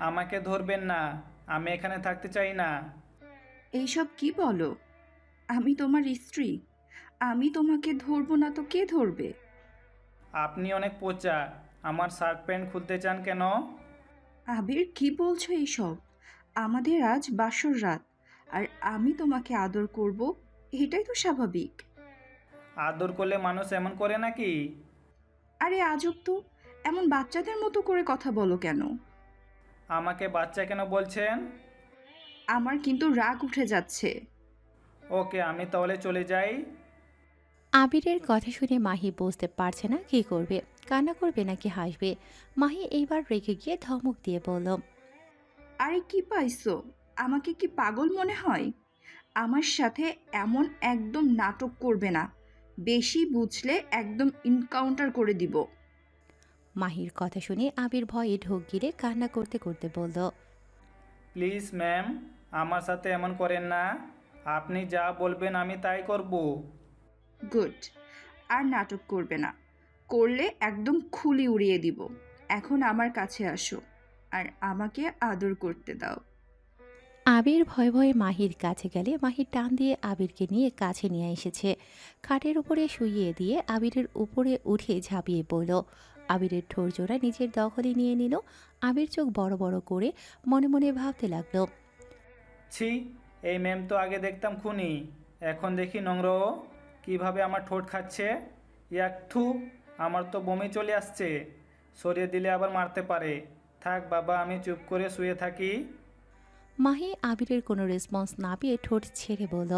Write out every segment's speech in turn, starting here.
আমাকে ধরবেন না, আমি এখানে থাকতে চাই না। এইসব কি বলো? আমি তোমার স্ত্রী। আমি তোমাকে ধরবো না তো কে ধরবে? আপনি অনেক পচা। আমার শার্ট প্যান্ট খুলতে চান কেন? আবির, কি বলছো এইসব? আমাদের আজ বাসর রাত, আর আমি তোমাকে আদর করব, এটাই তো স্বাভাবিক। আদর করলে মানুষ এমন করে নাকি? আরে আজব তো, এমন বাচ্চাদের মতো করে কথা বলো কেন? আমাকে বাচ্চা কেন বলছেন? আমার কিন্তু রাগ উঠে যাচ্ছে। ওকে, আমি তাহলে চলে যাই। আবিরের কথা শুনে মাহি বুঝতে পারছে না কি করবে, কান্না করবে নাকি হাসবে। মাহি এইবার রেগে গিয়ে ধমক দিয়ে বলল, আরে কি পাইছো? আমাকে কি পাগল মনে হয়? আমার সাথে এমন একদম নাটক করবে না। বেশি বুঝলে একদম ইনকাউন্টার করে দিব। মাহির কথা শুনে আবির ভয়ে ঢোক গিলে কান্না করতে করতে বলল, প্লিজ ম্যাম, আমার সাথে এমন করেন না। আপনি যা বলবেন আমি তাই করব। গুড। আর নাটক করবে না। করলে একদম খুলি উড়িয়ে দিব। এখন আমার কাছে আসো, আর আমাকে আদর করতে দাও। আবির ভয়ে ভয়ে মাহির কাছে গেলে মাহি টান দিয়ে আবিরকে নিয়ে কাছে নিয়ে এসেছে। খাটের উপরে শুইয়ে দিয়ে আবিরের উপরে উঠে ঝাঁপিয়ে পড়ল। আবিরের ঠোঁট জোড়া নিজের দখলে নিয়ে নিল। আবির চোখ বড় বড় করে মনে মনে ভাবতে লাগলো, ছি, এই ম্যাম তো আগে দেখতাম খুনি, এখন দেখি নোংরা। কিভাবে আমার ঠোঁট খাচ্ছে। ইয়াক থু, আমার তো বমি চলে আসছে। সরিয়ে দিলে আবার মারতে পারে। থাক বাবা, আমি চুপ করে শুয়ে থাকি। মাহি আবিরের কোনো রেসপন্স না পেয়ে ঠোঁট ছেড়ে বলল,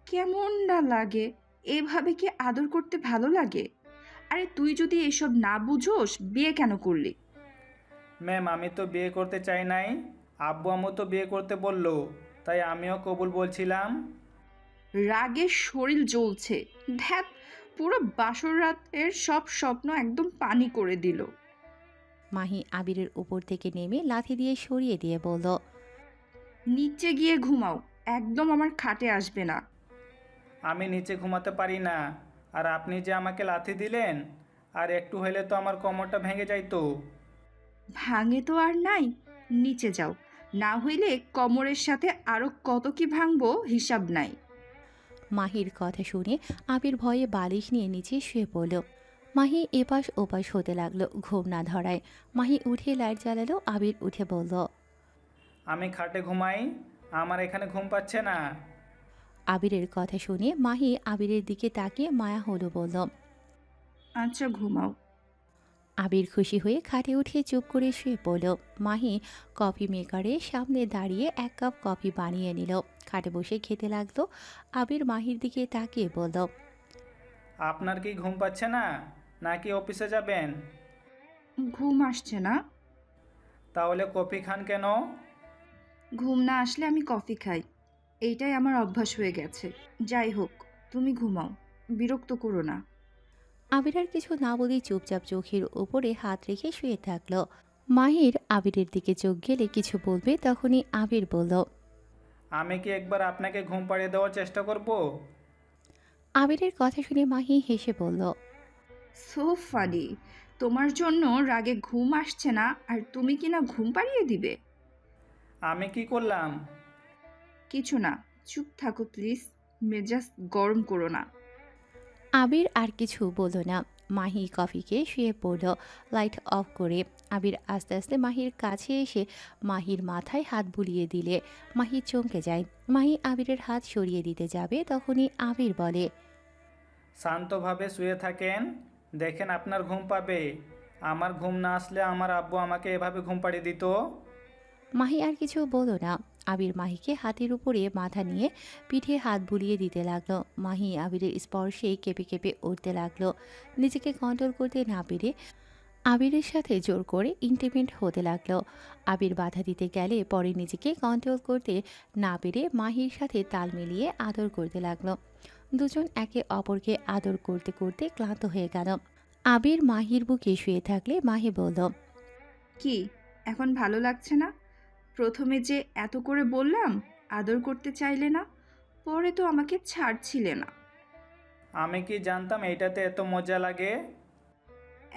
কেমন না লাগে? এভাবে কি আদর করতে ভালো লাগে? আরে তুই যদি এসব না বুঝোস, বিয়ে কেন করলি? ম্যাম, আমি তো বিয়ে করতে চাই নাই। আব্বু আম্মু তো বিয়ে করতে বললো, তাই আমিও কবুল বলছিলাম। রাগে শরীর জ্বলছে। ধ্যাত, পুরো বাসর রাতের সব স্বপ্ন একদম পানি করে দিল। মাহি আবিরের উপর থেকে নেমে লাথি দিয়ে সরিয়ে দিয়ে বলল, নিচে গিয়ে ঘুমাও। একদম আমার খাটে আসবে না। আমি নিচে ঘুমাতে পারি না। আর আপনি যে আমাকে লাথি দিলেন, আর একটু হলে তো আমার কোমরটা ভেঙে যাইতো। ভাঙে তো আর নাই। নিচে যাও, না হইলে কমরের সাথে আরো কত কি ভাঙবো হিসাব নাই। মাহির কথা শুনে আবির ভয়ে বালিশ নিয়ে নিচে শুয়ে পড়ল। মাহি এপাশ ওপাশ হতে লাগলো, ঘুম না ধরায়। মাহি উঠে লাইট জ্বালালো। আবির উঠে বলল, আমি খাটে ঘুমাই, আমার এখানে ঘুম পাচ্ছে না। আবিরের কথা শুনে মাহি আবিরের দিকে তাকিয়ে মায়া হলো, বলল। আচ্ছা ঘুমাও। আবির খুশি হয়ে খাটে উঠে চুপ করে শুয়ে পড়ল। মাহি কফি মেকারের সামনে দাঁড়িয়ে এক কাপ কফি বানিয়ে নিল। খাটে বসে খেতে লাগলো। আবির মাহির দিকে তাকিয়ে বলল, আপনার কি ঘুম পাচ্ছে না, নাকি অফিসে যাবেন? ঘুম আসছে না। তাহলে কফি খান কেন? ঘুম না আসলে আমি কফি খাই। এইটাই আমার অভ্যাস হয়ে গেছে। যাই হোক, তুমি ঘুমাও। বিরক্ত করো না। আবির আর কিছু না বলেই চুপচাপ চোখের উপরে হাত রেখে শুয়ে থাকলো। মাহির আবিরের দিকে চোখ গেলে কিছু বলবে, তখনই আবির বলল, আমি কি একবার আপনাকে ঘুম পাড়িয়ে দেওয়ার চেষ্টা করব? আবিরের কথা শুনে মাহি হেসে বলল, সো ফানি। তোমার জন্য রাগে ঘুম আসছে না, আর তুমি কিনা ঘুম পাড়িয়ে দিবে? আমি কি করলাম? কিছু না। চুপ থাকো প্লিজ। মেজাজ গরম করো না। আবির আর কিছু বলল না। মাহি কফিকে শুয়ে পড়ল লাইট অফ করে। আবির আস্তে আস্তে মাহির কাছে এসে মাহির মাথায় হাত বুলিয়ে দিলে মাহি চমকে যায়। মাহি আবিরের হাত সরিয়ে দিতে যাবে, তখনই আবির বলে, শান্তভাবে শুয়ে থাকেন, দেখেন আপনার ঘুম পাবে। আমার ঘুম না আসলে আমার আব্বু আমাকে এভাবে ঘুম পাড়িয়ে দিত। মাহি আর কিছু বলল না। আবির মাহিকে হাতের উপরে মাথা নিয়ে পিঠে হাত বুলিয়ে দিতে লাগলো। মাহি আবিরের স্পর্শে কেঁপে কেঁপে উঠতে লাগলো। নিজেকে কন্ট্রোল করতে না পেরে আবিরের সাথে জোর করে ইন্টিমেট হতে লাগলো। আবির বাধা দিতে গেলে পরে নিজেকে কন্ট্রোল করতে না পেরে মাহির সাথে তাল মিলিয়ে আদর করতে লাগলো। দুজন একে অপরকে আদর করতে করতে ক্লান্ত হয়ে গেল। আবির মাহির বুকে শুয়ে থাকলে মাহি বলল, কি, এখন ভালো লাগছে না? প্রথমে যে এত করে বললাম, আদর করতে চাইলে না। পরে তো আমাকে ছাড়ছিলে না। আমি কি জানতাম এইটাতে এত মজা লাগে।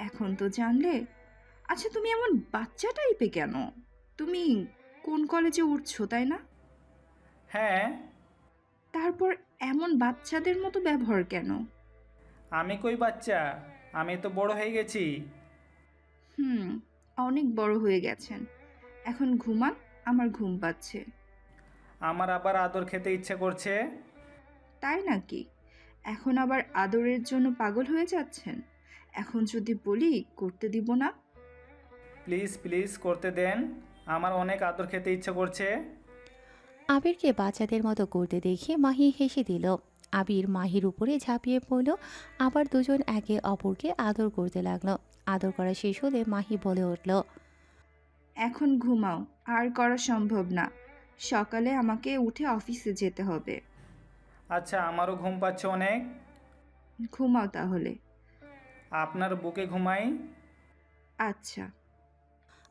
এখন তো জানলে। আচ্ছা, তুমি এমন বাচ্চা টাইপে কেন? তুমি কোন কলেজে উঠছো, তাই না? হ্যাঁ। তারপর এমন বাচ্চাদের মতো ব্যবহার কেন? আমি কই বাচ্চা, আমি তো বড় হয়ে গেছি। হুম, অনেক বড় হয়ে গেছেন। এখন ঘুমান, আমার ঘুম পাচ্ছে। আমার আবার আদর খেতে ইচ্ছে করছে। তাই নাকি? এখন আবার আদরের জন্য পাগল হয়ে যাচ্ছেন? এখন যদি বলি করতে দিব না? প্লিজ প্লিজ করতে দেন, আমার অনেক আদর খেতে ইচ্ছে করছে। আবিরকে বাচ্চাদের মতো করতে দেখে মাহি হেসে দিল। আবির মাহির উপরে ঝাঁপিয়ে পড়ল। আবার দুজন একে অপরকে আদর করতে লাগলো। আদর করা শেষ হলে মাহি বলে উঠল, এখন ঘুমাও, আর করা সম্ভব না। সকালে আমাকে উঠে অফিসে যেতে হবে। আচ্ছা, আমারও ঘুম পাচ্ছে অনেক। ঘুমাও তাহলে। আপনার বুকে ঘুমাই। আচ্ছা।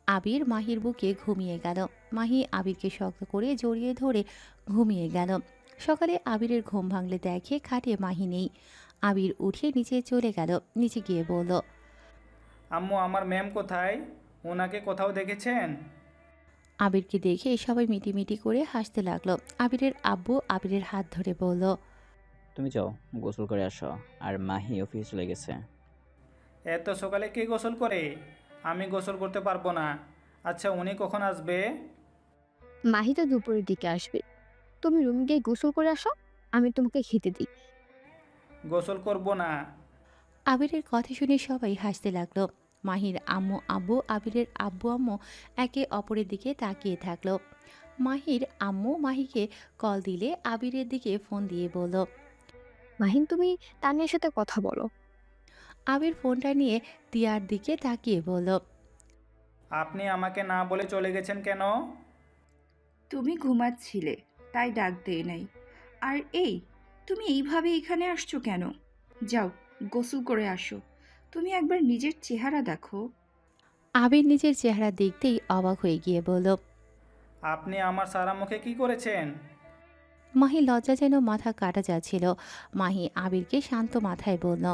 আবির মাহির বুকে ঘুমিয়ে গেল। মাহি আবিরকে শক্ত করে জড়িয়ে ধরে ঘুমিয়ে গেল। সকালে আবিরের ঘুম ভাঙলে দেখে খাটে মাহি নেই। আবির উঠে নিচে চলে গেল। নিচে গিয়ে বলল, আম্মু, আমার ম্যাম কোথায়? ওনাকে কোথাও দেখেছেন? আবিরকে দেখে সবাই মিটিমিটি করে হাসতে লাগলো। আবিরের আব্বু আবিরের হাত ধরে বলল, তুমি যাও, গোসল করে আসো। আর মাহি অফিস চলে গেছে। এত সকালে কে গোসল করে? আমি গোসল করতে পারবো না। আচ্ছা, উনি কখন আসবে? মাহি তো দুপুরের দিকে আসবে। তুমি রুমে গিয়ে গোসল করে আসো, আমি তোমাকে খেতে দিই। গোসল করব না। আবিরের কথা শুনে সবাই হাসতে লাগলো। মাহির আম্মু আব্বু আবিরের আব্বু আম্মু একে অপরের দিকে তাকিয়ে থাকলো। মাহির আম্মু মাহিকে কল দিলে আবিরের দিকে ফোন দিয়ে বলল, মাহিন, তুমি তানিয়ার সাথে কথা বলো। আবির ফোনটা নিয়ে তিয়ার দিকে তাকিয়ে বলল, আপনি আমাকে না বলে চলে গেছেন কেন? তুমি ঘুমাচ্ছিলে, তাই ডাক দেই নাই। আর এই, তুমি এইভাবে এখানে আসছো কেন? যাও, গোসল করে আসো। তুমি একবার নিজের চেহারা দেখো। আবির নিজের চেহারা দেখতেই অবাক হয়ে গিয়ে বলল, আপনি আমার সারা মুখে কি করেছেন? মাহি লজ্জা যেন মাথা কাটা যাচ্ছিল। মাহি আবিরকে শান্ত মাথায় বলল,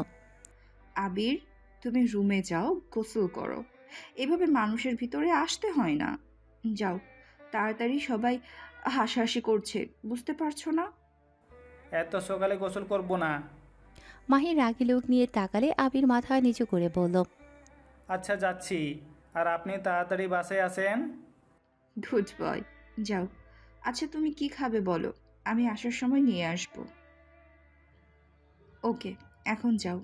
আবির, তুমি রুমে যাও, গোসল করো। এভাবে মানুষের ভিতরে আসতে হয় না। যাও, তাড়াতাড়ি। সবাই হাসাহাসি করছে, বুঝতে পারছো না? এত সকালে গোসল করব না। মাহি রাগী লোক নিয়ে তাকালে আবির মাথা নিচু করে বলল, আচ্ছা, যাচ্ছি। আর আপনি তাড়াতাড়ি বাসায় আসেন। Good boy. যাও। আচ্ছা, তুমি কি খাবে বলো, আমি আসার সময় নিয়ে আসবো। ওকে, এখন যাও।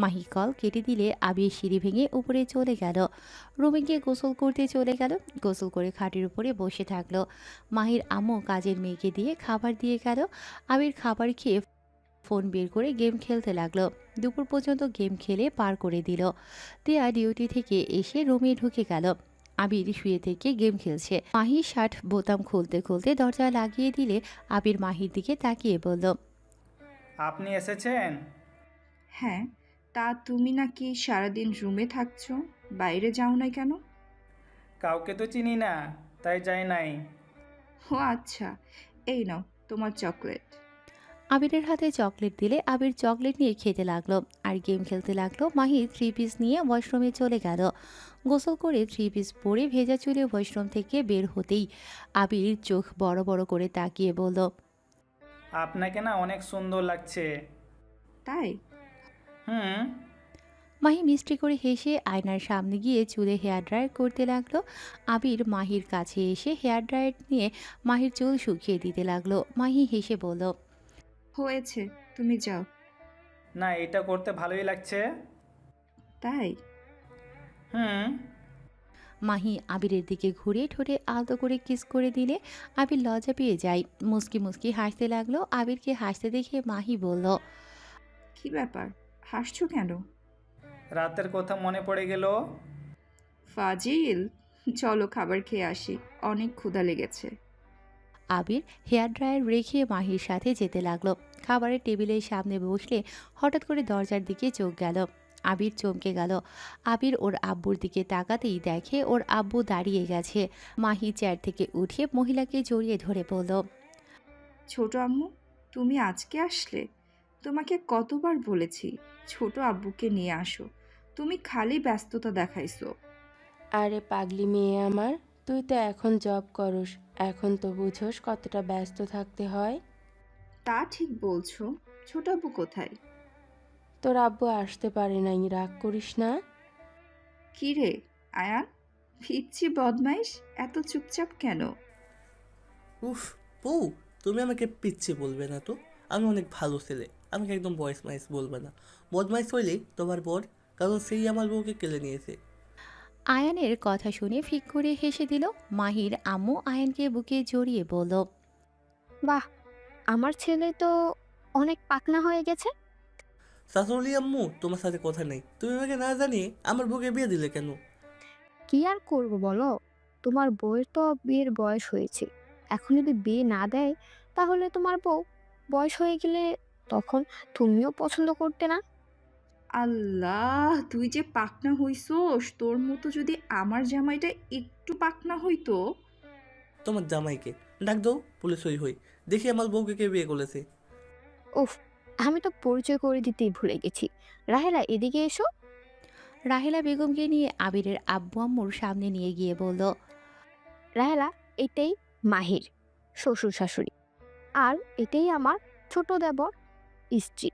মাহি কল কেটে দিলে আবির সিঁড়ি ভেঙে উপরে চলে গেল। রুমে গিয়ে গোসল করতে চলে গেল। গোসল করে খাটের উপরে বসে থাকলো। মাহির আম্মু কাজের মেয়েকে দিয়ে খাবার দিয়ে গেল। আবির খাবার খেয়ে ফোন বের করে গেম খেলতে লাগলো। দুপুর পর্যন্ত গেম খেলে পার করে দিল। তিয়া ডিউটি থেকে এসে রুমে ঢুকে গেল। আবির শুয়ে থেকে গেম খেলছে। মাহি শার্ট বোতাম খুলতে খুলতে দরজা লাগিয়ে দিলে আবির মাহির দিকে তাকিয়ে বলল, আপনি এসেছেন? হ্যাঁ, তা তুমি নাকি সারাদিন রুমে থাকছো, বাইরে যাও না কেন? কাউকে তো চিনি না, তাই যাই নাই। ও আচ্ছা, এই নাও তোমার চকলেট। আবিরের হাতে চকলেট দিলে আবির চকলেট নিয়ে খেতে লাগলো আর গেম খেলতে লাগলো। মাহি 3 পিস নিয়ে ওয়াশরুমে চলে গেল। গোসল করে 3 পিস পরে ভেজা চুলে ওয়াশরুম থেকে বের হতেই আবির চোখ বড় বড় করে তাকিয়ে বলল, আপনাকে না অনেক সুন্দর লাগছে। তাই? হুম। মাহি মিষ্টি করে হেসে আয়নার সামনে গিয়ে চুলে হেয়ার ড্রায়ার করতে লাগলো। আবির মাহির কাছে এসে হেয়ার ড্রায়ার নিয়ে মাহির চুল শুকিয়ে দিতে লাগলো। মাহি হেসে বলল, হয়েছে, তুমি যাও। না, এটা করতে ভালোই লাগছে। তাই? হুম। মাহি আবিরের দিকে ঘুরে ঠোঁটে আলতো করে কিস করে দিলে আবির লজ্জা পেয়ে যায়। মুস্কি মুস্কি হাসতে লাগলো। আবিরকে হাসতে দেখে মাহি বলল, কি ব্যাপার, হাসছো কেন? রাতের কথা মনে পড়ে গেল। ফাজিল, চলো খাবার খেয়ে আসি, অনেক ক্ষুধা লেগেছে। আবির হেয়ার ড্রায়ার রেখে মাহির সাথে যেতে লাগলো। খাবারের টেবিলের সামনে বসলে হঠাৎ করে দরজার দিকে চোখ গেল। আবির চমকে গেল। আবির ওর আব্বুর দিকে তাকাতেই দেখে ওর আব্বু দাঁড়িয়ে গেছে। মাহি চেয়ার থেকে উঠে মহিলাকে জড়িয়ে ধরে বলল, ছোট আম্মু, তুমি আজকে আসলে? তোমাকে কতবার বলেছি ছোট আব্বুকে নিয়ে আসো, তুমি খালি ব্যস্ততা দেখাইছো। আরে পাগলি মেয়ে আমার, তুই তো এখন জব করস, এখন তো বুঝোস কতটা ব্যস্ত থাকতে হয়। তা ঠিক বলছো। ছোট আপু কোথায়? তোর আব্বু আসতে পারে নাই, রাগ করিস না। কি রে আয়ান, পিচ্ছি বদমাইশ, এত চুপচাপ কেন? উফ, বউ, তুমি আমাকে পিচ্ছি বলবে না তো। আমি অনেক ভালো ছেলে, আমাকে একদম বয়েস মাইস বলবে না। বদমাইশ হইলেই তোমার বর, কারণ সেই আমার বউকে কেড়ে নিয়েছে। আয়ানের কথা শুনে ফিক করে হেসে দিল। মাহির আম্মু আয়ানকে বুকে জড়িয়ে বলল, বাহ, আমার ছেলে তো অনেক পাকনা হয়ে গেছে। শাশুড়ি আম্মু, তোমার সাথে কথা নেই। তুমি আমাকে না জানিয়ে আমার বউকে বিয়ে দিলে কেন? কি আর করব বলো, তোমার বউয়ের তো বিয়ের বয়স হয়েছে। এখন যদি বিয়ে না দেয়, তাহলে তোমার বউ বয়স হয়ে গেলে তখন তুমিও পছন্দ করতে না। আল্লাহ, তুই যে পাকনা হইছোস, তোর মতো যদি আমার জামাইটা একটু পাকনা হইতো। তোমার জামাইকে ডাক দাও, পুলিশ হই দেখি আমার বউকে কে বিয়ে করেছে। উফ, আমি তো পরিচয় করে দিতেই ভুলে গেছি। রাহেলা, এদিকে এসো। রাহেলা বেগমকে নিয়ে আবিরের আব্বু আম্মুর সামনে নিয়ে গিয়ে বলল, রাহেলা, এটাই মাহির শ্বশুর শাশুড়ি, আর এটাই আমার ছোট দেবর স্ত্রী।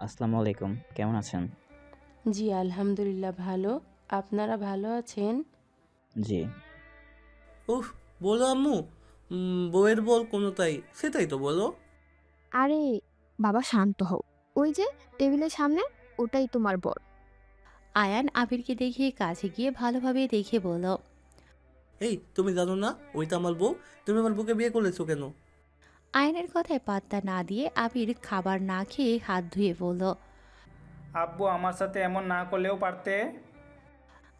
আসসালামু আলাইকুম, কেমন আছেন? জি আলহামদুলিল্লাহ ভালো। আপনারা ভালো আছেন? জি। উফ, বলো আম্মু। বউয়ের বল কোনোটাই, সেটাই তো বলো। আরে বাবা, শান্ত হও। ওই যে টেবিলের সামনে, ওটাই তোমার বর। আয়ান আবিরকে দেখে কাছে গিয়ে ভালোভাবে দেখে বলল, এই, তুমি জানো না ওইটা আমার বউ? তুমি আমার বউকে বিয়ে করেছো কেন? আয়ানের কথায় পাত্তা না দিয়ে আবির খাবার না খেয়ে হাত ধুয়ে বলল। আব্বু আমার সাথে এমন না করলেও পারতে।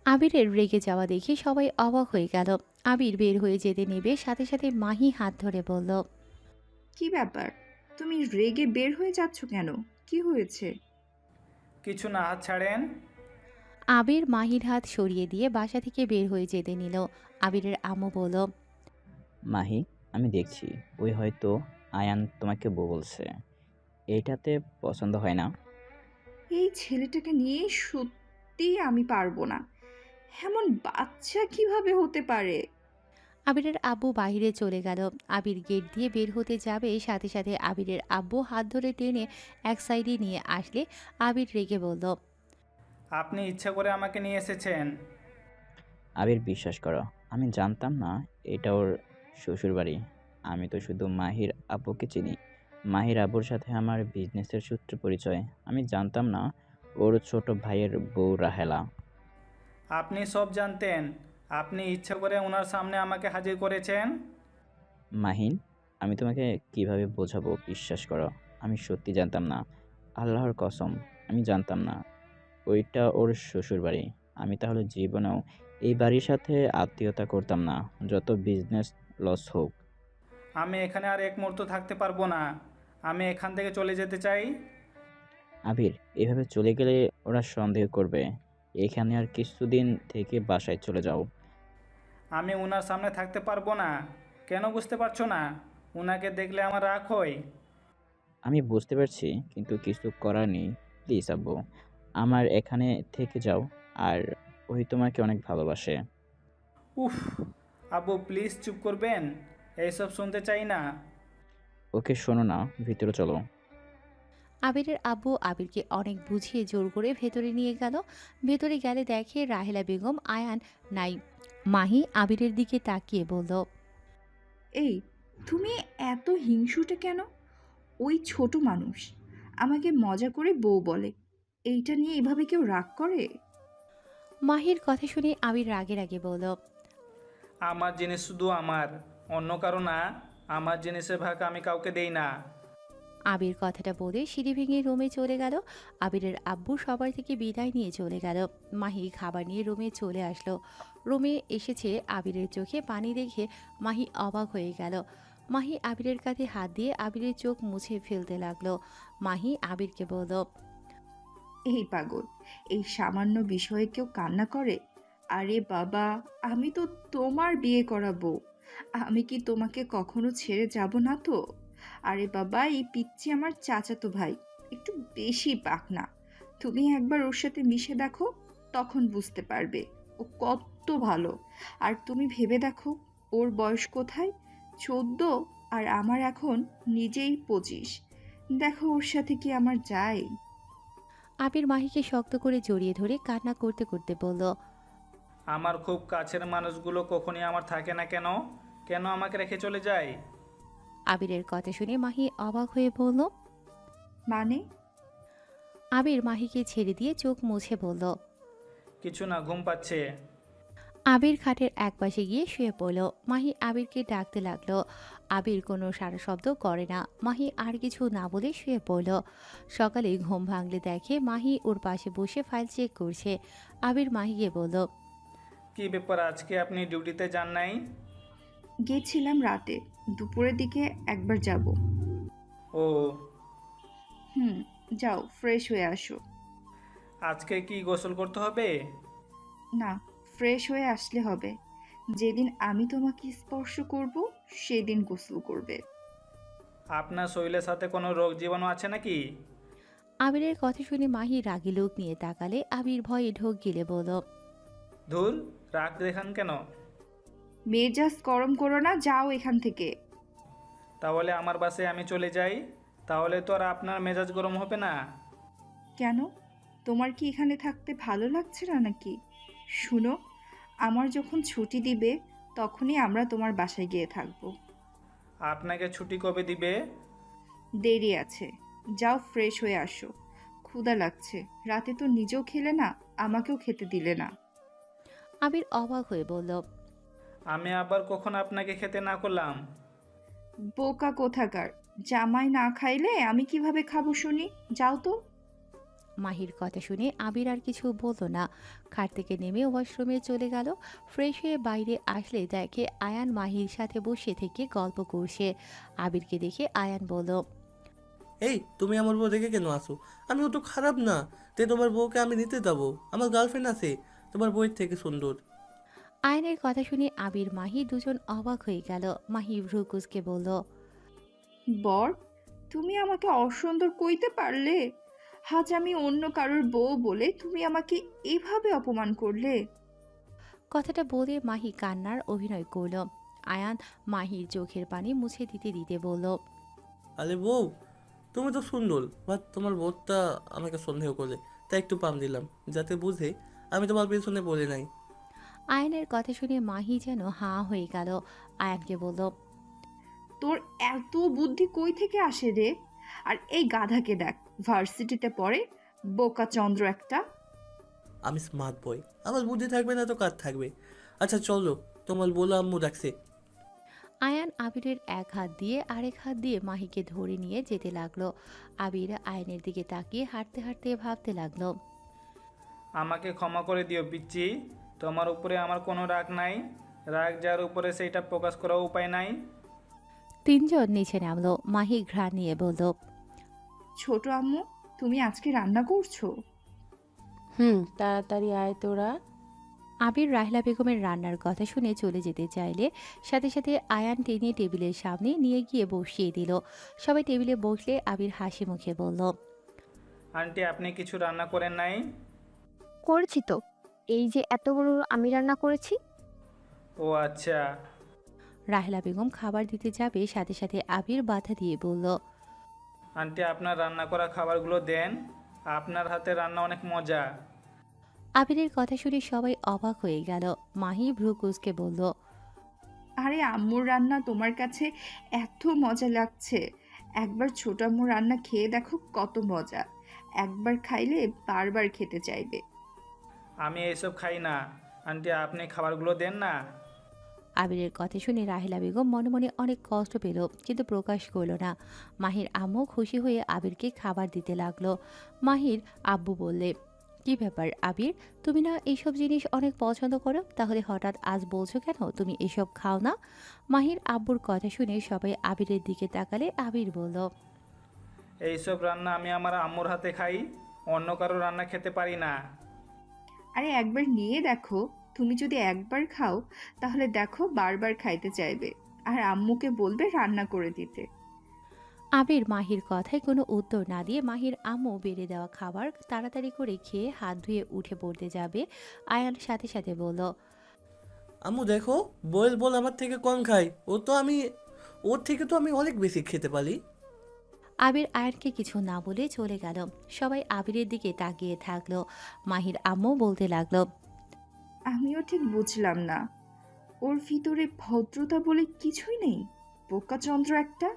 আবিরের রেগে যাওয়া দেখে সবাই অবাক হয়ে গেল। আবির বের হয়ে যেতে নেবে, সাথে সাথে মাহি হাত ধরে বলল, কি ব্যাপার, তুমি রেগে বের হয়ে যাচ্ছ কেন? কি হয়েছে? কিছু না, হাত ছাড়েন। আবির মাহির হাত সরিয়ে দিয়ে বাসা থেকে বের হয়ে যেতে নিল। আবিরের আম্মু বলল, মাহি, আমি দেখছি ওই হয়তো আয়ান তোমাকে বউ বলছে। এইটাতে পছন্দ হয় না। এই ছেলেটাকে নিয়ে সত্যিই আমি পারবো না। এমন বাচ্চা কিভাবে হতে পারে? আবিরের আব্বু বাইরে চলে গেল। আবির গেট দিয়ে বের হতে যাবে, সাথে সাথে আবিরের আব্বু হাত ধরে টেনে এক সাইডে নিয়ে আসলে আবির রেগে বলল, আপনি ইচ্ছা করে আমাকে নিয়ে এসেছেন। আবির, বিশ্বাস করো, আমি জানতাম না এটা ওর শ্বশুর বাড়ি। আমি তো শুধু মাহির আব্বুকে চিনি। মাহির আব্বুর সাথে আমার বিজনেসের সূত্রে পরিচয়। আমি জানতাম না ওর ছোট ভাইয়ের বউ রাহেলা। আপনি সব জানতেন, আপনি ইচ্ছা করে ওনার সামনে আমাকে হাজির করেছেন। মাহিন, আমি তোমাকে কিভাবে বোঝাবো, বিশ্বাস করো। আমি সত্যি জানতাম না। আল্লাহর কসম, আমি জানতাম না ওইটা ওর শ্বশুর বাড়ি। আমি তাহলে জীবনেও এই বাড়ির সাথে আত্মীয়তা করতাম না, যত বিজনেস লস হোক। আমি এখানে আর এক মুহূর্ত থাকতে পারবো না, আমি এখান থেকে চলে যেতে চাই। আবির, এভাবে চলে গেলে ওরা সন্দেহ করবে। এখানে আর কিছুদিন থেকে বাসায় চলে যাও। আমি ওনার সামনে থাকতে পারবো না। কেন বুঝতে পারছো না? ওনাকে দেখলে আমার রাগ হয়। আমি বুঝতে পারছি, কিন্তু কিছু করার নেই। প্লিজ আব্বু, আমার এখানে থেকে যাও। আর ওই তোমাকে অনেক ভালোবাসে। উফ, আব্বু প্লিজ চুপ করবেন, এইসব শুনতে চাই না। ওকে শোনো না, ভিতরে চলো। আবিরের আব্বু আবিরকে অনেক বুঝিয়ে জোর করে ভেতরে নিয়ে গেল। ভেতরে গেলে দেখে রাহেলা বেগম, আয়ান নাই। মাহি আবিরের দিকে তাকিয়ে বলল, এই, তুমি এত হিংসুটে কেন? ওই ছোট মানুষ আমাকে মজা করে বউ বলে, এইটা নিয়ে এভাবে কেউ রাগ করে? মাহির কথা শুনে আবির রাগে রাগে বলল, আমার জিনিস শুধু আমার, অন্য কারো না। আমার জিনিসের ভাগ আমি কাউকে দেই না। আবির কথাটা বলে সিঁড়ি ভেঙে রুমে চলে গেল। আবিরের আব্বু সবার থেকে বিদায় নিয়ে চলে গেল। মাহি খাবার নিয়ে রুমে চলে আসলো। রুমে এসেছে, আবিরের চোখে পানি দেখে মাহি অবাক হয়ে গেল। মাহি আবিরের কাঁধে হাত দিয়ে আবিরের চোখ মুছে ফেলতে লাগলো। মাহি আবিরকে বলল, এই পাগল, এই সামান্য বিষয়ে কেউ কান্না করে? আরে বাবা, আমি তো তোমার বিয়ে করা বউ। আমি কি তোমাকে কখনো ছেড়ে যাব না তো? আরে বাবা, এই পিচ্চি আমার চাচাতো ভাই, একটু বেশি পাকনা। তুমি একবার ওর সাথে মিশে দেখো, তখন বুঝতে পারবে ও কত ভালো। আর তুমি ভেবে দেখো, ওর বয়স কোথায়, 14, আর আমার এখন নিজেই 25। দেখো ওর সাথে কি আমার যায়। আবির মাহিকে শক্ত করে জড়িয়ে ধরে কান্না করতে করতে বলল, আমার খুব কাছের মানুষগুলো কখনই আমার থাকে না কেন? কেন আমাকে রেখে চলে যায়? আবিরের কথা শুনে মাহি অবাক হয়ে বলল। মানে? আবির মাহিকে ছেড়ে দিয়ে চোখ মুছে বলল। কিছু না, ঘুম পাচ্ছে। আবির খাটের একপাশে গিয়ে শুয়ে পড়ল। মাহি আবিরকে ডাকতে লাগলো। আবির কোনো সারা শব্দ করে না। মাহি আর কিছু না বলে শুয়ে পড়ল। সকালে ঘুম ভাঙলে দেখে মাহি ওর পাশে বসে ফাইল চেক করছে। আবির মাহিকে বলল, কি ব্যাপার, আজকে আপনি ডিউটিতে যান নাই? গেছিলাম রাতে, দুপুরের দিকে একবার যাব। ও, হুম, যাও ফ্রেশ হয়ে আসো। আজকে কি গোসল করতে হবে? না, ফ্রেশ হয়ে আসলে হবে। যেদিন আমি তোমাকে স্পর্শ করব, সেদিন গোসল করবে। আপনার শরীরের সাথে কোনো রোগ জীবাণু আছে নাকি? আবিরের কথা শুনে মাহি রাগী লোক নিয়ে তাকালে আবির ভয়ে ঢোক গিলে বলল, ধুর, রাগ দেখান কেন? মেজাজ গরম করো না, যাও এখান থেকে। তাহলে আমার বাসায় আমি চলে যাই, তাহলে তো আর আপনার মেজাজ গরম হবে না। কেন? তোমার কি এখানে থাকতে ভালো লাগছে না নাকি? শুনো, আমার যখন ছুটি দিবে, তখনই আমরা তোমার বাসায় গিয়ে থাকবো। আপনাকে ছুটি কবে দিবে? দেরি আছে, যাও ফ্রেশ হয়ে আসো। ক্ষুধা লাগছে, রাতে তো নিজেও খেলে না, আমাকেও খেতে দিলে না। আবির অবাক হয়ে বলল, আমি আবার কখন আপনাকে খেতে না করলাম? বোকা কোথাকার, জামাই না খাইলে আমি কিভাবে খাবো শুনি? যাও তো। মাহির কথা শুনে আবির আর কিছু বলল না। খাট থেকে নেমে ওয়াশরুমে চলে গেল। ফ্রেশ হয়ে বাইরে আসলে দেখে আয়ান মাহির সাথে বসে থেকে গল্প করছে। আবিরকে দেখে আয়ান বলল, এই তুমি আমার বউ রেখে কেন আসো? আমিও তো খারাপ না, তে তোমার বউকে আমি নিতে যাবো। আমার গার্লফ্রেন্ড আছে, তোমার বউয়ের থেকে সুন্দর। আয়নের কথা শুনে আবির মাহি দুজন অবাক হয়ে গেল। মাহি ভ্রু কুঁচকে বলল, বর, তুমি আমাকে অসুন্দর কইতে পারলে? আজ আমি অন্য কারোর বউ বলে তুমি আমাকে এভাবে অপমান করলে? কথাটা বলে মাহি কান্নার অভিনয় করল। আয়ান মাহির চোখের পানি মুছে দিতে দিতে বলল, আরে বউ, তুমি তো সুন্দর, বাট তোমার বউটা আমাকে সন্দেহ করে, তাই একটু পাম দিলাম, যাতে বুঝে আমি তোমার পেছনে পড়ে নাই। আয়ানের কথা শুনে মাহি যেন হাঁ হয়ে গেল। আয়ানকে বলল, তোর এত বুদ্ধি কই থেকে আসে রে? আর এই গাধাকে দেখ, ভার্সিটিতে পড়ে, বোকা চন্দ্র একটা। আমি স্মার্ট বয়, আমার বুদ্ধি থাকবে না তো কার থাকবে? আচ্ছা চলো, তোমার বলে আম্মু ডাকছে। আয়ান আবিরের এক হাত দিয়ে আরেক হাত দিয়ে মাহিকে ধরে নিয়ে যেতে লাগলো। আবির আয়নের দিকে তাকিয়ে হাঁটতে হাঁটতে ভাবতে লাগলো, আমাকে ক্ষমা করে দিও পিচ্চি, তোমার উপরে আমার কোনো রাগ নাই। রাগ যার উপরে সেইটা প্রকাশ করার উপায় নাই। তিনজন নিচে নামলো। মাহি ঘ্রাণ নিয়ে বলল, ছোট আম্মু, তুমি আজকে রান্না করছো? তাড়াতাড়ি আয় তোরা। আবির রাহিলা বেগমের রান্নার কথা শুনে চলে যেতে চাইলে সাথে সাথে আয়ান টেনে টেবিলের সামনে নিয়ে গিয়ে বসিয়ে দিল। সবাই টেবিলে বসলে আবির হাসি মুখে বলল, আন্টি, আপনি কিছু রান্না করেন নাই? করেছি তো, এই যে এত বড় আমি রান্না করেছি। ও আচ্ছা। রাহিলা বেগম খাবার দিতে যাবে, সাথে সাথে আবির বাধা দিয়ে বলল, আন্টি, আপনার রান্না করা খাবারগুলো দেন, আপনার হাতে রান্না অনেক মজা। আবিরের কথা শুনে সবাই অবাক হয়ে গেল। মাহি ভ্রু কুঁচকে বলল, আরে আম্মুর রান্না তোমার কাছে এত মজা লাগছে? একবার ছোট আম্মুর রান্না খেয়ে দেখো কত মজা। একবার খাইলে বারবার খেতে চাইবে। আমি এইসব খাই না। আন্টি, আপনি খাবারগুলো দেন না। আবিরের কথা শুনে রাহিলা বেগম মনে মনে অনেক কষ্ট পেল, কিন্তু প্রকাশ করল না। মাহির আম্মু খুশি হয়ে আবিরকে খাবার দিতে লাগলো। মাহির আব্বু বললে, কি ব্যাপার আবির, তুমি না এইসব জিনিস অনেক পছন্দ করো, তাহলে হঠাৎ আজ বলছো কেন তুমি এসব খাও না? মাহির আব্বুর কথা শুনে সবাই আবিরের দিকে তাকালে আবির বলল, এইসব রান্না আমি আমার আম্মুর হাতে খাই, অন্য কারো রান্না খেতে পারি না। আরে একবার নিয়ে দেখো, তুমি যদি একবার খাও তাহলে দেখো বারবার খাইতে চাইবে। আর আম্মুকে বলবে রান্না করে দিতে। আবির মাহির কথায় কোনো উত্তর না দিয়ে মাহির আম্মু বেড়ে দেওয়া খাবার তাড়াতাড়ি করে খেয়ে হাত ধুয়ে উঠে পড়তে যাবে। আয়ান সাথে সাথে বলল, আম্মু দেখো, বউয়ের বল আমার থেকে কম খায়। ওর থেকে তো আমি অনেক বেশি খেতে পারি। আবির আয়ানকে কিছু না বলে চলে গেল। সবাই আবিরের দিকে তাকিয়ে থাকলো। মাহির আম্মু বলতে লাগলো, আমিও ঠিক বুঝলাম না, ওর ভিতরে ভদ্রতা বলে কিছুই নেই, বোকাচন্দ্র একটা।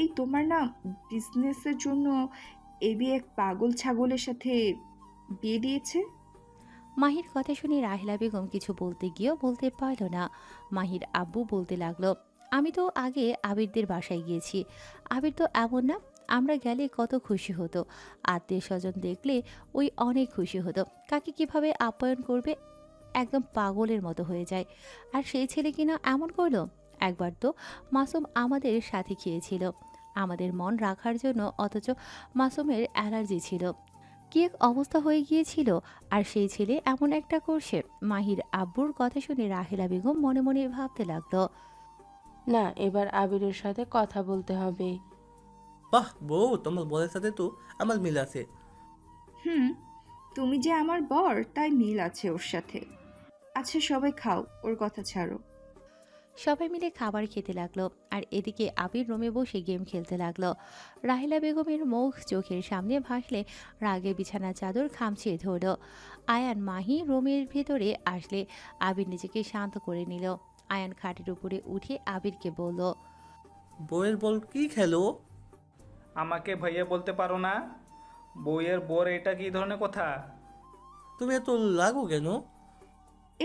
এই তোমার না বিজনেসের জন্য এবি এক পাগল ছাগলের সাথে বিয়ে দিয়েছে। মাহির কথা শুনে রাহেলা বেগম কিছু বলতে গিয়েও বলতে পারল না। মাহির আব্বু বলতে লাগলো, আমি তো আগে আবিরদের বাসায় গিয়েছি। আবির তো এমন না, আমরা গেলে কত খুশি হতো। আত্মীয় স্বজন দেখলে ওই অনেক খুশি হতো। কাকে কিভাবে আপ্যায়ন করবে একদম পাগলের মতো হয়ে যায়। আর সেই ছেলে কিনা এমন করলো। একবার তো মাসুম আমাদের সাথে খেয়েছিল আমাদের মন রাখার জন্য, অথচ মাসুমের অ্যালার্জি ছিল। কি এক অবস্থা হয়ে গিয়েছিল, আর সেই ছেলে এমন একটা করছে। মাহির আব্বুর কথা শুনে রাহেলা বেগম মনে মনে ভাবতে লাগলো, না, এবার আবিরের সাথে কথা বলতে হবে। বাহ বউ, তোমার বরের সাথে তো আমার মিল আছে। হুম, তুমি যে আমার বর তাই মিল আছে ওর সাথে। আচ্ছা সবাই খাও, ওর কথা ছাড়ো। সবাই মিলে খাবার খেতে লাগলো। আর এদিকে আবির রুমে বসে গেম খেলতে লাগলো। রাহেলা বেগমের মুখ চোখের সামনে ভাসলে রাগে বিছানা চাদর খামচিয়ে ধরল। আয়ান মাহি রুমের ভেতরে আসলে আবির নিজেকে শান্ত করে নিল। আয়ান খাটের উপরে উঠে আবিরকে বলল, বউয়ের বল কি খেলো? আমাকে ভাইয়া বলতে পারো না? বউয়ের বোর এটা কি ধরনের কথা? তুমি এত লাগো কেন?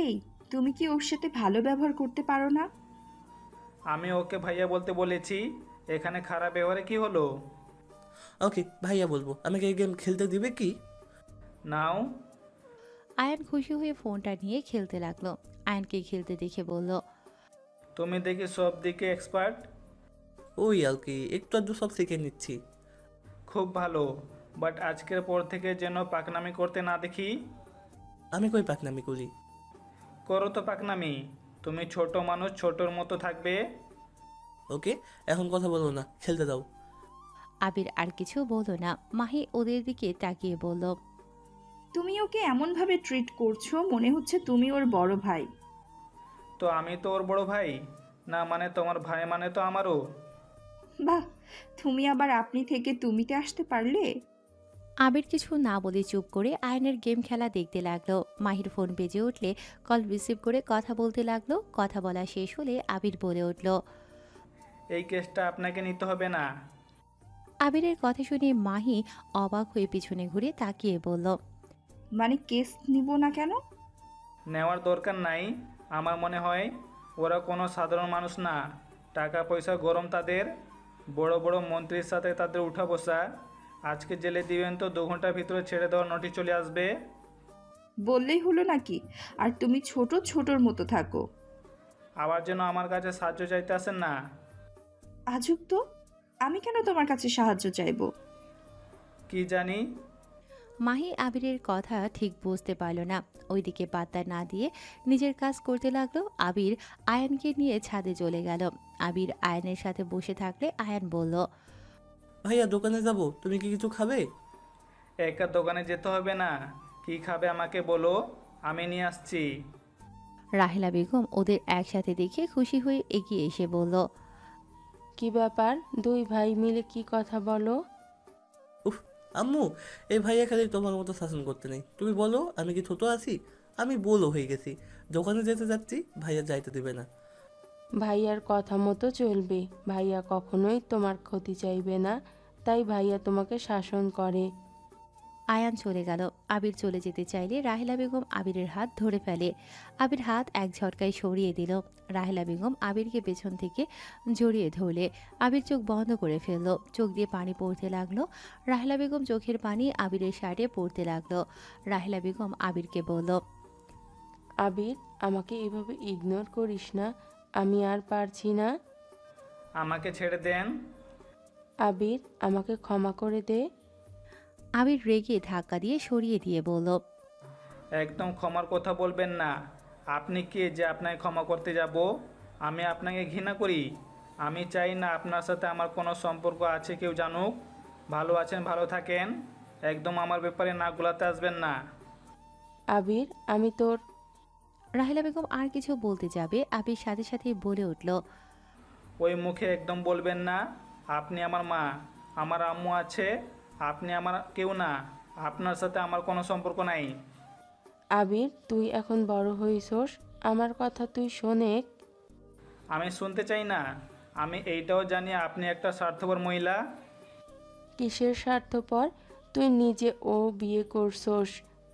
এই, তুমি কি ওর সাথে ভালো ব্যবহার করতে পারো না? আমি ওকে ভাইয়া বলতে বলেছি, এখানে খারাপ ব্যবহারে কি হলো? ওকে, ভাইয়া বলবো। আমাকে এই গেম খেলতে দিবে কি? নাও। আয়ান খুশি হয়ে ফোনটা নিয়ে খেলতে লাগলো। আয়ানকে খেলতে দেখে বলল, তুমি দেখি সব দিকে এক্সপার্ট। ওই আর কি, একটু আধটু সব শিখে নিচ্ছি। খুব ভালো, বাট আজকের পর থেকে যেন পাকনামি করতে না দেখি। আমি কই পাকনামি করি? করো তো পাকনামি। তুমি ছোট মানুষ, ছোটর মতো থাকবে। ওকে, এখন কথা বলো না, খেলতে দাও। আবির আর কিছু বলল না। মাহি ওদের দিকে তাকিয়ে বলল, তুমি ওকে এমনভাবে ট্রিট করছো মনে হচ্ছে তুমি ওর বড় ভাই। তো আমি তো ওর বড় ভাই না, মানে তোমার ভাই মানে তো আমারও। বাহ, তুমি আবার আপনি থেকে তুমিতে আসতে পারলে। আবির কিছু না বলে চুপ করে আয়নের গেম খেলা দেখতে লাগলো। মাহির ফোন বেজে উঠলে কল রিসিভ করে কথা বলতে লাগলো। কথা বলা শেষ হলে আবির বলে উঠল, এই কেসটা আপনাকে নিতে হবে না। আবিরের কথা শুনে মাহি অবাক হয়ে পিছনে ঘুরে তাকিয়ে বলল, মানে কেস নিব না কেন? নেওয়ার দরকার নাই। আমার মনে হয় ওরা কোনো সাধারণ মানুষ না। টাকা পয়সা গরম তাদের। বড় বড় মন্ত্রীর সাথে তাদের উঠা বসা। আজকে জেলে দিবেন তো 2 ঘন্টার ভিতরে ছেড়ে দেওয়ার নোটিশ চলে আসবে। বললেই হলো নাকি? আর তুমি ছোট ছোটর মতো থাকো। আবার যেন আমার কাছে সাহায্য চাইতে আসেন না। আজব তো, আমি কেন তোমার কাছে সাহায্য চাইবো? কি জানি। মাহি আবিরের কথা ঠিক বুঝতে পারল না। ওইদিকে পাত্তা না দিয়ে নিজের কাজ করতে লাগলো। আবির আয়ানকে নিয়ে ছাদে চলে গেল। আবির আয়ানের সাথে বসে থাকলে আয়ান বলল, ভাইয়া দোকানে যাব, তুমি কি কিছু খাবে? একা দোকানে যেতে হবে না। কি খাবে আমাকে বলো, আমি নিয়ে আসছি। রাহেলা বেগম ওদের একসাথে দেখে খুশি হয়ে এগিয়ে এসে বলল, কি ব্যাপার, দুই ভাই মিলে কি কথা বলো? উফ, আম্মু, এই ভাইয়া খালি তোমার মতো শাসন করতে নেই। তুমি বলো, আমি কি ছোট আছি? আমি বলো হয়ে গেছি। দোকানে যেতে যাচ্ছি, ভাইয়া যাইতে দেবে না। ভাইয়ার কথা মতো চলবে। ভাইয়া কখনোই তোমার ক্ষতি চাইবে না, তাই ভাইয়া তোমাকে শাসন করে। আয়ান চলে গেল। আবির চলে যেতে চাইলে রাহেলা বেগম আবিরের হাত ধরে ফেলে। আবির হাত এক ঝটকায় সরিয়ে দিল। রাহেলা বেগম আবিরকে পেছন থেকে জড়িয়ে ধরলে আবির চোখ বন্ধ করে ফেলল। চোখ দিয়ে পানি পড়তে লাগলো। রাহেলা বেগম চোখের পানি আবিরের শার্টে পড়তে লাগলো। রাহেলা বেগম আবিরকে বলল, আবির, আমাকে এভাবে ইগনোর করিস না, আমি আর পারছি না। আমাকে ছেড়ে দেন। আবির, আমাকে ক্ষমা করে দে। আবির রেগে ধাক্কা দিয়ে সরিয়ে দিয়ে বলল, একদম ক্ষমার কথা বলবেন না। আপনি কে যে আপনাকে ক্ষমা করতে যাব? আমি আপনাকে ঘৃণা করি। আমি চাই না আপনার সাথে আমার কোনো সম্পর্ক আছে কেউ জানুক। ভালো আছেন, ভালো থাকেন। একদম আমার ব্যাপারে নাক গলাতে আসবেন না। আবির, আমি তোর রাহেলা বেগম আর কিছু বলতে যাবে আবির সাথে সাথেই বলে উঠল, ওই মুখে একদম বলবেন না। আপনি আমার মা, আমার আম্মু আছে, আপনি আমার কেউ না। আপনার সাথে আমার কোনো সম্পর্ক নাই। আবির, তুই এখন বড় হইছস, আমার কথা তুই শোনে। আমি শুনতে চাই না। আমি এইটাও জানি আপনি একটা স্বার্থপর মহিলা। কিসের স্বার্থপর? তুই নিজে ও বিয়ে করছস।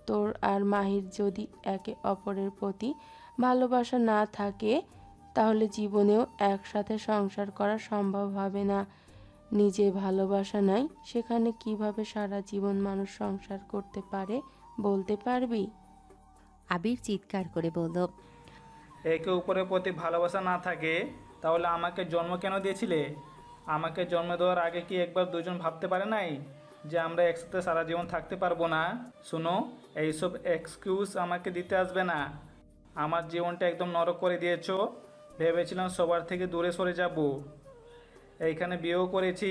তোর আর মাহির যদি একে অপরের প্রতি ভালোবাসা না থাকে তাহলে জীবনেও একসাথে সংসার করা সম্ভব হবে না। নিজে ভালোবাসা নাই সেখানে কিভাবে সারা জীবন মানুষ সংসার করতে পারে বলতে পারবি? আবির চিৎকার করে বলল, একে উপরের প্রতি ভালোবাসা না থাকে তাহলে আমাকে জন্ম কেন দিয়েছিলে? আমাকে জন্ম দেওয়ার আগে কি একবার দুজন ভাবতে পারে নাই যে আমরা একসাথে সারা জীবন থাকতে পারবো না? শুনো, এইসব এক্সকিউজ আমাকে দিতে আসবে না। আমার জীবনটা একদম নরক করে দিয়েছো। ভেবেছিলাম সবার থেকে দূরে সরে যাব। এইখানে বিয়েও করেছি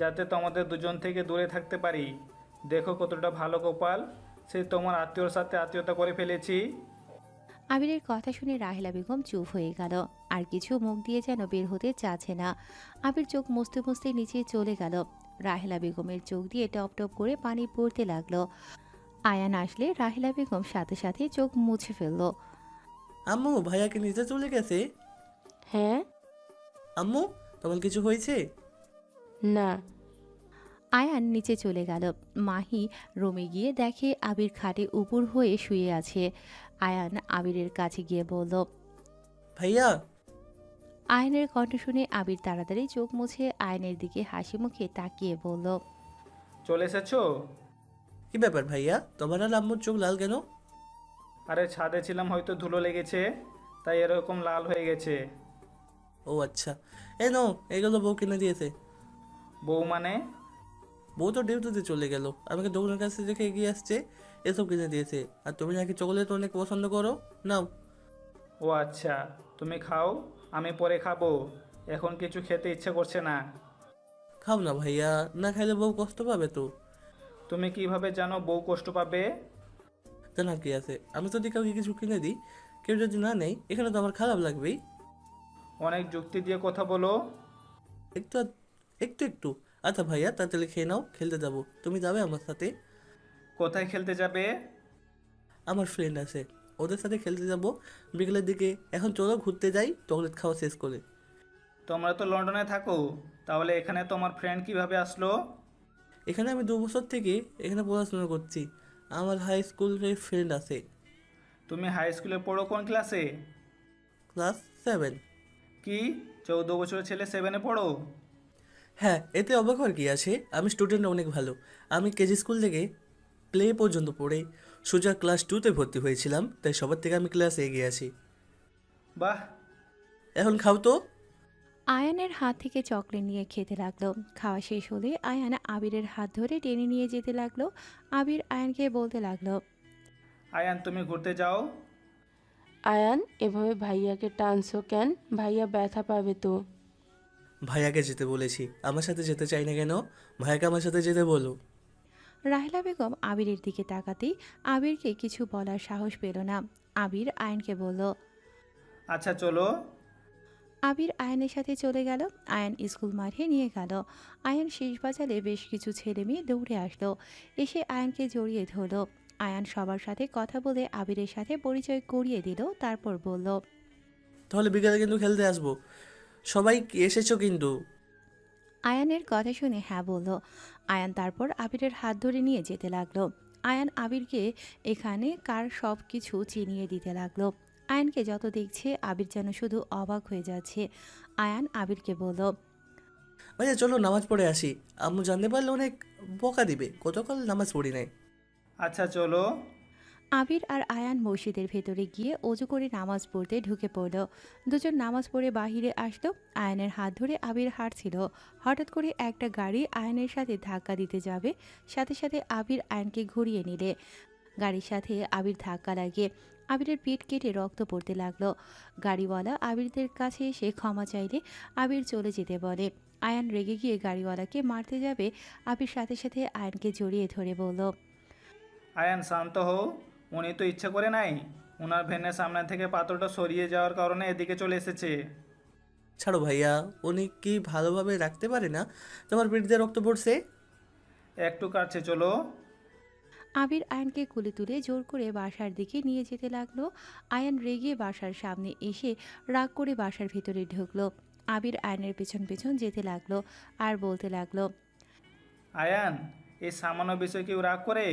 যাতে তোমাদের দুজন থেকে দূরে থাকতে পারি। দেখো কতটা ভালো কপাল, সে তোমার আত্মীয়র সাথে আত্মীয়তা করে ফেলেছি। আবিরের কথা শুনে রাহেলা বেগম চুপ হয়ে গেল। আর কিছু মুখ দিয়ে যেন বের হতে চাচ্ছে না। আবির চোখ মুছতে মুছতে নিচে চলে গেল। রাহেলা বেগমের চোখ দিয়ে টপ টপ করে পানি পড়তে লাগলো। আয়ান আসলে রাহেলা বেগম সাথে সাথে চোখ মুছে ফেলল। আম্মু, ভাইয়াকে নিতে চলে গেছে? হ্যাঁ? আম্মু, তোমার কিছু হয়েছে? না। আয়ান নিচে চলে গেল। মাহি রুমে গিয়ে দেখে আবির খাটে উপর হয়ে শুয়ে আছে। আয়ান আবিরের কাছে গিয়ে বলল, ভাইয়া। আয়নের কণ্ঠ শুনে আবির তাড়াতাড়ি চোখ মুছে আয়নের দিকে হাসি মুখে তাকিয়ে বলল, চলে এসেছো? কি ব্যাপার ভাইয়া, তোমার আর আম্মুর চোখ লাল কেন? আরে ছাদে ছিলাম, হয়তো ধুলো লেগেছে, তাই এরকম লাল হয়ে গেছে। ও আচ্ছা। এ নাও, এগুলো বউ কিনে দিয়েছে। বউ মানে? বউ তো ডিউটিতে চলে গেল, আমাকে দোকানের কাছে রেখে এগিয়ে আসছে, এসব কিনে দিয়েছে। আর তুমি নাকি চকোলেট অনেক পছন্দ করো, নাও। ও আচ্ছা, তুমি খাও, আমি পরে খাবো। এখন কিছু খেতে ইচ্ছে করছে না। খাও না ভাইয়া, না খাইলে বউ কষ্ট পাবে তো। তুমি কিভাবে জানো বউ কষ্ট পাবে? জানার কি আছে, আমি যদি কাউকে কিছু কিনে দিই, কেউ যদি না নেই, এখানে তো আমার খারাপ লাগবেই। অনেক যুক্তি দিয়ে কথা বলো। একটু একটু একটু। আচ্ছা ভাইয়া, তাড়াতাড়ি খেয়ে নাও, খেলতে যাবো। তুমি যাবে আমার সাথে? কোথায় খেলতে যাবে? আমার ফ্রেন্ড আছে, ওদের সাথে খেলতে যাব বিকেলের দিকে। এখন চলো ঘুরতে যাই, চকলেট খাওয়া শেষ করে। তোমরা তো লন্ডনে থাকো, তাহলে এখানে তোমার ফ্রেন্ড কিভাবে আসলো? এখানে আমি 2 বছর থেকে এখানে পড়াশোনা করছি। আমার হাই স্কুলের ফ্রেন্ড আছে। তুমি হাই স্কুলে পড়ো কোন ক্লাসে? ক্লাস 7। কি, 14 বছরের ছেলে 7-এ পড়ো? হ্যাঁ, এতে অবাক হওয়ার কি আছে, আমি স্টুডেন্ট অনেক ভালো। আমি কেজি স্কুল থেকে প্লে পর্যন্ত পড়ে সোজা ক্লাস 2তে ভর্তি হয়েছিলাম, তাই সবার থেকে আমি ক্লাসে এগিয়ে আছি। বাহ। এখন খাও তো। আয়ানের হাত থেকে চকলেট নিয়ে খেতে লাগলো। খাওয়া শেষ হলে আয়ান আবিরের হাত ধরে টেনে নিয়ে যেতে লাগলো। আবির আয়ানকে বলতে লাগলো, আয়ান, তুমি ঘুরতে যাও। আয়ান, এভাবে ভাইয়াকে টানছো কেন? ভাইয়া ব্যথা পাবে তো। ভাইয়াকে যেতে বলেছি, আমার সাথে যেতে চাই না কেন? ভাইয়াকে আমার সাথে যেতে বলো। রাহেলা বেগম আবিরের দিকে তাকাতেই আবিরকে কিছু বলার সাহস পেল না। আবির আয়ানকে বলল, আচ্ছা চলো। আবির আয়ানের সাথে চলে গেল। আয়ান স্কুল মাঠে নিয়ে গেল। আয়ান শেষ বাজালে বেশ কিছু ছেলে মেয়ে দৌড়ে আসলো। এসে আয়ানকে জড়িয়ে ধরলো। আয়ান সবার সাথে কথা বলে আবিরের সাথে পরিচয় করিয়ে দিল, তারপর বলল, তাহলে বিকেলে কিন্তু খেলতে আসবো, সবাই এসেছো কিন্তু। আয়ানের কথা শুনে হ্যাঁ বলল। আয়ান তারপর আবিরের হাত ধরে নিয়ে যেতে লাগলো। আয়ান আবিরকে এখানে কার সব কিছু চিনিয়ে দিতে লাগলো। আয়ানকে যত দেখছে আবির যেন শুধু অবাক হয়ে যাচ্ছে। আয়ান আবিরকে বলল, ভাইয়া চলো নামাজ পড়ে আসি, আম্মু জানতে পারলে অনেক বকা দিবে, কতকাল নামাজ পড়ি নাই। আচ্ছা চলো। আবির আর আয়ান মসজিদের ভেতরে গিয়ে অজু করে নামাজ পড়তে ঢুকে পড়ল। দুজন নামাজ পড়ে বাহিরে আসলো। আয়ানের হাত ধরে আবির হাঁটছিল। হঠাৎ করে একটা গাড়ি আয়ানের সাথে ধাক্কা দিতে যাবে, সাথে সাথে আবির আয়ানকে ঘুরিয়ে নিলে। গাড়ির সাথে আবির ধাক্কা লাগে। আবিরের পেট কেটে রক্ত পড়তে লাগলো। গাড়িওয়ালা আবিরদের কাছে এসে ক্ষমা চাইলে আবির চলে যেতে বলে। আয়ান রেগে গিয়ে গাড়িওয়ালাকে মারতে যাবে, আবির সাথে সাথে আয়ানকে জড়িয়ে ধরে বলল, আয়ান শান্ত হও, উনি তো ইচ্ছে করে নাই, ওনার ভ্যানের সামনে থেকে পাথরটা সরিয়ে যাওয়ার কারণে এদিকে চলে এসেছে। ছাড়ো ভাইয়া, উনি কি ভালোভাবে রাখতে পারে না? তোমার পিঠ দিয়ে রক্ত পড়ছে। একটু কাটছে, চলো। আবির আয়ানকে কোলে তুলে জোর করে বাসার দিকে নিয়ে যেতে লাগলো। আয়ান রেগে বাসার সামনে এসে রাগ করে বাসার ভিতরে ঢুকলো। আবির আয়ানের পেছন পেছন যেতে লাগলো আর বলতে লাগলো, আয়ান, এই সামান্য বিষয় কেউ রাগ করে?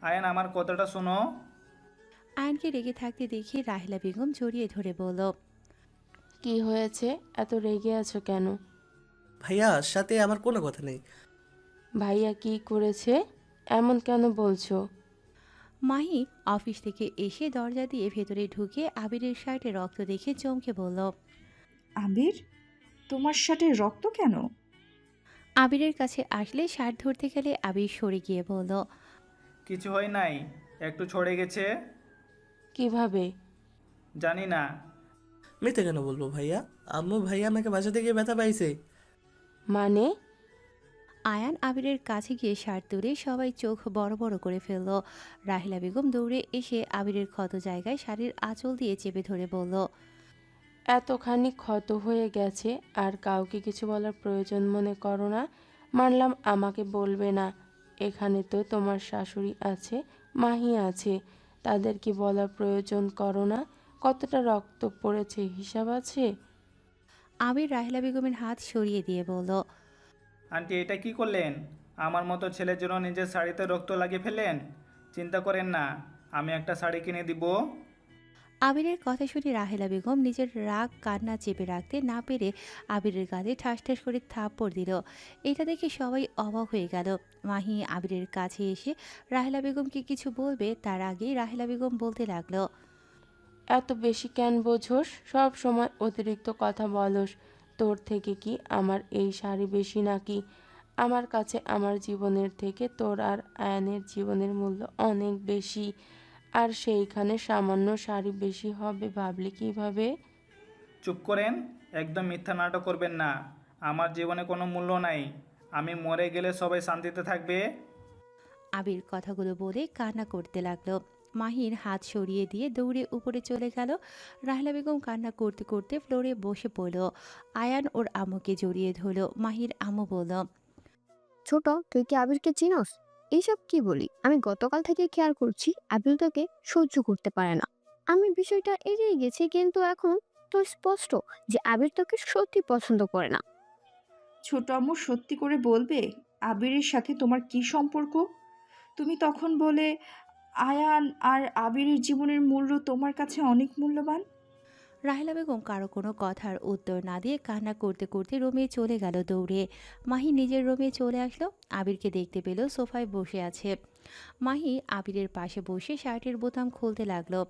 আয়ান, আমার কথাটা শোনো। আয়ানকে রেগে থাকতে দেখে রাহিলা বেগম জড়িয়ে ধরে বলল, কি হয়েছে, এত রেগে আছো কেন? ভাইয়ার সাথে আমার কোনো কথা নেই। ভাইয়া কি করেছে, এমন কেন বলছো? মাহি অফিস থেকে এসে দরজা দিয়ে ভেতরে ঢুকে আবিরের শার্টে রক্ত দেখে চমকে বলল। আবির, তোমার শার্টে রক্ত কেন? আবিরের কাছে আসলে শার্ট ধরতে গেলে আবির সরে গিয়ে বলল, কিছু হয় নাই, একটু ছড়ে গেছে। কিভাবে? জানি না। মিথ্যে কেন বলবো ভাইয়া? আম্মু ভাইয়া আমাকে বাসা থেকে ব্যথা পাইছে। মানে? আয়ান আবিরের কাছে গিয়ে শার্ট তুলে সবাই চোখ বড় বড় করে ফেলল। রাহিলা বেগম দৌড়ে এসে আবিরের ক্ষত জায়গায় শাড়ির আঁচল দিয়ে চেপে ধরে বলল, এতখানি ক্ষত হয়ে গেছে আর কাউকে কিছু বলার প্রয়োজন মনে করো না? মানলাম আমাকে বলবে না, এখানে তো তোমার শাশুড়ি আছে, মাহি আছে, তাদের কি বলার প্রয়োজন করো না? কতটা রক্ত পড়েছে হিসাব আছে? আবির রাহিলা বেগমের হাত সরিয়ে দিয়ে বলল, আন্টি, এটা কি করলেন? আমার মতো ছেলের জন্য নিজের শাড়িতে রক্ত লাগিয়ে ফেললেন। চিন্তা করেন না, আমি একটা শাড়ি কিনে দিব। আবিরের কথা শুনে রাহেলা বেগম নিজের রাগ কান্না চেপে রাখতে না পেরে আবিরের গালে ঠাস ঠাস করে থাপ্পড় দিল। এটা দেখে সবাই অবাক হয়ে গেল। মাহি আবিরের কাছে এসে রাহেলা বেগমকে কিছু বলবে তার আগেই রাহেলা বেগম বলতে লাগলো, এত বেশি কেন বোঝোস, সব সময় অতিরিক্ত কথা বলস। তোর থেকে কি আমার এই শাড়ি বেশি নাকি? আমার কাছে আমার জীবনের থেকে তোর আর আয়ানের জীবনের মূল্য অনেক বেশি। আর সেইখানে সামান্য শাড়ি বেশি হবে ভাবলে কিভাবে? চুপ করেন, একদম মিথ্যা নাটক করবেন না। আমার জীবনে কোনো মূল্য নাই, আমি মরে গেলে সবাই শান্তিতে থাকবে। আবির কথাগুলো বলে কান্না করতে লাগলো। মাহির হাত সরিয়ে দিয়ে দৌড়ে উপরে চলে গেল। রাহেলা বেগম কান্না করতে করতে ফ্লোরে বসে পড়ল। আয়ান ওর আম্মুকে জড়িয়ে ধরল। মাহির আম্মু বলল, ছোট, তুই কি আবিরকে চিনোস? এইসব কি বলি? আমি গতকাল থেকে খেয়াল করছি আবির তোকে সহ্য করতে পারে না। আমি বিষয়টা এড়িয়ে গেছি, কিন্তু এখন তো স্পষ্ট যে আবির তোকে সত্যি পছন্দ করে না। ছোট আম্মু, সত্যি করে বলবে আবিরের সাথে তোমার কি সম্পর্ক? তুমি তখন বলে আয়ান আর আবিরের জীবনের মূল্য তোমার কাছে অনেক মূল্যবান। রাহেলা বেগম কারো কোনো কথার উত্তর না দিয়ে কান্না করতে করতে রুমে চলে গেল দৌড়ে। মাহি নিজের রুমে চলে আসলো। আবিরকে দেখতে পেল সোফায় বসে আছে। মাহি আবিরের পাশে বসে শার্টের বোতাম খুলতে লাগলো।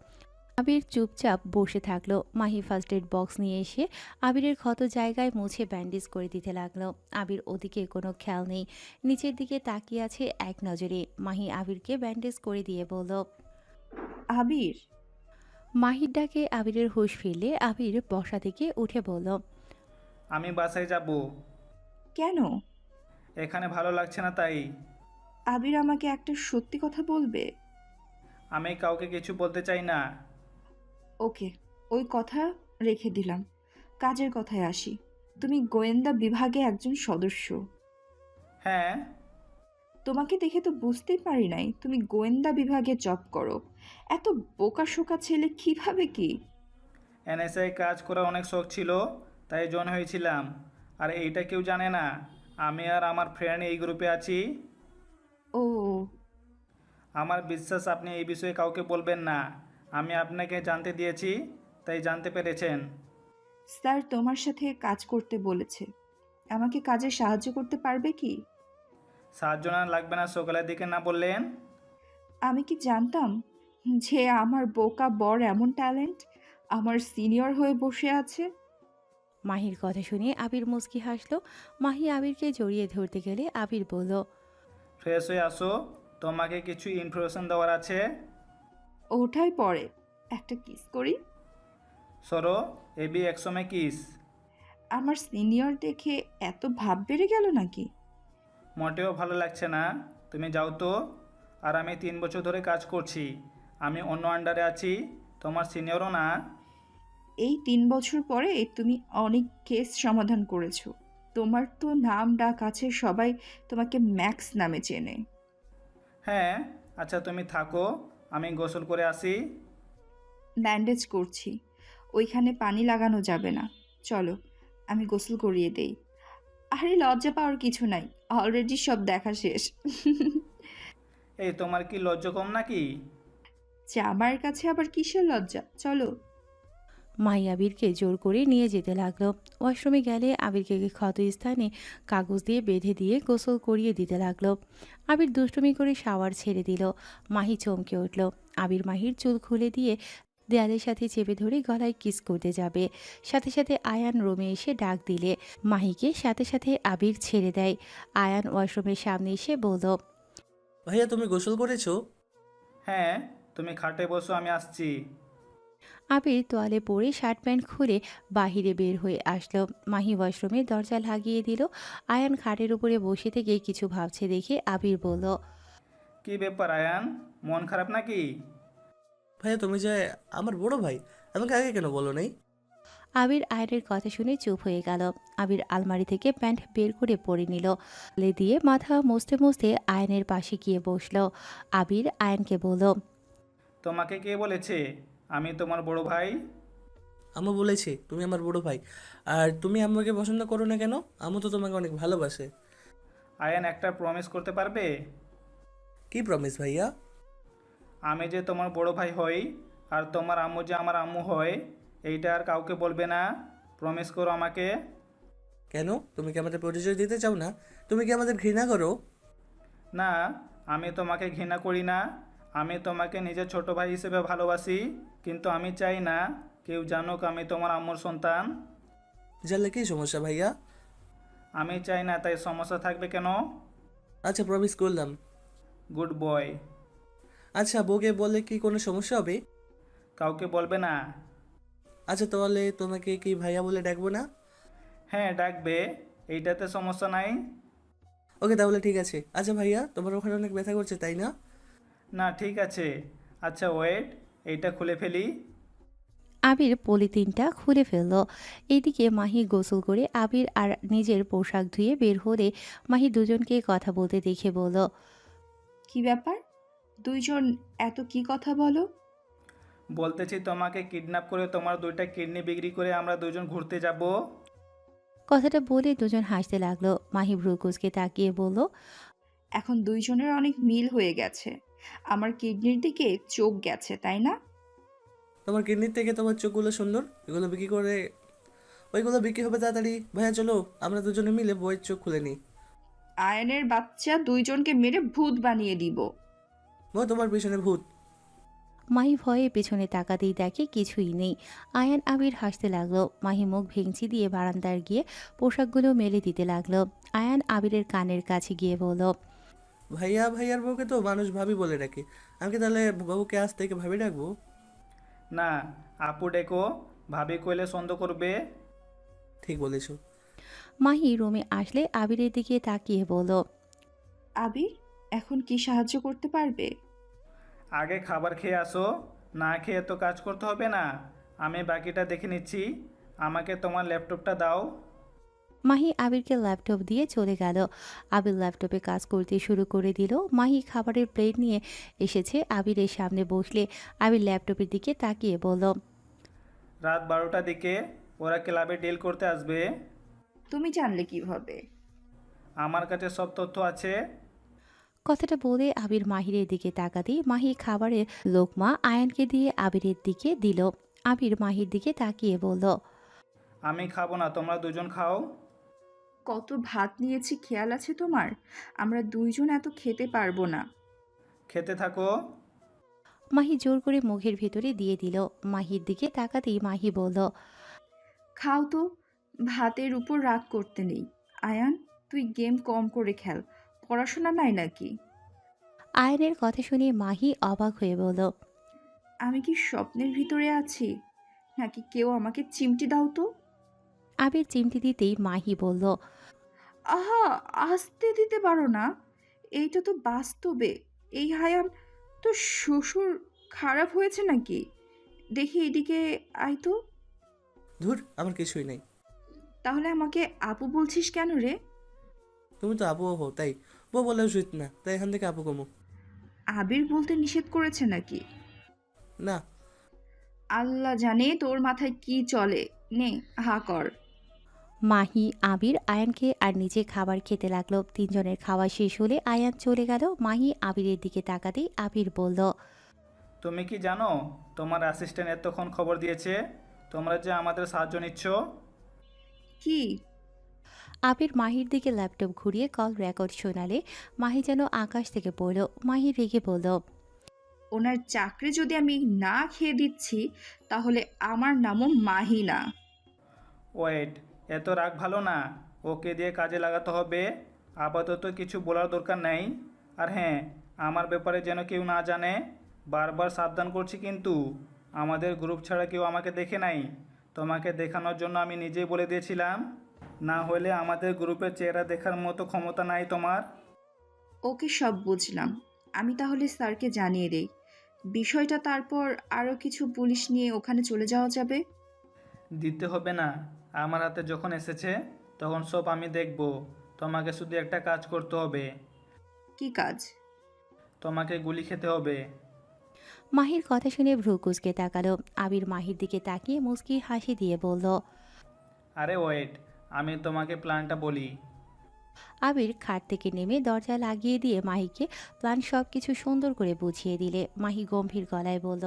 আবির চুপচাপ বসে থাকলো। মাহি ফার্স্ট এড বক্স নিয়ে এসে আবিরের ক্ষত জায়গায় মুছে ব্যান্ডেজ করে দিতে লাগলো। আবির ওদিকে কোনো খেয়াল নেই, নিচের দিকে তাকিয়ে আছে এক নজরে। মাহি আবিরকে ব্যান্ডেজ করে দিয়ে বলল, আবির, মাহির ডাকে আবিরের হুঁশ ফিরলে আবির বসা থেকে উঠে বলল, আমি বাসায় যাব। কেন? এখানে ভালো লাগছে না তাই। আবির, আমাকে একটা সত্যি কথা বলবে? আমি কাউকে কিছু বলতে চাই না। ওকে, ওই কথা রেখে দিলাম। কাজের কথায় আসি। তুমি গোয়েন্দা বিভাগে একজন সদস্য। হ্যাঁ। তোমাকে দেখে তো বুঝতেই পারি নাই তুমি গোয়েন্দা বিভাগে জব করো। এত বোকাশোকা ছেলে কিভাবে কি? এনএসআই কাজ করা অনেক শখ ছিল, তাই জয়েন হয়েছিলাম। আর এইটা কেউ জানে না, আমি আর আমার ফ্রেন্ড এই গ্রুপে আছি। ও, আমার বিশ্বাস আপনি এই বিষয়ে কাউকে বলবেন না। আমি আপনাকে জানতে দিয়েছি, তাই জানতে পেরেছেন। স্যার তোমার সাথে কাজ করতে বলেছে। আমাকে কাজে সাহায্য করতে পারবে কি? সাহায্য না লাগবে না, সকালের দিকে না বললেন? আমি কি জানতাম যে আমার বোকা বর এমন ট্যালেন্ট আমার সিনিয়র হয়ে বসে আছে? মাহির কথা শুনে আবির মুচকি হাসলো। মাহি আবিরকে জড়িয়ে ধরতে গেলে আবির বলল, ফ্রেশ হয়ে আসো, তোমাকে কিছু ইনফরমেশন দেওয়ার আছে। ওঠাই পড়ে। একটা কিস করি। সরো, এবি একসময় কিস। আমার সিনিয়র দেখে এত ভাব বেড়ে গেল নাকি? মোটেও ভালো লাগছে না, তুমি যাও তো। আর আমি 3 বছর ধরে কাজ করছি, আমি অন্য আন্ডারে আছি, তোমার সিনিয়রও না। এই 3 বছর পরে তুমি অনেক কেস সমাধান করেছো। তোমার তো নাম ডাক আছে, সবাই তোমাকে ম্যাক্স নামে চেনে। হ্যাঁ, আচ্ছা তুমি থাকো, আমি গোসল করে আসি। ব্যান্ডেজ করছি, ওইখানে পানি লাগানো যাবে না। চলো, আমি গোসল করিয়ে দেই। আরে লজ্জা পাওয়ার কিছু নাই, অলরেডি সব দেখা শেষ। এই তোমার কি লজ্জা কম নাকি? জামার কাছে আবার কিসের লজ্জা, চলো। মাহি আবিরকে জোর করে নিয়ে যেতে লাগলো। ওয়াশরুমে গেলে আবিরকে ক্ষত স্থানে কাগজ দিয়ে বেঁধে দিয়ে গোসল করিয়ে দিতে লাগলো। আবির দুষ্টুমি করে শাওয়ার ছেড়ে দিল। মাহি চমকে উঠল। আবির মাহির চুল খুলে দিয়ে দেয়ালের সাথে চেপে ধরে গলায় কিস করতে যাবে। সাথে সাথে আয়ান রুমে এসে ডাক দিলে মাহিকে সাথে সাথে আবির ছেড়ে দেয়। আয়ান ওয়াশরুমের সামনে এসে বলল, ভাইয়া তুমি গোসল করেছো? হ্যাঁ, তুমি খাটে বসো, আমি আসছি। আবির তোয়ালে পরে শার্ট প্যান্ট খুলে বাহিরে বের হয়ে আসলো। মাহি ওয়াশরুমের দরজা লাগিয়ে দিল। আয়ান খাটের উপরে বসে থেকে কিছু ভাবছে দেখে আবির বলল, কি ব্যাপার আয়ান, মন খারাপ নাকি? ভাইয়া তুমি যে আমার বড় ভাই, আমাকে আগে কেন বলো নাই? আবির আয়নের কথা শুনে চুপ হয়ে গেল। আবির আলমারি থেকে প্যান্ট বের করে পরে নিল। লে দিয়ে মাথা মুছতে মুছতে আয়নের পাশে গিয়ে বসলো। আবির আয়নকে বলল, তোমাকে কে বলেছে আমি তোমার বড় ভাই? আম্মু বলেছে তুমি আমার বড় ভাই। আর তুমি আমাকে পছন্দ করো না কেন? আম্মু তো তোমাকে অনেক ভালোবাসে। আয়ান, একটা প্রমিস করতে পারবে? কি প্রমিস ভাইয়া? আমি যে তোমার বড় ভাই হই আর তোমার আম্মু যে আমার আম্মু হয়, এইটা আর কাউকে বলবে না। প্রমিস করো আমাকে। কেন, তুমি কি আমাদের পরিচয় দিতে চাও না? তুমি কি আমাদের ঘৃণা করো? না, আমি তোমাকে ঘৃণা করি না, আমি তোমাকে নিজের ছোট ভাই হিসেবে ভালোবাসি। কিন্তু আমি চাই না কেউ জানুক আমি তোমার আম্মুর সন্তান। জানলে কি সমস্যা ভাইয়া? আমি চাই না, তাই সমস্যা থাকবে কেন? আচ্ছা প্রমিস করলাম। Good boy. আচ্ছা বউকে বললে কি কোনো সমস্যা হবে? কাউকে বলবে না। আচ্ছা তাহলে তোমাকে কি ভাইয়া বলে ডাকবো না? হ্যাঁ, ডাকবে, এইটাতে সমস্যা নাই। ওকে তাহলে ঠিক আছে। আচ্ছা ভাইয়া তোমার ওখানে অনেক ব্যথা করছে তাই না? না, ঠিক আছে। আচ্ছা ওয়েট, এইটা খুলে ফেলি। আবির পলিথিনটা খুলে ফেলল। এইদিকে মাহি গোসল করে আবির আর নিজের পোশাক ধুয়ে বের হলে মাহি দুজনকে কথা বলতে দেখে বলল, কি ব্যাপার, দুইজন এত কি কথা বলো? বলতেছি তোমাকে কিডন্যাপ করে তোমার 2টা কিডনি বিক্রি করে আমরা দুজন ঘুরতে যাব। কথাটা বলে দুজন হাসতে লাগলো। মাহি ভ্রুকুচকে তাকিয়ে বলল, এখন দুইজনের অনেক মিল হয়ে গেছে, আমার কিডনির দিকে চোখ গেছে তাই না? তোমার কিডনির থেকে তোমার চোখগুলো সুন্দর, এগুলো বিক্রি করে ওইগুলো বিক্রি হবে তাড়াতাড়ি। ভাইয়া চলো আমরা দুজনে মিলে বইয়ের চোখ খুলে নিই। আয়নের বাচ্চা, দুইজনকে মেরে ভূত বানিয়ে দিব। বউ তোমার পিছনে ভূত। মাহি ভয়ে পেছনে তাকাতেই দেখে কিছুই নেই। আয়ান আবির হাসতে লাগলো। মাহি মুখ ভেঙচি দিয়ে বারান্দার গিয়ে পোশাকগুলো মেলে দিতে লাগলো। আয়ান আবিরের কানের কাছে গিয়ে বলল, ভাইয়া ভাইয়ার বউকে তো মানুষ ভাবি বলে ডাকে, আমি কি তাহলে বউকে আজ থেকে ভাবি ডাকবো? না, আপু ডেকো, ভাবি কইলে সন্দেহ করবে। ঠিক বলেছো। মাহি রুমে আসলে আবিরের দিকে তাকিয়ে বলল, আবির, এখন কি সাহায্য করতে পারবে? আগে খাবার খেয়ে আসো, না খেয়ে তো কাজ করতে হবে না। আমি বাকিটা দেখে নিচ্ছি, আমাকে তোমার ল্যাপটপটা দাও। মাহি আবিরকে ল্যাপটপ দিয়ে চলে গেল। আবির ল্যাপটপে কাজ করতে শুরু করে দিল। মাহি খাবারের প্লেট নিয়ে এসেছে আবিরের সামনে বসলে আবির ল্যাপটপের দিকে তাকিয়ে বলল, রাত 12টার দিকে ওরা ক্লাবে ডিল করতে আসবে। তুমি জানলে কিভাবে? আমার কাছে সব তথ্য আছে। কথাটা বলে আবির মাহিরের দিকে তাকাতেই মাহি খাবারের লোকমা আয়ানকে দিয়ে আবিরের দিকে দিল। আবির মাহির দিকে তাকিয়ে বলল, আমি খাবো না, তোমরা দুজন খাও। কত ভাত নিয়েছি খেয়াল আছে তোমার? আমরা দুইজন এত খেতে পারবো না। খেতে থাকো। মাহি জোর করে মুখের ভেতরে দিয়ে দিল। মাহির দিকে তাকাতেই মাহি বলল, খাও তো, ভাতের উপর রাগ করতে নেই। আয়ান, তুই গেম কম করে খেল, পড়াশোনা নাই নাকি? আয়ানের কথা শুনে মাহি অবাক হয়ে বলল, আমি কি স্বপ্নের ভিতরে আছি, নাকি কেউ আমাকে চিমটি দাও তো। আবির চিমটি দিতেই মাহি বলল, আহা, আসতে দিতে পারো না। এইটা তো বাস্তবে। এই হায়ান তো শ্বশুর খারাপ হয়েছে নাকি? দেখি এদিকে আয় তো। ধুর, আমার কিছুই নেই। তাহলে আমাকে আপু বলছিস কেন রে? তুমি তো আপু হো, তাই বউ বলা উচিত না, তাই এখান থেকে আপু কমো। আবির বলতে নিষেধ করেছে নাকি? না। আল্লাহ জানে তোর মাথায় কি চলে। নে, হা কর। মাহি, আবির আয়ানকে আর নিজে খাবার খেতে লাগলো। তিনজনের খাওয়া শেষ হলে আয়ান চলে গেল। মাহি আবিরের দিকে তাকাতেই আবির বলল, তুমি কি জানো তোমার অ্যাসিস্ট্যান্ট এতক্ষণ খবর দিয়েছে তোমরা যে আমাদের সাহায্য নিচ্ছ? কি? আবির মাহির দিকে ল্যাপটপ ঘুরিয়ে কল রেকর্ড শোনালে মাহি যেন আকাশ থেকে পড়ল। মাহি রেগে বলল, ওনার চাকরি যদি আমি না খেয়ে দিচ্ছি, তাহলে আমার নামও মাহি না। ওয়েট, এত রাগ ভালো না, ওকে দিয়ে কাজে লাগাতে হবে। আপাতত কিছু বলার দরকার নেই। আর হ্যাঁ, আমার ব্যাপারে যেন কেউ না জানে, বারবার সাবধান করছি কিন্তু। আমাদের গ্রুপ ছাড়া কেউ আমাকে দেখে নাই। তোমাকে দেখানোর জন্য আমি নিজেই বলে দিয়েছিলাম, না হলে আমাদের গ্রুপের চেহারা দেখার মতো ক্ষমতা নাই তোমার। ওকে, সব বুঝলাম। আমি তাহলে স্যারকে জানিয়ে দেই বিষয়টা, তারপর আরও কিছু পুলিশ নিয়ে ওখানে চলে যাওয়া যাবে। দিতে হবে না, আমার হাতে যখন এসেছে তখন সব আমি দেখব। তোমাকে শুধু একটা কাজ করতে হবে, কি কাজ? তোমাকে গুলি খেতে হবে। মাহির কথা শুনে ভ্রু কুঁচকে তাকালো। আবির মাহির দিকে তাকিয়ে মুচকি হাসি দিয়ে বলল, আরে ওয়েট, আমি তোমাকে প্ল্যানটা বলি। আবির খাট থেকে নেমে দরজা লাগিয়ে দিয়ে মাহিকে প্ল্যান সব কিছু সুন্দর করে বুঝিয়ে দিলে। মাহি গম্ভীর গলায় বলল,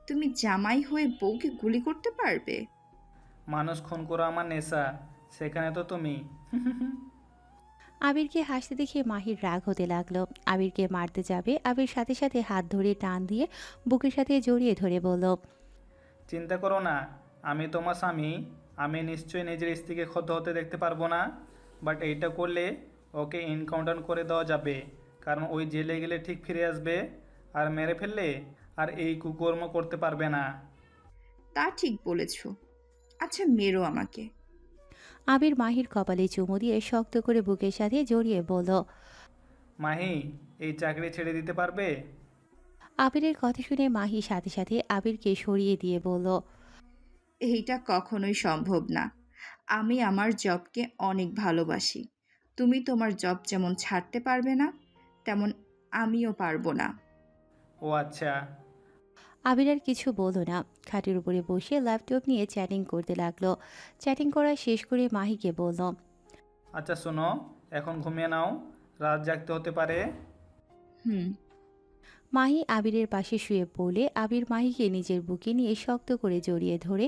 তুমি জামাই হয়ে বউকে গুলি করতে পারবে? মানুষ খুন করা আমার নেশা, সেখানে তো তুমি। আবিরকে হাসতে দেখে মাহির রাগ হতে লাগলো। আবিরকে মারতে যাবে, আবির সাথে সাথে হাত ধরে টান দিয়ে বুকের সাথে জড়িয়ে ধরে বলল, চিন্তা করো না, আমি তোমার স্বামী। আমি নিশ্চয়ই নিজের স্ত্রীকে ক্ষত হতে দেখতে পারবো না। বাট এইটা করলে ওকে এনকাউন্টার করে দেওয়া যাবে, কারণ ওই জেলে গেলে ঠিক ফিরে আসবে। আর মেরে ফেললে আর এই কুকর্ম করতে পারবে না। তা ঠিক বলেছ। আচ্ছা, মেরো আমাকে। আবির মাহির কপালে চুমু দিয়ে শক্ত করে বুকের সাথে জড়িয়ে বলল, মাহি, এই চাকরি ছেড়ে দিতে পারবে? আবিরের কথা শুনে মাহি সাথে সাথে আবিরকে সরিয়ে দিয়ে বলল, এইটা কখনোই সম্ভব না। আমি আমার জবকে অনেক ভালোবাসি। তুমি তোমার জব যেমন ছাড়তে পারবে না, তেমন আমিও পারবো না। ও আচ্ছা। আবির আর কিছু বলল না। খাটের উপরে বসে ল্যাপটপ নিয়ে চ্যাটিং করতে লাগলো। চ্যাটিং করা শেষ করে মাহিকে বলল, আচ্ছা শোনো, এখন ঘুমিয়ে নাও, রাত জাগতে হতে পারে। হুম। মাহি আবিরের পাশে শুয়ে পড়লে আবির মাহিকে নিজের বুকে নিয়ে শক্ত করে জড়িয়ে ধরে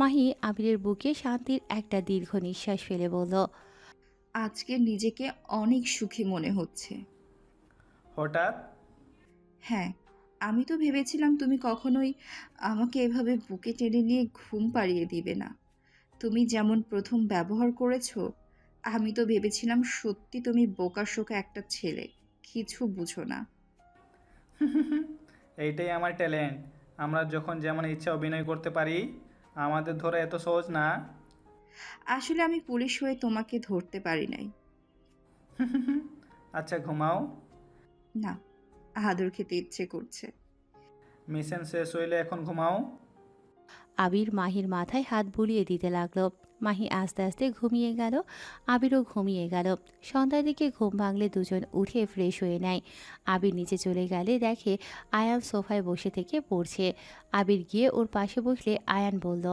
মাহি আবিরের বুকে শান্তির একটা দীর্ঘ নিঃশ্বাস ফেলে বলল, আজকে নিজেকে অনেক সুখী মনে হচ্ছে। হঠাৎ? হ্যাঁ, আমি তো ভেবেছিলাম তুমি কখনোই আমাকে এভাবে বুকে টেনে নিয়ে ঘুম পাড়িয়ে দিবে না। তুমি যেমন প্রথম ব্যবহার করেছো, আমি তো ভেবেছিলাম সত্যি তুমি বোকাশোকা একটা ছেলে, কিছু বুঝো না। এইটাই আমার ট্যালেন্ট। আমরা যখন যেমন ইচ্ছা অভিনয় করতে পারি। আমাদের ধরা এত সহজ না। আসলে আমি পুলিশ হয়ে তোমাকে ধরতে পারি নাই। আচ্ছা ঘুমাও। না, আদর খেতে ইচ্ছে করছে। মিশন শেষ হইলে এখন ঘুমাও। আবির মাহির মাথায় হাত বুলিয়ে দিতে লাগলো। মাহি আস্তে আস্তে ঘুমিয়ে গেল। আবিরও ঘুমিয়ে গেল। সন্ধ্যার দিকে ঘুম ভাঙলে দুজন উঠে ফ্রেশ হয়ে নেয়। আবির নিচে চলে গেলে দেখে আয়ান সোফায় বসে থেকে পড়ছে। আবির গিয়ে ওর পাশে বসলে আয়ান বলল,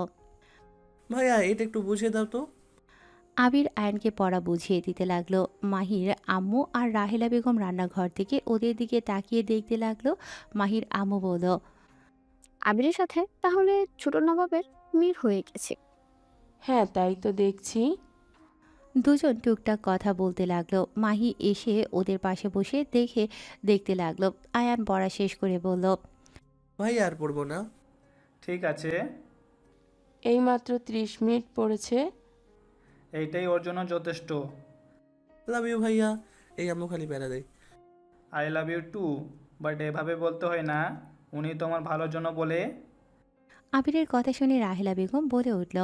ভাইয়া, এটা একটু বুঝিয়ে দাও তো। আবির আয়ানকে পড়া বুঝিয়ে দিতে লাগলো। মাহির আম্মু আর রাহেলা বেগম রান্নাঘর থেকে ওদের দিকে তাকিয়ে দেখতে লাগলো। মাহির আম্মু বলল, আবিরের সাথে তাহলে ছোট নবাবের মিল হয়ে গেছে। হ্যাঁ, তাই তো দেখছি। দুজন টুকটাক কথা বলতে লাগলো। মাহি এসে ওদের পাশে বসে দেখতে লাগলো। আয়ান পড়া শেষ করে বলল, ভাইয়া, আর পড়বো না। ঠিক আছে, এইমাত্র 30 মিনিট পড়েছে। এইটাই ওর জন্য যথেষ্ট। লাভ ইউ ভাইয়া। এই আম্মু খালি প্যারা দেয়। I love you too, but এভাবে বলতে হয় না। উনি তোমার ভালোর জন্য বলে। আবিরের কথা শুনে রাহেলা বেগম বলে উঠল,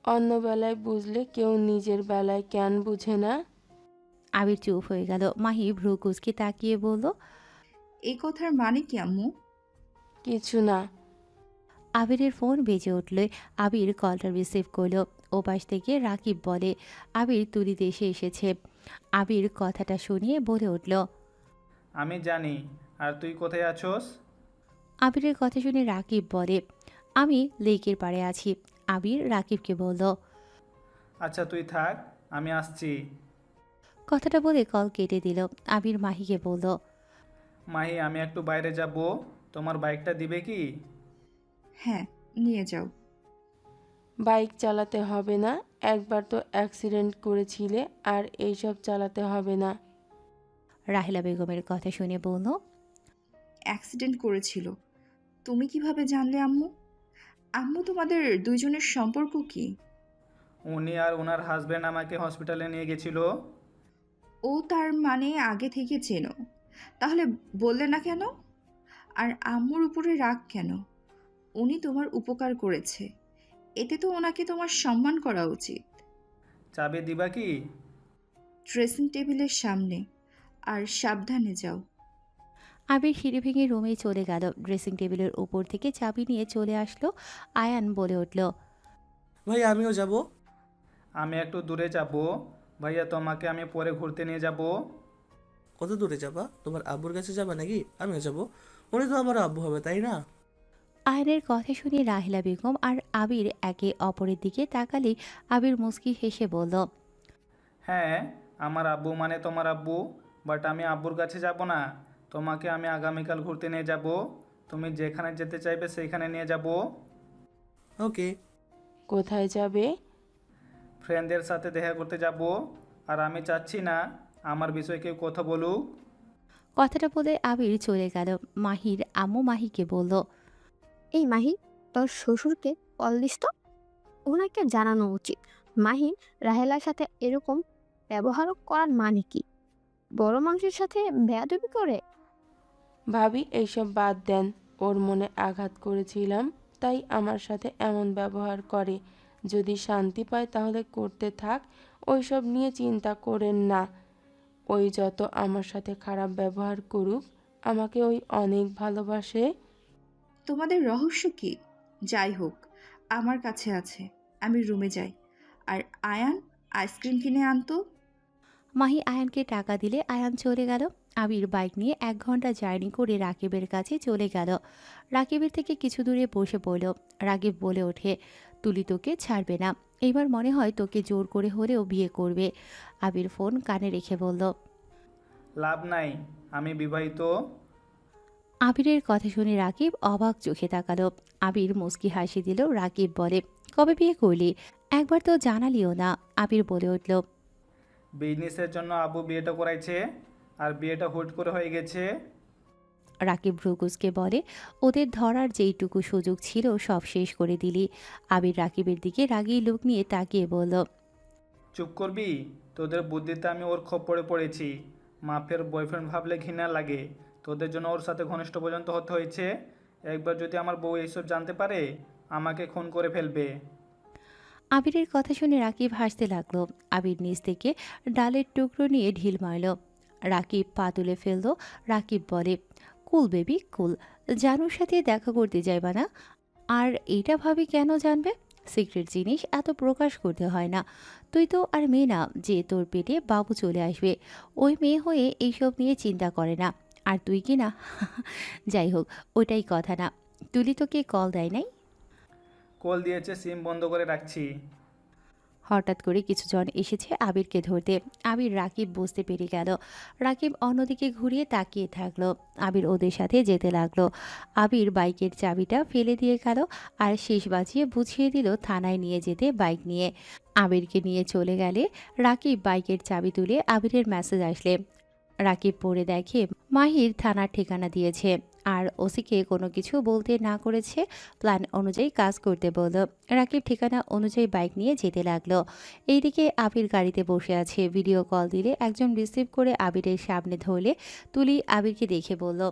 অন্য বেলায় বুঝলে কেউ নিজের বেলায় কেন বুঝে না? আবির চুপ হয়ে গেল। মাহি ভ্রু কুচকে তাকিয়ে বলল, এই কথার মানে কি আম্মু? কিছু না। আবিরের ফোন বেজে উঠল। আবির কলটা রিসিভ করল। ওপাশ থেকে রাকিব বলে, আবির তুলি দেশে এসেছে। আবির কথাটা শুনিয়ে বলে উঠল, আমি জানি। আর তুই কোথায় আছোস? আবিরের কথা শুনে রাকিব বলে, আমি লেকের পাড়ে আছি। আবির রাকিবকে বলল, আচ্ছা তুই থাক, আমি আসছি। কথাটা বলে কল কেটে দিল। আবির মাহিকে বলল, মাহি, আমি একটু বাইরে যাব, তোমার বাইকটা দিবে কি? হ্যাঁ, নিয়ে যাও। বাইক চালাতে হবে না, একবার তো অ্যাক্সিডেন্ট করেছিলে, আর এইসব চালাতে হবে না। রাহেলা বেগমের কথা শুনে বলল, অ্যাক্সিডেন্ট করেছিল। তুমি কিভাবে জানলে আম্মু? আম্মু, তোমাদের দুইজনের সম্পর্ক কি? উনি আর ওনার হাজব্যান্ড আমাকে হসপিটালে নিয়ে গেছিল। ও, তার মানে আগে থেকে চেনো। তাহলে বললে না কেন? আর আম্মুর উপরে রাগ কেন? উনি তোমার উপকার করেছে, এতে তো ওনাকে তোমার সম্মান করা উচিত। চাবি দিবা কি? ড্রেসিং টেবিলের সামনে। আর সাবধানে যাও। আবির সিঁড়ি ভেঙে রুমে চলে গেল। ড্রেসিং টেবিলের উপর থেকে চাবি নিয়ে চলে আসলো। আয়ান বলে উঠল, ভাই আমিও যাব। আমি একটু দূরে যাব। ভাইয়া, তোমাকে আমি পরে ঘুরতে নিয়ে যাব। কত দূরে যাবা? তোমার আব্বুর কাছে যাবা নাকি? আমিও যাব। উনি তো আমার আব্বু হবে, তাই না? আয়নের কথা শুনে রাহেলা বেগম আর আবির একে অপরের দিকে তাকালে আবির মুচকি হেসে বলল, হ্যাঁ, আমার আব্বু মানে তোমার আব্বু। বাট আমি আব্বুর কাছে যাব না। তোমাকে আমি আগামীকাল ঘুরতে নিয়ে যাব। তুমি যেখানে যেতে চাইবে সেইখানে নিয়ে যাব। ওকে। কোথায় যাবে? ফ্রেন্ডদের সাথে দেখা করতে যাব। আর আমি চাচ্ছি না আমার বিষয়ে কেউ কথা বলুক। কথাটা বলে আবির চলে গেল। মাহির আম্মু মাহিকে বলল, এই মাহি, তোর শ্বশুরকে কল দিস তো। ওনাকে জানানো উচিত মাহিন রাহেলার সাথে এরকম ব্যবহার করার মানে কি। বড় মানুষের সাথে বেয়াদবি করে। ভাবি, এইসব বাদ দেন। ওর মনে আঘাত করেছিলাম, তাই আমার সাথে এমন ব্যবহার করে। যদি শান্তি পায় তাহলে করতে থাক, ওইসব নিয়ে চিন্তা করেন না। ওই যত আমার সাথে খারাপ ব্যবহার করুক, আমাকে ওই অনেক ভালোবাসে। তোমাদের রহস্য কি? যাই হোক, আমার কাছে আছে। আমি রুমে যাই। আর আয়ান, আইসক্রিম কিনে আনতো। মাহি আয়ানকে টাকা দিলে আয়ান চলে গেল। আবির বাইক নিয়ে 1 ঘন্টা জার্নি করে রাকিবের কাছে চলে গেল। রাকিবের থেকে কিছু দূরে বসে পড়ল। রাকিব বলে ওঠে, তুলি তোকে ছাড়বে না। এইবার মনে হয় তোকে জোর করে হলেও বিয়ে করবে। আবির ফোন কানে রেখে বলল, লাভ নাই, আমি বিবাহিত। আবিরের কথা শুনে রাকিব অবাক চোখে তাকালো। আবির মুচকি হাসি দিল। রাকিব বলে, কবে বিয়ে করলি? একবার তো জানালিও না। আবির বলে উঠল, বিজনেসের জন্য আব্বু বিয়েটা করাইছে, আর বিয়েটা হুট করে হয়ে গেছে। রাকিব ভ্রুকুসকে বলে, ওদের ধরার যেইটুকু সুযোগ ছিল সব শেষ করে দিলি। আবির রাকিবের দিকে রাগী লোক নিয়ে তাকিয়ে বলল, চুপ করবি? তোদের বুদ্ধিতে আমি ওর খপ্পরে পড়েছি। মাফের বয়ফ্রেন্ড ভাবলে ঘৃণা লাগে। তোদের জন্য ওর সাথে ঘনিষ্ঠ পর্যন্ত হতে হয়েছে। একবার যদি আমার বউ এইসব জানতে পারে, আমাকে খুন করে ফেলবে। আবিরের কথা শুনে রাকিব হাসতে লাগলো। আবির নিচ থেকে ডালের টুকরো নিয়ে ঢিল মারল। রাকিব পা তুলে ফেলল। রাকিব বলে, কুল বেবি কুল, জানুর সাথে দেখা করতে যাইবা না? আর এইটা ভাবি কেন জানবে? সিক্রেট জিনিস এত প্রকাশ করতে হয় না। তুই তো আর মেয়ে না যে তোর পেটে বাবু চলে আসবে। ওই মেয়ে হয়ে এইসব নিয়ে চিন্তা করে না। আর তুই কি না? যাই হোক, ওটাই কথা না। তুলি তোকে কল দেয় নাই? কল দিয়েছে, সিম বন্ধ করে রাখছি। হঠাৎ করে কিছুজন এসেছে আবিরকে ধরতে। আবির রাকিব বুঝতে পেরে গেল। রাকিব অন্যদিকে ঘুরিয়ে তাকিয়ে থাকলো। আবির ওদের সাথে যেতে লাগলো। আবির বাইকের চাবিটা ফেলে দিয়ে গেল আর শেষ বাজিয়ে বুঝিয়ে দিল থানায় নিয়ে যেতে বাইক নিয়ে। আবিরকে নিয়ে চলে গেলে রাকিব বাইকের চাবি তুলে আবিরের মেসেজ আসলে রাকিব পড়ে দেখে মাহির থানার ঠিকানা দিয়েছে আর ওসিকে কোনো কিছু বলতে না করেছে। প্ল্যান অনুযায়ী কাজ করতে বলল। রাকিব ঠিকানা অনুযায়ী বাইক নিয়ে যেতে লাগলো। এইদিকে আবির গাড়িতে বসে আছে। ভিডিও কল দিলে একজন রিসিভ করে আবিরের সামনে ধরলে তুলি আবিরকে দেখে বলল,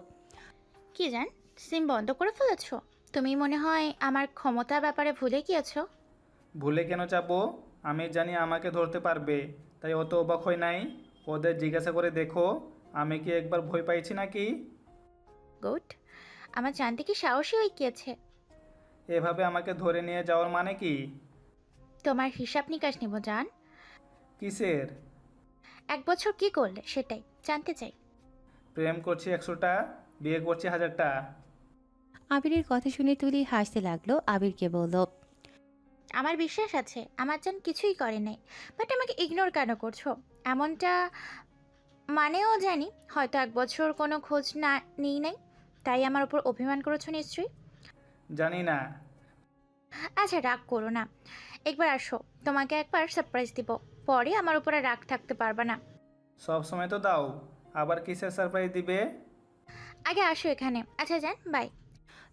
কি জান, সিম বন্ধ করে ফেলেছো? তুমি মনে হয় আমার ক্ষমতার ব্যাপারে ভুলে গিয়েছো। ভুলে কেন যাবো? আমি জানি আমাকে ধরতে পারবে, তাই অত অবাক হয় নাই। ওদের জিজ্ঞাসা করে দেখো, আমি কি একবার ভয় পাইছি নাকি? গুড। আমার জানতে কি সাহসী হয়ে গিয়েছে। এভাবে আমাকে ধরে নিয়ে যাওয়ার মানে কি? তোমার হিসাব নিকাশ নিব জান। কিসের? 1 বছর কি করলে সেটাই জানতে চাই। প্রেম করছি 100টা, বিয়ে করছি 1000টা। আবিরের কথা শুনে তুলি হাসতে লাগলো। আবিরকে বলল, আমার বিশ্বাস আছে আমার জান কিছুই করে নাই, বাট আমাকে ইগনোর কেন করছো? এমনটা মানেও জানি হয়তো 1 বছর কোনো খোঁজ না নিই নাই, তাই আমার উপর অভিমান করেছো নিশ্চয়ই। জানি না। আচ্ছা রাগ করো না, একবার আসো, তোমাকে একবার সারপ্রাইজ দিব, পরে আমার উপরে রাগ থাকতে পারবে না। সব সময় তো দাও, আবার কিসের সারপ্রাইজ দিবে? আগে আসো এখানে। আচ্ছা যান, বাই।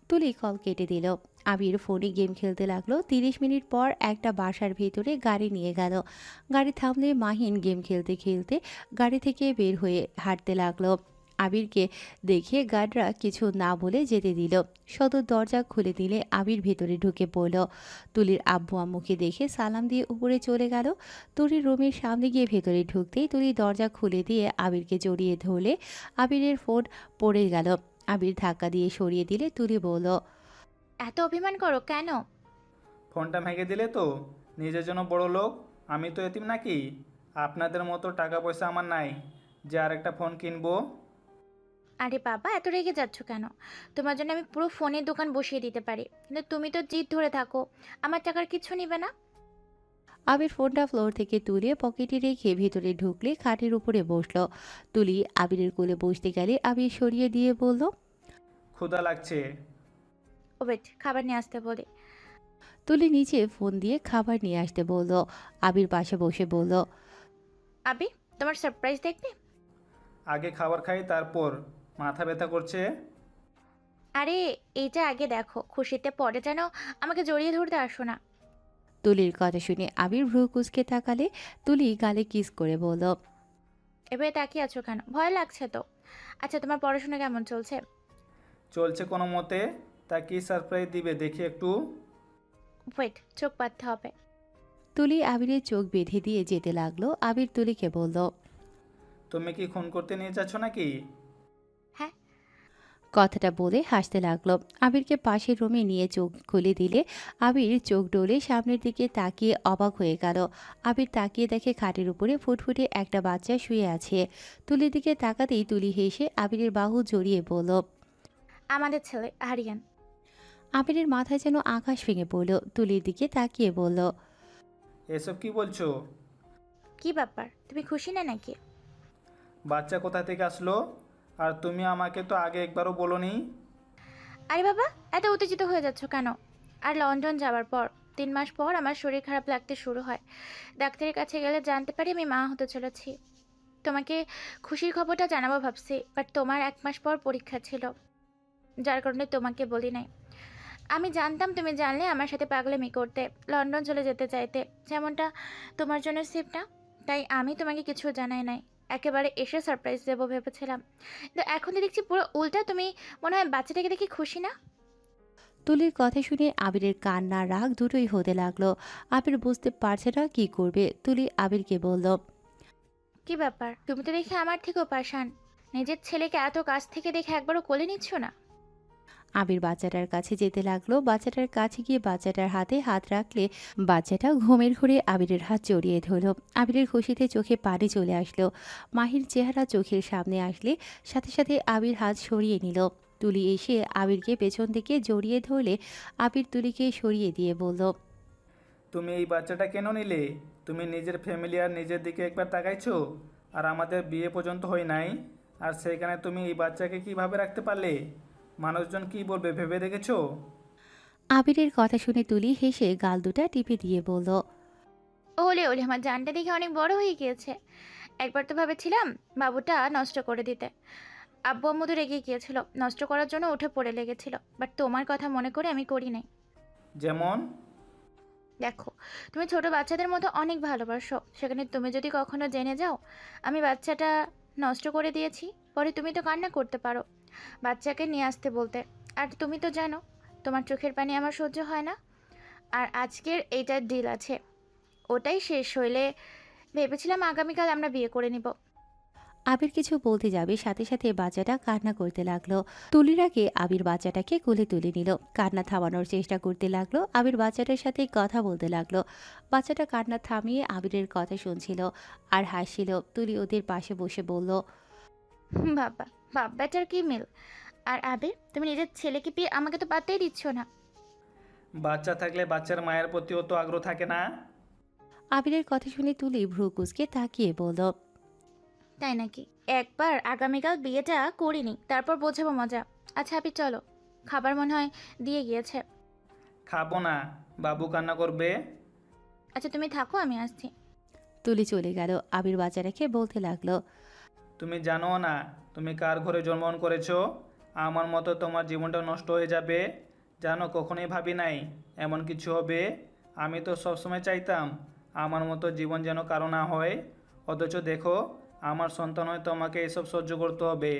তুলি কল কেটে দিল। আবির ফোনে গেম খেলতে লাগলো। 30 মিনিট পর একটা বাসার ভেতরে গাড়ি নিয়ে গেল। গাড়ি থামলে মাহিন গেম খেলতে খেলতে গাড়ি থেকে বের হয়ে হাঁটতে লাগলো। আবিরকে দেখে গার্ডরা কিছু না বলে যেতে দিল। সদর দরজা খুলে দিলে আবির ভেতরে ঢুকে পড়ল। তুলির আব্বু আম্মুকে দেখে সালাম দিয়ে উপরে চলে গেল। তুলির রুমের সামনে গিয়ে ভেতরে ঢুকতেই তুলি দরজা খুলে দিয়ে আবিরকে জড়িয়ে ধরলে আবিরের ফোন পড়ে গেল। আবির ধাক্কা দিয়ে সরিয়ে দিলে তুলি বলল, এত অভিমান করো কেন? ফোনটা ভেঙে দিলে তো? নিজের জন্য বড় লোক, আমি তো এতিম নাকি? আপনাদের মতো টাকা পয়সা আমার নাই যে আরেকটা ফোন কিনবো। আরে বাবা, এত রেগে যাচ্ছ কেন? তোমার জন্য আমি পুরো ফোনের দোকান বসিয়ে দিতে পারি, কিন্তু তুমি তো জিদ ধরে থাকো, আমার টাকার কিছু নিবে না। আবির ফোনটা ফ্লোর থেকে তুলে পকেটে রেখে ভেতরে ঢুকলে খাটের উপরে বসলো। তুলি আবিরের কোলে বসতে গেলে আবির সরিয়ে দিয়ে বলল, ক্ষুধা লাগছে। ওয়েট, খাবার নিয়ে আসতে বলি। তুলি নিচে ফোন দিয়ে খাবার নিয়ে আসতে বলল। আবির পাশে বসে বলল, আবি, তোমার সারপ্রাইজ দেখবে? আগে খাবার খাই, তারপর। মাথা ব্যথা করছে। আরে এইটা আগে দেখো, খুশিতে পরে যেন আমাকে জড়িয়ে ধরতে আসো না। তুলির কথা শুনে আবির ভ্রু কুঁচকে তাকালে তুলি গালে কিস করে বলল, এবারে তাকিয়ে আছো কেন? ভয় লাগছে তো। আচ্ছা তোমার পড়াশোনা কেমন চলছে? চলছে কোনো মতে। তা কি সারপ্রাইজ দিবে দেখি একটু? ওয়েট, চোখ বাঁধতে হবে। তুলি আবিরের চোখ বেঁধে দিয়ে যেতে লাগলো। আবির তুলিকে বলল, তুমি কি খুন করতে নিয়ে যাচ্ছ নাকি? হ্যাঁ। কথাটা বলে হাসতে লাগলো। আবিরকে পাশের রুমে নিয়ে চোখ খুলে দিলে আবির চোখ ডলে সামনের দিকে তাকিয়ে অবাক হয়ে গেল। আবির তাকিয়ে দেখে খাটের উপরে ফুটফুটে একটা বাচ্চা শুয়ে আছে। তুলির দিকে তাকাতেই তুলি হেসে আবিরের বাহু জড়িয়ে বলল, আমাদের ছেলে হারিয়ান। আবিরের মাথায় যেন আকাশ ভেঙে পড়ল। তুলির দিকে তাকিয়ে বলল, এসব কি বলছো? কি ব্যাপার, তুমি খুশি না নাকি? বাচ্চা কোথা থেকে আসলো? আর তুমি আমাকে তো আগে একবারও বলোনি। আরে বাবা, এত উত্তেজিত হয়ে যাচ্ছ কেন? আর লন্ডন যাওয়ার পর 3 মাস পর আমার শরীর খারাপ লাগতে শুরু হয়। ডাক্তারের কাছে গেলে জানতে পারি আমি মা হতে চলেছি। তোমাকে খুশির খবরটা জানাবো ভাবছি, বাট তোমার 1 মাস পর পরীক্ষা ছিল, যার কারণে তোমাকে বলি নাই। আমি জানতাম তুমি জানলে আমার সাথে পাগলামি করতে, লন্ডন চলে যেতে চাইতে, যেমনটা তোমার জন্য সেফ না। তাই আমি তোমাকে কিছু জানাই নাই, একেবারে এসে সারপ্রাইজ দেবো ভেবেছিলাম। কিন্তু এখন তো দেখছি পুরো উল্টা, তুমি মনে হয় বাচ্চাটাকে দেখে খুশি না। তুলির কথা শুনে আবিরের কান্না রাগ দুটোই হতে লাগলো। আবির বুঝতে পারছে না কি করবে। তুলি আবিরকে বলল, কি ব্যাপার, তুমি তো দেখে আমার থেকেও পাষাণ। নিজের ছেলেকে এত কাছ থেকে দেখে একবারও কোলে নিচ্ছ না। আবির বাচ্চাটার কাছে যেতে লাগলো। বাচ্চাটার কাছে গিয়ে বাচ্চাটার হাতে হাত রাখলে বাচ্চাটা ঘুমের ঘোরে আবিরের হাত জড়িয়ে ধরল। আবিরের খুশিতে চোখে পানি চলে আসলো। মাহির চেহারা চোখের সামনে আসলে সাথে সাথে আবির হাত সরিয়ে নিল। তুলি এসে আবিরকে পেছন থেকে জড়িয়ে ধরলে আবির তুলিকে সরিয়ে দিয়ে বলল, তুমি এই বাচ্চাটা কেন নিলে? তুমি নিজের ফ্যামিলি আর নিজের দিকে একবার তাকাইছো? আর আমাদের বিয়ে পর্যন্ত হয় নাই, আর সেইখানে তুমি এই বাচ্চাকে কিভাবে রাখতে পারলে? মানুষজন কি বলবে ভেবে দেখেছো? আবিরের কথা শুনে তুলি হেসে গাল দুটা টিপে দিয়ে বলল, ওলে ওলে, আমার জানটা দেখে অনেক বড় হয়ে গিয়েছে। একবার তো ভেবেছিলাম বাবুটা নষ্ট করে দিতে। আব্বু আম্মু তো রেগে গিয়েছিল, নষ্ট করার জন্য উঠে পড়ে লেগেছিল, বাট তোমার কথা মনে করে আমি করি নাই। যেমন? দেখো, তুমি ছোট বাচ্চাদের মতো অনেক ভালোবাসো, সেখানে তুমি যদি কখনো জেনে যাও আমি বাচ্চাটা নষ্ট করে দিয়েছি, পরে তুমি তো কান্না করতে পারো। বাচ্চাকে নিয়ে আসতে বলতে। আর তুমি তো জানো তোমার চোখের পানি আমার সহ্য হয় না। আর আজকের এইটার ডিল আছে, ওটাই শেষ হইলে ভেবেছিলাম আগামীকাল আমরা বিয়ে করে নিব। আবির কিছু বলতে যাবে, সাথে সাথে বাচ্চাটা কান্না করতে লাগলো। তুলির আগে আবির বাচ্চাটাকে কোলে তুলে নিল, কান্না থামানোর চেষ্টা করতে লাগলো। আবির বাচ্চাটার সাথে কথা বলতে লাগলো। বাচ্চাটা কান্না থামিয়ে আবিরের কথা শুনছিল আর হাসছিল। তুলি ওদের পাশে বসে বলল, বাবা, বাপ বেটার কি মিল। আর আবির, তুমি নিজের ছেলেকে পেয়ে আমাকে তো পাত্তাই দিচ্ছ না। বাচ্চা থাকলে বাচ্চার মায়ের প্রতিও তো আগ্রহ থাকে না? আবিরের কথা শুনে তুলি ভ্রু কুঁচকে তাকিয়ে বলল, তাই নাকি? একবার আগামীকাল বিয়েটা করিনি, তারপর বোঝাবো মজা। আচ্ছা আবির চলো, খাবার মনে হয় দিয়ে গিয়েছে। খাবো না, বাবু কান্না করবে। আচ্ছা তুমি থাকো, আমি আসছি। তুলি চলে গেল। আবির বাচ্চাটাকে বলতে লাগলো, তুমি জানো না তুমি কার ঘরে জন্মগ্রহণ করেছো? আমার মতো তোমার জীবনটা নষ্ট হয়ে যাবে। জানো, কখনোই ভাবি নাই এমন কিছু হবে। আমি তো সবসময় চাইতাম আমার মতো জীবন যেন কারো না হয়, অথচ দেখো আমার সন্তান হয়ে তোমাকে এসব সহ্য করতে হবে।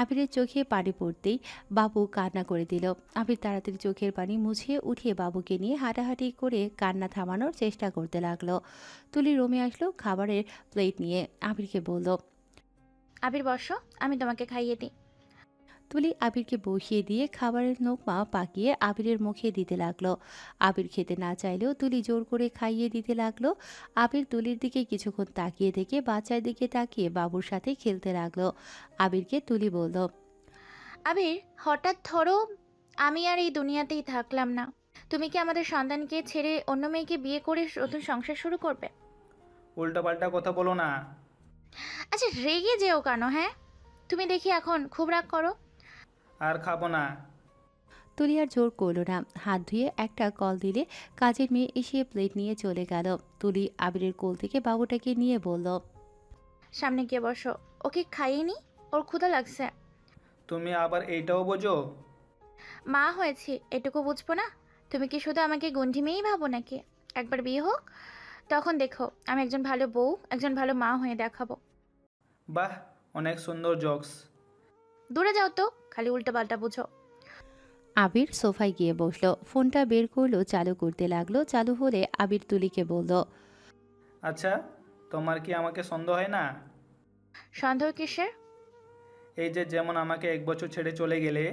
আবিরের চোখে পানি পড়তেই বাবু কান্না করে দিল। আবির তাড়াতাড়ি চোখের পানি মুছিয়ে উঠিয়ে বাবুকে নিয়ে হাঁটাহাঁটি করে কান্না থামানোর চেষ্টা করতে লাগলো। তুলি রুমে আসলো খাবারের প্লেট নিয়ে। আবিরকে বলল, আবির বসো, আমি তোমাকে খাইয়ে দিই। তুলি আবিরকে বসিয়ে দিয়ে খাবারের নোকমা পাকিয়ে আবিরের মুখে দিতে লাগলো। আবির খেতে না চাইলেও তুলি জোর করে খাইয়ে দিতে লাগলো। আবির তুলির দিকে কিছুক্ষণ তাকিয়ে থেকে বাচ্চার দিকে তাকিয়ে বাবুর সাথে খেলতে লাগলো। আবিরকে তুলি বলল, আবির, হঠাৎ ধরো আমি আর এই দুনিয়াতেই থাকলাম না, তুমি কি আমাদের সন্তানকে ছেড়ে অন্য মেয়েকে বিয়ে করে নতুন সংসার শুরু করবে? উল্টাপাল্টা কথা বলো না। আচ্ছা রেগে যেও কেন? হ্যাঁ, তুমি দেখি এখন খুব রাগ করো। আর খাবো না। তুলি আর জোর করলো না। হাত ধুয়ে একটা কল দিলে কাজের মেয়ে এসে প্লেট নিয়ে চলে গেল। তুলি আবিরের কোল থেকে বাবুটাকে নিয়ে বলল, সামনে গিয়ে বসো, ওকে খাইয়ে নি, ওর ক্ষুধা লাগছে। তুমি আবার এইটাও বোঝো? মা হয়েছি, এটুকু বুঝবো না? তুমি কি শুধু আমাকে গন্ডি মেয়েই ভাবো নাকি? একবার বিয়ে হোক, তখন দেখো আমি একজন ভালো বউ, একজন ভালো মা হয়ে দেখাবো। বাহ, অনেক সুন্দর জোকস। দূরে যাও তো, খালি উল্টো পাল্টা বুঝো। আবির সোফায় গিয়ে বসলো। ফোনটা বের করলো, চালু করতে লাগলো। চালু হলে আবির তুলিকে বলল, আচ্ছা, তোমার কি আমাকে সন্দেহ হয় না? সন্দেহ কিসের? এই যে যেমন আমাকে 1 বছর ছেড়ে চলে গেলে,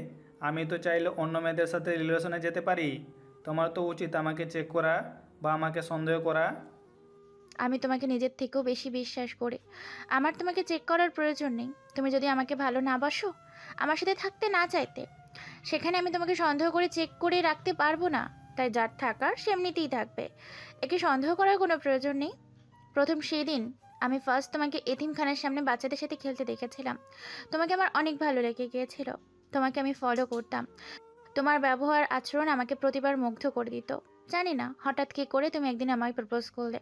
আমি তো চাইলে অন্য মেয়েদের সাথে রিলেশনে যেতে পারি। তোমার তো উচিত আমাকে চেক করা বা আমাকে সন্দেহ করা। আমি তোমাকে নিজের থেকেও বেশি বিশ্বাস করি, আমার তোমাকে চেক করার প্রয়োজন নেই। তুমি যদি আমাকে ভালো না বাসো, আমার সাথে থাকতে না চাইতে, সেখানে আমি তোমাকে সন্দেহ করে চেক করে রাখতে পারবো না। তাই যার থাকার সে এমনিতেই থাকবে, একে সন্দেহ করার কোনো প্রয়োজন নেই। প্রথম সেই দিন আমি ফার্স্ট তোমাকে এতিমখানার সামনে বাচ্চাদের সাথে খেলতে দেখেছিলাম, তোমাকে আমার অনেক ভালো লেগে গিয়েছিল। তোমাকে আমি ফলো করতাম, তোমার ব্যবহার আচরণ আমাকে প্রতিবার মুগ্ধ করে দিত। জানি না হঠাৎ কী করে তুমি একদিন আমায় প্রপোজ করলে।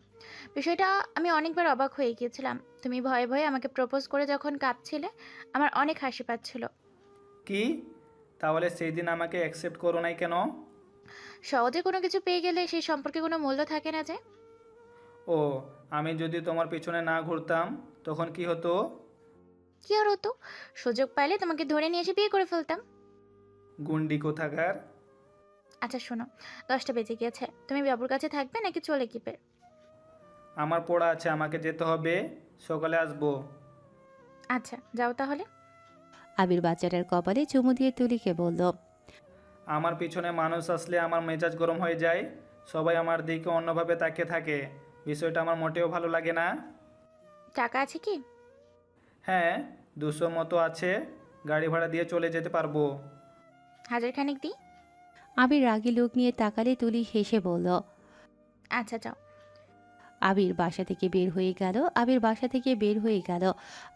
বিষয়টা আমি অনেকবার অবাক হয়ে গিয়েছিলাম। তুমি ভয়ে ভয়ে আমাকে প্রপোজ করে যখন কাঁদছিলে, আমার অনেক হাসি পাচ্ছিল। কি? তাহলে সেই দিন আমাকে অ্যাকসেপ্ট করো নাই কেন? সহজে কোনো কিছু পেয়ে গেলে সেই সম্পর্কে কোনো মূল্য থাকে না যে। ও, আমি যদি তোমার পিছনে না ঘুরতাম তখন কি হতো? কি আর হতো? সুযোগ পাইলে তোমাকে ধরে নিয়ে এসে বিয়ে করে ফেলতাম। গুন্ডি কোথাকার। আচ্ছা শোনো, 10টা বেজে গিয়েছে, তুমি বাবুর কাছে থাকবে নাকি চলে গিয়ে? আমার পড়া আছে, আমাকে যেতে হবে, সকালে আসবো। আচ্ছা যাও তাহলে। আবির বাচ্চাটার কপালে চুমু দিয়ে তুলিকে বলল, আমার পিছনে মানুষ আসলে আমার মেজাজ গরম হয়ে যায়। সবাই আমার দিকে অন্যভাবে তাকিয়ে থাকে, বিষয়টা আমার মোটেও ভালো লাগে না। টাকা আছে কি? হ্যাঁ, 200 মতো আছে, গাড়ি ভাড়া দিয়ে চলে যেতে পারবো। 1000 খানিক দিই? আবির রাগী লোক নিয়ে তাকালে তুলি হেসে বলল, আচ্ছা যাও। আবির বাসা থেকে বের হয়ে গেল।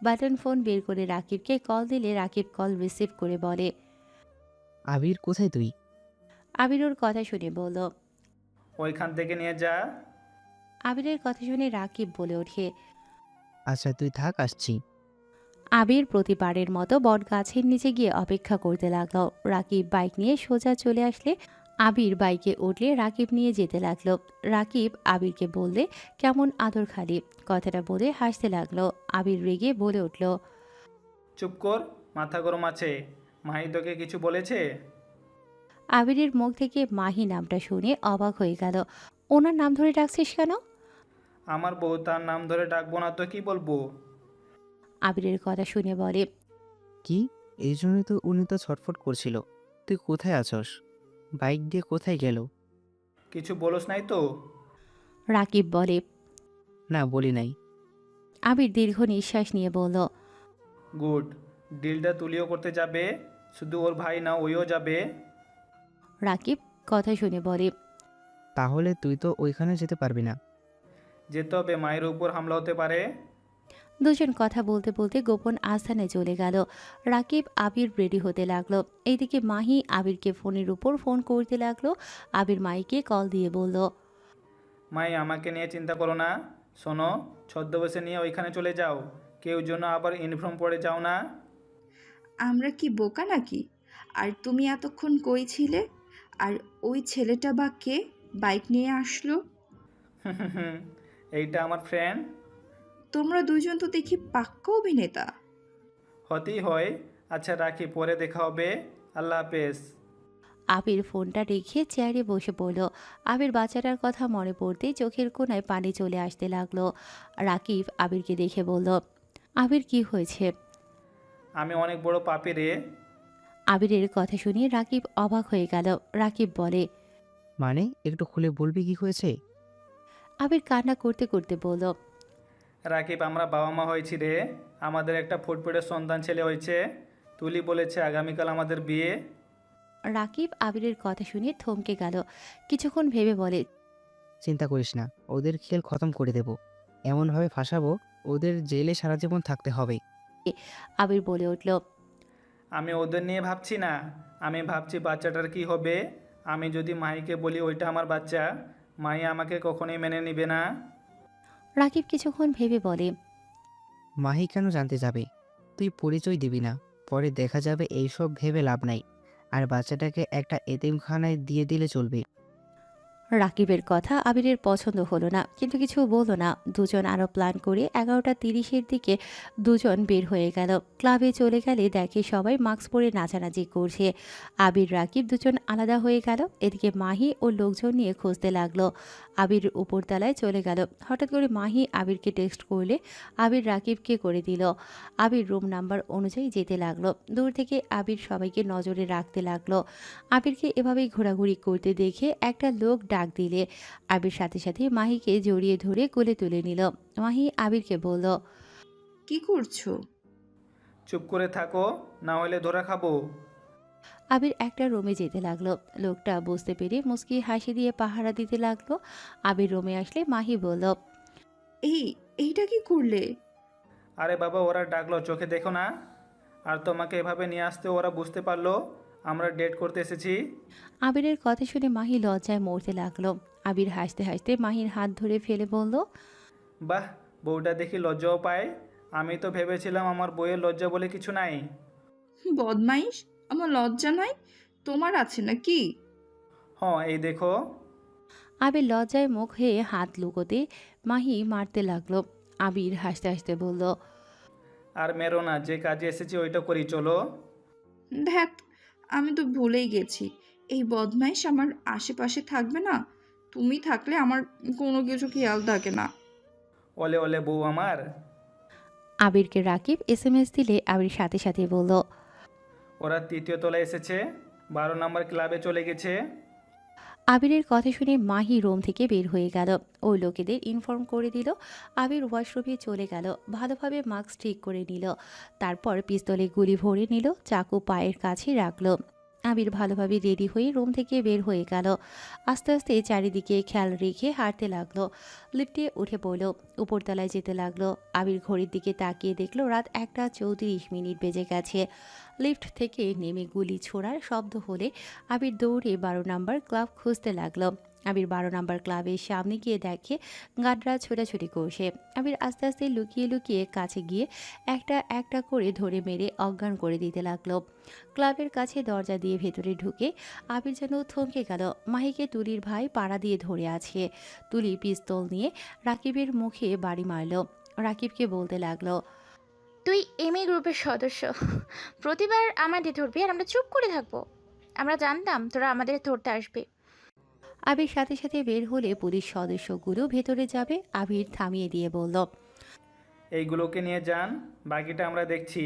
বাটন ফোন বের করে রাকিবকে কল দিলে রাকিব কল রিসিভ করে বলে, আবির কোথায় তুই? আবির ওর কথা শুনে বলল। ওইখান থেকে নিয়ে যা। আবিরের কথা শুনে রাকিব বলে ওঠে, আচ্ছা তুই থাক, আসছি। আবির প্রতিবারের মতো বট গাছের নিচে গিয়ে অপেক্ষা করতে লাগলো। রাকিব বাইক নিয়ে সোজা চলে আসলে আবির বাইকে উঠলে রাকিব নিয়ে যেতে লাগলো। রাকিব আবিরকে বললে, কেমন আদর খালি। কথাটা বলে হাসতে লাগলো। আবির রেগে বলে উঠল, চুপ কর, মাথা গরম আছে। মাহি তোকে কিছু বলেছে? আবিরের মুখ থেকে মাহি নামটা শুনে অবাক হয়ে গেল। ওনার নাম ধরে ডাকছিস কেন? আমার বউ, তার নাম ধরে ডাকবো না তো কি বলবো? আবিরের কথা শুনে বলে, কি? এই জন্যই তো উনি তো ছটফট করছিল। তুই কোথায় আছস? বাইক দিয়ে কোথায় গেল? কিছু বলস নাই তো? রাকিব বলে। না, বলি নাই। আবির দীর্ঘ নিঃশ্বাস নিয়ে বলল, গুড। ডিলটা তুলিও করতে যাবে? শুধু ওর ভাই না, ওইও যাবে? রাকিব কথা শুনে বলে, তাহলে তুই তো ওইখানে যেতে পারবি না। যেতে হবে, মায়ের উপর হামলা হতে পারে। দুজন কথা বলতে বলতে গোপন আস্থানে চলে গেল। রাকিব আবির রেডি হতে লাগলো। এইদিকে মাহি আবিরকে ফোনের উপর ফোন করতে লাগলো। আবির মাইকে কল দিয়ে বলল, মাই, আমাকে নিয়ে চিন্তা করো না। শোনো, ছদ্মবেশে নিয়ে ওইখানে চলে যাও। কেউ যেন আবার ইউনিফর্ম পরে যাও না। আমরা কি বোকা নাকি? আর তুমি এতক্ষণ কই ছিলে? আর ওই ছেলেটা বা কে বাইক নিয়ে আসলো? এইটা আমার ফ্রেন্ড। তোমরা দুজন তো দেখি পাক্কা অভিনেতা। হতেই হয়। আচ্ছা রাখি, পরে দেখা হবে। আল্লাহ হাফেজ। আবির ফোনটা রেখে চেয়ারে বসে পড়ল। আবির বাচ্চাটার কথা মনে পড়তেই চোখের কোণায় পানি চলে আসতে লাগলো। রাকিব আবিরকে দেখে বলল, আবির কি হয়েছে? আমি অনেক বড় পাপী রে। আবিরের কথা শুনে রাকিব অবাক হয়ে গেল। রাকিব বলে, মানে একটু খুলে বলবি কি হয়েছে? আবির কান্না করতে করতে বলল, রাকিব, আমরা বাবা মা হয়েছি রে। আমাদের একটা ফুটফুটে সন্তান ছেলে হয়েছে। তুলি বলেছে আগামীকাল আমাদের বিয়ে। রাকিব আবিরের কথা শুনে থমকে গেল। কিছুক্ষণ ভেবে বলে, চিন্তা করিস না, ওদের খেল খতম করে দেব। এমনভাবে ফাঁসাবো, ওদের জেলে সারা জীবন থাকতে হবে। আবির বলে উঠল, আমি ওদের নিয়ে ভাবছি না। আমি ভাবছি বাচ্চাটার কি হবে। আমি যদি মাহিকে বলি ওইটা আমার বাচ্চা, মাহি আমাকে কখনোই মেনে নিবে না। রাকিব কিছুক্ষণ ভেবে বলে, মাহি কেন জানতে যাবে? তুই পরিচয় দিবি না। পরে দেখা যাবে এইসব ভেবে লাভ নাই। আর বাচ্চাটাকে একটা এতিমখানায় দিয়ে দিলে চলবে। রাকিবের কথা আবিরের পছন্দ হলো না, কিন্তু কিছু বলল না। দুজন আরও প্ল্যান করে 11:30-এর দিকে দুজন বের হয়ে গেল। ক্লাবে চলে গেলে দেখে সবাই মাস্ক পরে নাচানাচি করছে। আবির রাকিব দুজন আলাদা হয়ে গেল। এদিকে মাহি ও লোকজন নিয়ে খুঁজতে লাগলো। আবির উপরতলায় চলে গেল। হঠাৎ করে মাহি আবিরকে টেক্সট করলে আবির রাকিবকে করে দিল। আবির রুম নাম্বার অনুযায়ী যেতে লাগলো। দূর থেকে আবির সবাইকে নজরে রাখতে লাগলো। আবিরকে এভাবেই ঘোরাঘুরি করতে দেখে একটা লোক ডাক দিলে আবির সাথে সাথে মাহিকে জড়িয়ে ধরে কোলে তুলে নিল। মাহি আবিরকে বলল, কি করছো? চুপ করে থাকো, না হলে ধরা খাবো। আবির একটা রুমে যেতে লাগলো। লোকটা বুঝতে পেরে মুচকি হাসি দিয়ে পাহারা দিতে লাগলো। আবির রুমে আসলে মাহি বলল, এইটা কি করলে? আরে বাবা, ওরা ডাকলো, চোখে দেখো না? আর তোমাকে এভাবে নিয়ে আসতে ওরা বুঝতে পারলো আমরা ডেট করতে এসেছি। আবিরের কথা শুনে মাহি লজ্জায় মরতে লাগলো। আবির হাসতে হাসতে মাহির হাত ধরে ফেলে বলল, বাহ, বউটা দেখি লজ্জাও পায়। আমি তো ভেবেছিলাম আমার বইয়ের লজ্জা বলে কিছু নাই। বদমাইশ, আমার লজ্জা নাই? তোমার আছে নাকি? হ্যাঁ, এই দেখো। আবির লজ্জায় মুখ হয়ে হাত লুকোতে মাহি মারতে লাগলো। আবির হাসতে হাসতে বলল, আর মেরো না, যে কাজে এসেছি ওইটা করি, চলো। ধ্যাত, আমি তো ভুলেই গেছি। এই বদমাইশ আমার আশেপাশে থাকবে না। তুমি থাকলে আমার কোনো কিছু খেয়াল থাকে না। ওলে ওলে বউ আমার। আবিরকে রাকিব SMS দিলে আবির সাথে সাথে বলল, ওরা তৃতীয় তলায় এসেছে, 12 নম্বর ক্লাবে চলে গেছে। আবিরের কথা শুনে মাহি রুম থেকে বের হয়ে গেল। ওই লোকেদের ইনফর্ম করে দিল। আবির ওয়াশরুমে চলে গেল, ভালোভাবে মাস্ক ঠিক করে নিল। তারপর পিস্তলে গুলি ভরে নিল, চাকু পায়ের কাছে রাখলো। আবির ভালোভাবে রেডি হয়ে রুম থেকে বের হয়ে গেল। আস্তে আস্তে চারিদিকে খেয়াল রেখে হাঁটতে লাগলো। লিফটে উঠে পড়ল, উপরতলায় যেতে লাগলো। আবির ঘড়ির দিকে তাকিয়ে দেখলো রাত 1:34 বেজে গেছে। লিফট থেকে নেমে গুলি ছোড়ার শব্দ হলে আবির দৌড়ে 12 নম্বর ক্লাব খুঁজতে লাগলো। আবির 12 নম্বর ক্লাবের সামনে গিয়ে দেখে গার্ডরা ছোটাছুটি করছে। আবির আস্তে আস্তে লুকিয়ে লুকিয়ে কাছে গিয়ে একটা একটা করে ধরে মেরে অজ্ঞান করে দিতে লাগলো। ক্লাবের কাছে দরজা দিয়ে ভেতরে ঢুকে আবির যেন থমকে গেল। মাহিকে তুলির ভাই পাড়া দিয়ে ধরে আছে। তুলি পিস্তল নিয়ে রাকিবের মুখে বাড়ি মারল। রাকিবকে বলতে লাগলো, তুই এমএ গ্রুপের সদস্য, প্রতিবার আমাদের ধরবি আর আমরা চুপ করে থাকবো? আমরা জানতাম তোরা আমাদের ধরতে আসবি। আবির সাথে সাথে বের হলে পুলিশ সদস্যগুলো ভেতরে যাবে। আবির থামিয়ে দিয়ে বলল, এইগুলোকে নিয়ে যান, বাকিটা আমরা দেখছি।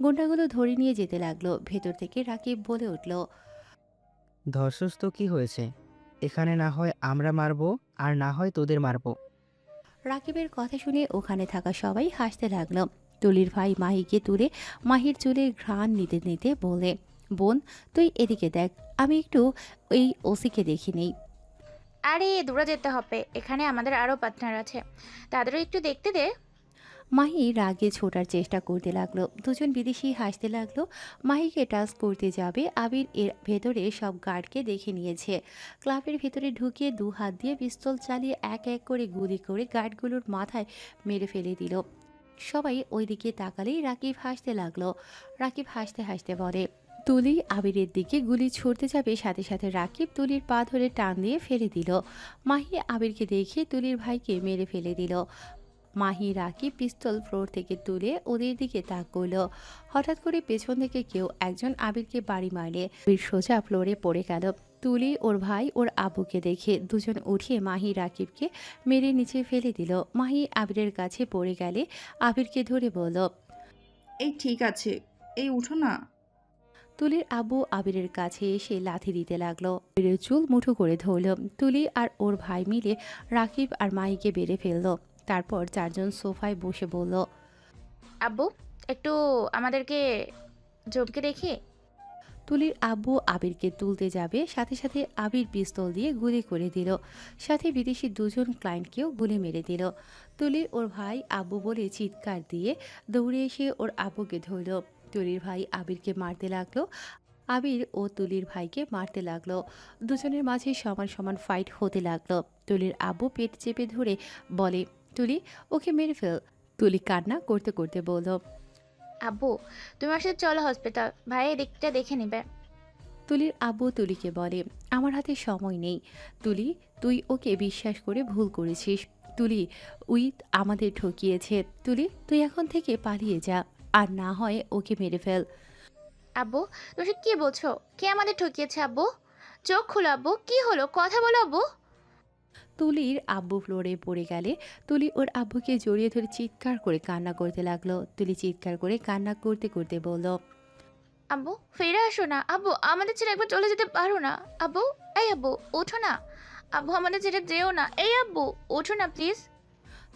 গুন্ডাগুলো ধরে নিয়ে যেতে লাগলো। ভেতর থেকে রাকিব বলে উঠল, ধর্ষস তো কি হয়েছে? এখানে না হয় আমরা মারবো, আর না হয় তোদের মারবো। রাকিবের কথা শুনে ওখানে থাকা সবাই হাসতে লাগলো। তুলির ভাই মাহিকে তুলে মাহির চুলের ঘ্রাণ নিতে নিতে বলে, বোন তুই এদিকে দেখ, আমি একটু এই ওসিকে দেখি নেই। আরে দূরে যেতে হবে, এখানে আমাদের আরও পার্টনার আছে, তাদেরও একটু দেখতে দে। মাহি রাগে ছোটার চেষ্টা করতে লাগলো। দুজন বিদেশি হাসতে লাগলো। মাহিকে টাচ করতে যাবে, আবির এর ভেতরে সব গার্ডকে দেখে নিয়েছে। ক্লাবের ভেতরে ঢুকিয়ে 2 হাত দিয়ে পিস্তল চালিয়ে এক এক করে গুলি করে গার্ডগুলোর মাথায় মেরে ফেলে দিল। সবাই ওইদিকে তাকালেই রাকিব হাসতে লাগলো। রাকিব হাসতে হাসতে বলে, তুলি আবিরের দিকে গুলি ছুড়তে যাবে, সাথে সাথে রাকিব তুলির পা ধরে টান দিয়ে ফেলে দিল। মাহি আবিরকে দেখে তুলির ভাইকে মেরে ফেলে দিল। মাহি রাকিব পিস্তল ফ্লোর থেকে তুলে ওদের দিকে তাক করল। হঠাৎ করে পেছন থেকে কেউ একজন আবিরকে বাড়ি মারলে আবির সোজা ফ্লোরে পড়ে গেল। তুলি ওর ভাই ওর আব্বুকে দেখে দুজন উঠিয়ে মাহি রাকিবকে মেরে নিচে ফেলে দিল। মাহি আবিরের কাছে পড়ে গেলে আবিরকে ধরে বলল, এই ঠিক আছে, এই উঠো না। তুলির আব্বু আবিরের কাছে এসে লাথি দিতে লাগলো। আবিরের চুল মুঠো করে ধরল। তুলি আর ওর ভাই মিলে রাকিব আর মাহিকে বেড়ে ফেললো। তারপর চারজন সোফায় বসে বলল, আব্বু একটু আমাদেরকে জমকে দেখি। তুলির আব্বু আবিরকে তুলতে যাবে, সাথে সাথে আবির পিস্তল দিয়ে গুলি করে দিল। সাথে বিদেশি দুজন ক্লায়েন্টকেও গুলি মেরে দিল। তুলি ওর ভাই আব্বু বলে চিৎকার দিয়ে দৌড়ে এসে ওর আব্বুকে ধরল। তুলির ভাই আবিরকে মারতে লাগলো। আবির ও তুলির ভাইকে মারতে লাগলো। দুজনের মাঝে সমান সমান ফাইট হতে লাগলো। তুলির আব্বু পেট চেপে ধরে বলে, তুলি ওকে মেরে ফেল। তুলি কান্না করতে করতে বলল, আব্বু তুমি আমার সাথে চলো হসপিটাল, ভাই এই দিকটা দেখে নিবে। তুলির আব্বু তুলিকে বলে, আমার হাতে সময় নেই। তুলি তুই ওকে বিশ্বাস করে ভুল করেছিস। তুলি উইথ আমাদের ঠকিয়েছে। তুলি তুই এখন থেকে পালিয়ে যা, আর না হয় ওকে মেরে ফেল। আব্বু তুমি কি বলছো? কে আমাদের ঠকিয়েছে আব্বু? চোখ খুলো আব্বু, কি হলো কথা বলো আব্বু। তুলির আব্বু ফ্লোরে পড়ে গেলে তুলি ওর আব্বুকে জড়িয়ে ধরে চিৎকার করে কান্না করতে লাগলো। তুলি চিৎকার করে কান্না করতে করতে বলল, আব্বু ফিরে আসো না আব্বু, আমাদের ছেড়ে একবার চলে যেতে পারো না আব্বু। এই আব্বু ওঠো না আব্বু, আমাদের ছেড়ে যেও না। এই আব্বু ওঠো না প্লিজ।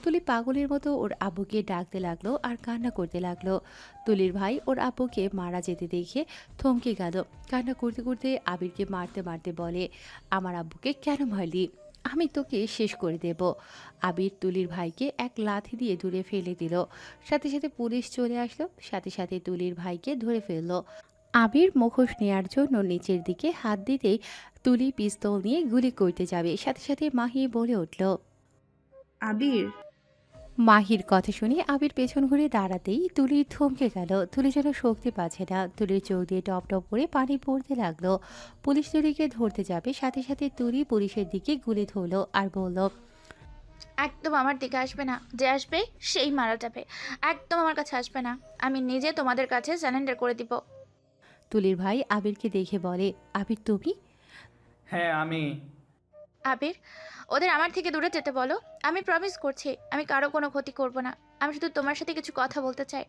তুলি পাগলের মতো ওর আব্বুকে ডাকতে লাগলো আর কান্না করতে লাগলো। তুলির ভাই ওর আব্বুকে মারা যেতে দেখে থমকে গেল। কান্না করতে করতে আবিরকে মারতে মারতে বলে, আমার আব্বুকে কেন মারলি? আমি তোকে শেষ করে দেব। আবির তুলির ভাইকে এক লাথি দিয়ে দূরে ফেলে দিল। সাথে সাথে পুলিশ চলে আসলো। সাথে সাথে তুলির ভাইকে ধরে ফেললো। আবির মুখোশ নেয়ার জন্য নিচের দিকে হাত দিতেই তুলি পিস্তল নিয়ে গুলি করতে যাবে। সাথে সাথে মাহি বলে উঠল, আবির, মাহির কথা শুনে আবির পেছন ঘুরে দাঁড়াতেই তুলি থমকে গেল। তুলি যেন শক্তি পাচ্ছে না। তুলির চোখ দিয়ে টপ টপ করে পানি পড়তে লাগলো। পুলিশ তুলিকে ধরতে যাবে, সাথে সাথে তুলি পুলিশের দিকে গুলি ধরলো আর বলল, একদম আমার দিকে আসবে না, যে আসবে সেই মারা যাবে। একদম আমার কাছে আসবে না, আমি নিজে তোমাদের কাছে স্যালেন্ডার করে দিব। তুলির ভাই আবিরকে দেখে বলে, আবির তুমি? হ্যাঁ আমি। আবির ওদের আমার থেকে দূরে যেতে বলো। আমি প্রমিস করছি আমি কারো কোনো ক্ষতি করব না। আমি শুধু তোমার সাথে কিছু কথা বলতে চাই,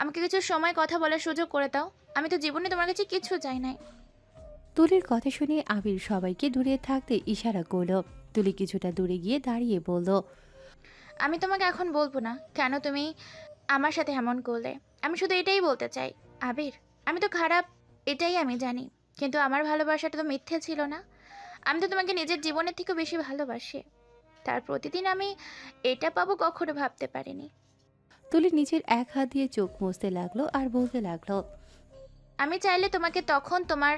আমাকে কিছু সময় কথা বলার সুযোগ করে দাও। আমি তো জীবনে তোমার কাছে কিছু চাই নাই। তুলির কথা শুনে আবির সবাইকে দূরে থাকতে ইশারা করলো। তুলি কিছুটা দূরে গিয়ে দাঁড়িয়ে বলল, আমি তোমাকে এখন বলবো না কেন তুমি আমার সাথে এমন করলে। আমি শুধু এটাই বলতে চাই আবির, আমি তো খারাপ এটাই আমি জানি, কিন্তু আমার ভালোবাসাটা তো মিথ্যে ছিল না। আমি তো তোমাকে নিজের জীবনের থেকেও বেশি ভালোবাসি, তার প্রতিদিন আমি এটা পাবো কখনো ভাবতে পারিনি। তুলি নিজের এক হাত দিয়ে চোখ মুছতে লাগলো আর বলতে লাগলো, আমি চাইলে তোমাকে তখন তোমার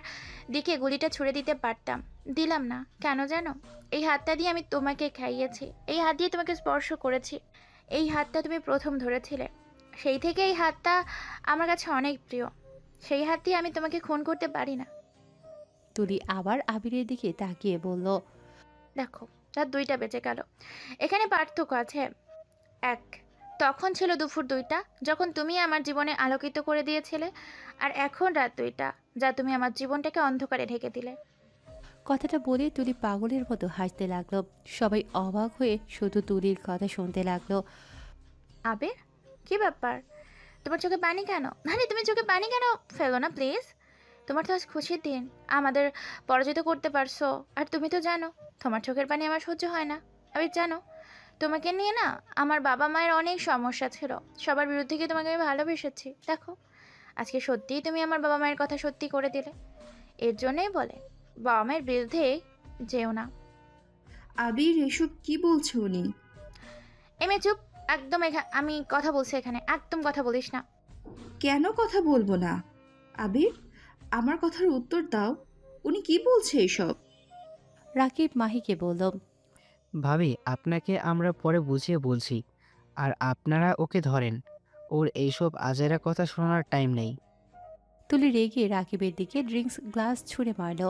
দিকে গুলিটা ছুড়ে দিতে পারতাম, দিলাম না কেন জানো? এই হাতটা দিয়ে আমি তোমাকে খাইয়েছি, এই হাত দিয়ে তোমাকে স্পর্শ করেছি, এই হাতটা তুমি প্রথম ধরেছিলে। সেই থেকে এই হাতটা আমার কাছে অনেক প্রিয়। সেই হাত দিয়ে আমি তোমাকে খুন করতে পারি না। তুলি আবার আবিরের দিকে তাকিয়ে বলল, দেখো রাত 2টা বেজে গেল, এখানে পার্থক্য আছে। এক, তখন ছিল দুপুর 2টা, যখন তুমি আমার জীবনে আলোকিত করে দিয়েছিলে, আর এখন রাত 2টা, যা তুমি আমার জীবনটাকে অন্ধকারে ঢেকে দিলে। কথাটা বলে তুলি পাগলের মতো হাসতে লাগলো। সবাই অবাক হয়ে শুধু তুলির কথা শুনতে লাগলো। আবির, কি ব্যাপার? তোমার চোখে পানি কেন? আরে তুমি চোখে পানি কেন ফেলো না প্লিজ। তোমার তো আজ খুশির দিন, আমাদের পরাজিত করতে পারছো। আর তুমি তো জানো তোমার চোখের পানি আমার সহ্য হয় না। আবির জানো, তোমাকে নিয়ে না আমার বাবা মায়ের অনেক সমস্যা ছিল। সবার বিরুদ্ধে গিয়ে তোমাকে আমি ভালোবেসেছি। দেখো, আজকে সত্যিই তুমি আমার বাবা মায়ের কথা সত্যি করে দিলে। এর জন্যই বলে বাবা মায়ের বিরুদ্ধে যেও না। আবির এসব কি বলছো উনি? এমএ চুপ, একদম আমি কথা বলছি এখানে, একদম কথা বলিস না। কেন কথা বলবো না? আবির, আমার কথার উত্তর দাও। উনি কি বলছে এসব? রাকিব মাহিকে বলল। ভাবি, আপনাকে আমরা পরে বুঝিয়ে বলছি। আর আপনারা ওকে ধরেন। ওর এইসব আজেরা কথা শোনার টাইম নেই। তুলি রেগে রাকিবের দিকে ড্রিঙ্কস গ্লাস ছুঁড়ে মারল।